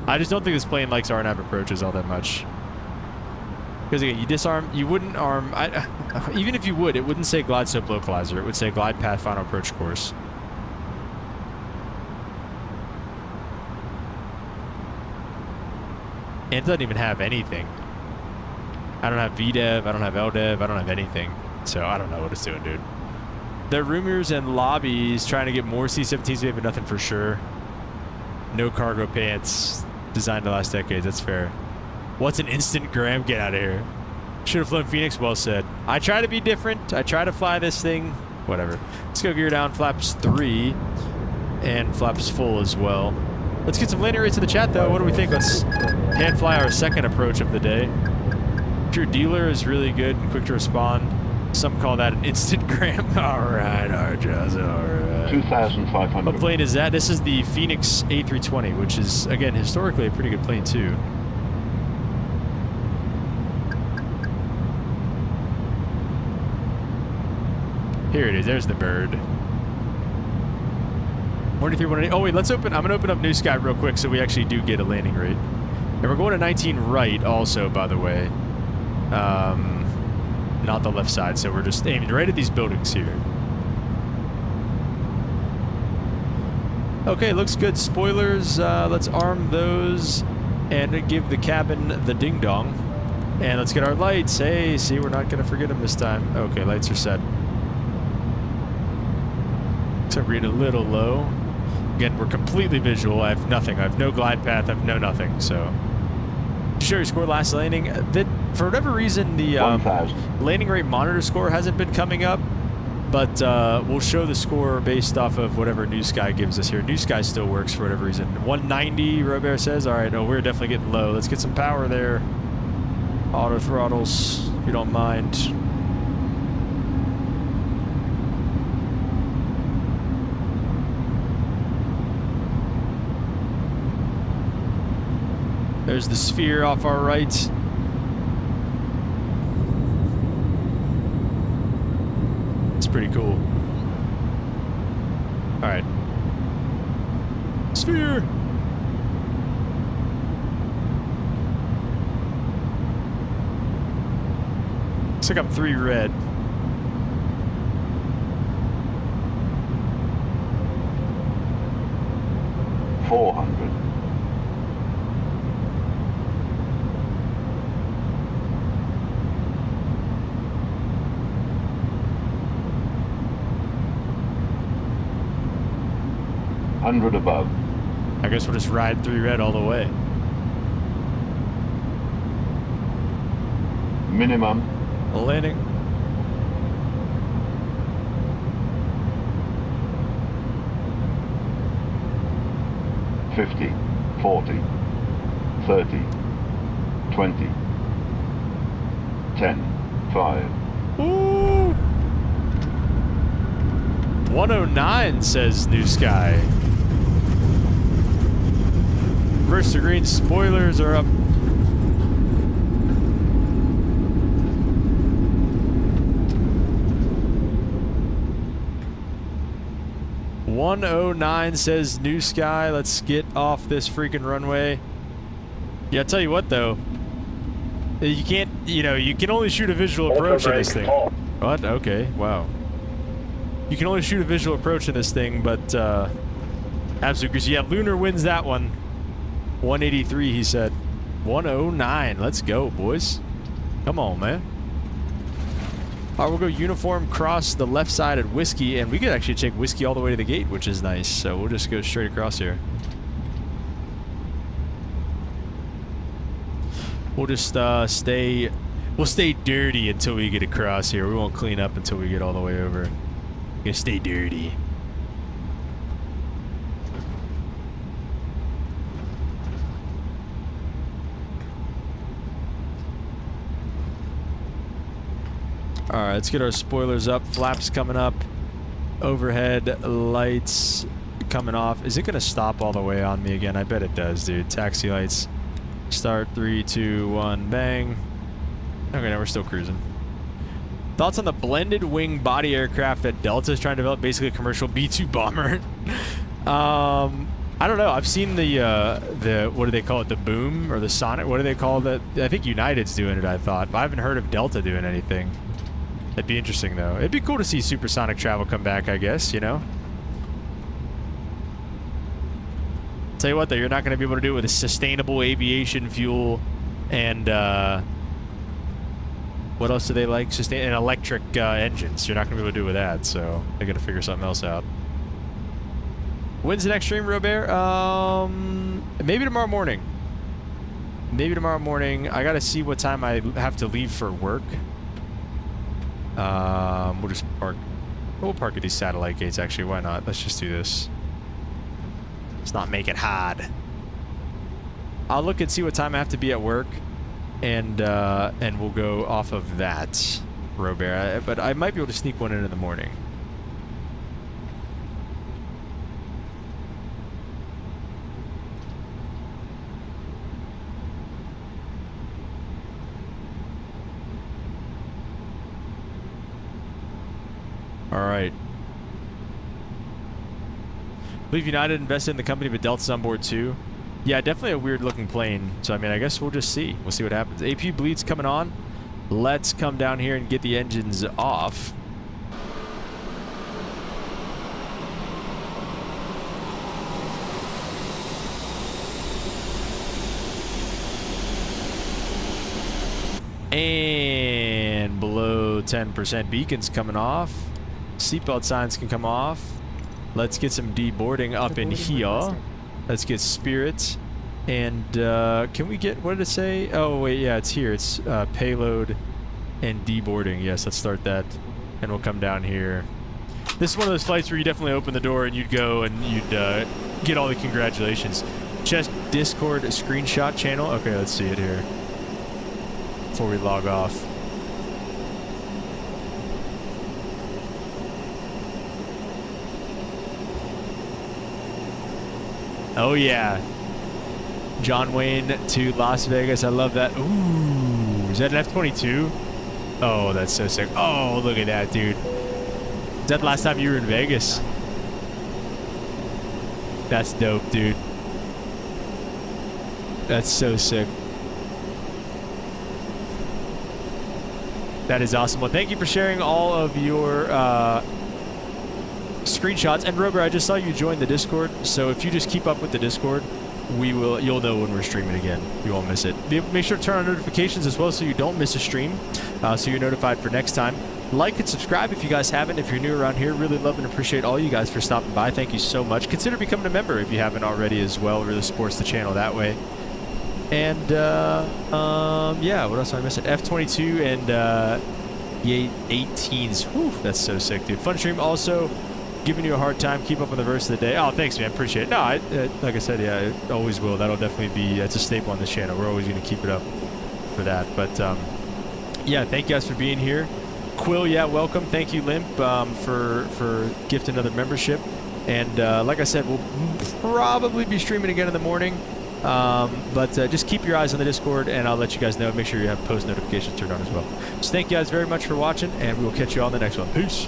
I just don't think this plane likes RNAV approaches all that much. Because again, you disarm, you wouldn't arm, even if you would, it wouldn't say glide slope localizer, it would say glide path final approach course. And it doesn't even have anything. I don't have VDEV, I don't have LDEV, I don't have anything. So I don't know what it's doing, dude. There are rumors and lobbies trying to get more C-17s, but nothing for sure. No cargo pants. Designed to last decades, that's fair. What's an instant gram? Get out of here. Should have flown Phoenix, well said. I try to be different. I try to fly this thing. Whatever. Let's go gear down flaps 3 and flaps full as well. Let's get some landing rates in the chat though. What do we think? Let's hand fly our second approach of the day. Pure dealer is really good and quick to respond. Some call that an instant gram. Alright, Arjas, alright.
2,500.
What plane is that? This is the Phoenix A320, which is, again, historically a pretty good plane too. Here it is. There's the bird. 4318. Oh, wait, let's open. I'm going to open up New Sky real quick so we actually do get a landing rate. And we're going to 19 right also, by the way. Not the left side, so we're just aiming right at these buildings here. Okay, looks good. Spoilers, let's arm those and give the cabin the ding-dong. And let's get our lights. Hey, see, we're not going to forget them this time. Okay, lights are set. Except we're getting a little low. Again, we're completely visual. I have nothing. I have no glide path. I have no nothing, so... Sure, you scored last landing. For whatever reason, the landing rate monitor score hasn't been coming up. But we'll show the score based off of whatever New Sky gives us here. New Sky still works for whatever reason. 190, Robert says. All right, oh, we're definitely getting low. Let's get some power there. Auto throttles, if you don't mind. There's the sphere off our right. It's pretty cool. All right. Sphere. Looks like I'm 3 red.
$400. $100 above.
I guess we'll just ride 3 red all the way.
Minimum.
Landing.
$50, $40, $30, $20, $10, $5.
Ooh. 109 says New Sky. Reverse to green, spoilers are up. .109 says New Sky. Let's get off this freaking runway. Yeah, I'll tell you what though. You can't, you can only shoot a visual approach in this thing. What? Okay, wow. You can only shoot a visual approach in this thing, but absolutely. Yeah, Lunar wins that one. 183, he said. 109. Let's go, boys. Come on, man. All right, we'll go uniform cross the left side at Whiskey, and we could actually take Whiskey all the way to the gate, which is nice. So we'll just go straight across here. We'll just stay dirty until we get across here. We won't clean up until we get all the way over. We're gonna stay dirty. All right, let's get our spoilers up. Flaps coming up. Overhead lights coming off. Is it gonna stop all the way on me again? I bet it does, dude. Taxi lights. Start 3, 2, 1, bang. Okay, now we're still cruising. Thoughts on the blended wing body aircraft that Delta is trying to develop, basically a commercial B-2 bomber? I don't know. I've seen the what do they call it? The boom or the Sonic? What do they call that? I think United's doing it, I thought. But I haven't heard of Delta doing anything. That'd be interesting, though. It'd be cool to see supersonic travel come back, I guess, you know? Tell you what, though, you're not going to be able to do it with a sustainable aviation fuel and, what else do they like? And electric engines. You're not going to be able to do it with that, so they got to figure something else out. When's the next stream, Robert? Maybe tomorrow morning. Maybe tomorrow morning. I got to see what time I have to leave for work. We'll just park. We'll park at these satellite gates, actually. Why not? Let's just do this. Let's not make it hard. I'll look and see what time I have to be at work. And we'll go off of that, Robert. But I might be able to sneak one in the morning. All right. I believe United invested in the company, but Delta's on board too. Yeah, definitely a weird looking plane. So, I mean, I guess we'll just see. We'll see what happens. AP bleed's coming on. Let's come down here and get the engines off. And below 10% beacons coming off. Seatbelt signs can come off. Let's get some deboarding up in here. Let's get spirits. And can we get, what did it say? Oh, wait, yeah, it's here. It's payload and deboarding. Yes, let's start that. And we'll come down here. This is one of those flights where you definitely open the door and you'd go and you'd get all the congratulations. Just Discord screenshot channel. Okay, let's see it here before we log off. Oh yeah, John Wayne to Las Vegas. I love that. Ooh, is that an F-22? Oh, that's so sick. Oh, look at that, dude. Is that the last time you were in Vegas? That's dope, dude. That's so sick. That is awesome. Well, thank you for sharing all of your screenshots. And Rober, I just saw you join the Discord, so if you just keep up with the Discord, you'll know when we're streaming again. You won't miss it. Make sure to turn on notifications as well so you don't miss a stream, so you're notified for next time. Like and subscribe if you guys haven't. If you're new around here, really love and appreciate all you guys for stopping by. Thank you so much. Consider becoming a member if you haven't already as well. It really supports the channel that way. And yeah, what else am I missing? F-22 and the 18s. Whew, that's so sick, dude. Fun stream. Also giving you a hard time. Keep up with the verse of the day. Oh, thanks, man. Appreciate it. No, like I said, yeah, it always will. That'll definitely be, that's a staple on this channel. We're always going to keep it up for that. But yeah, thank you guys for being here. Quill, yeah, welcome. Thank you, Limp, for gifting another membership. And like I said, we'll probably be streaming again in the morning. But just keep your eyes on the Discord, and I'll let you guys know. Make sure you have post notifications turned on as well. So thank you guys very much for watching, and we will catch you all in the next one. Peace.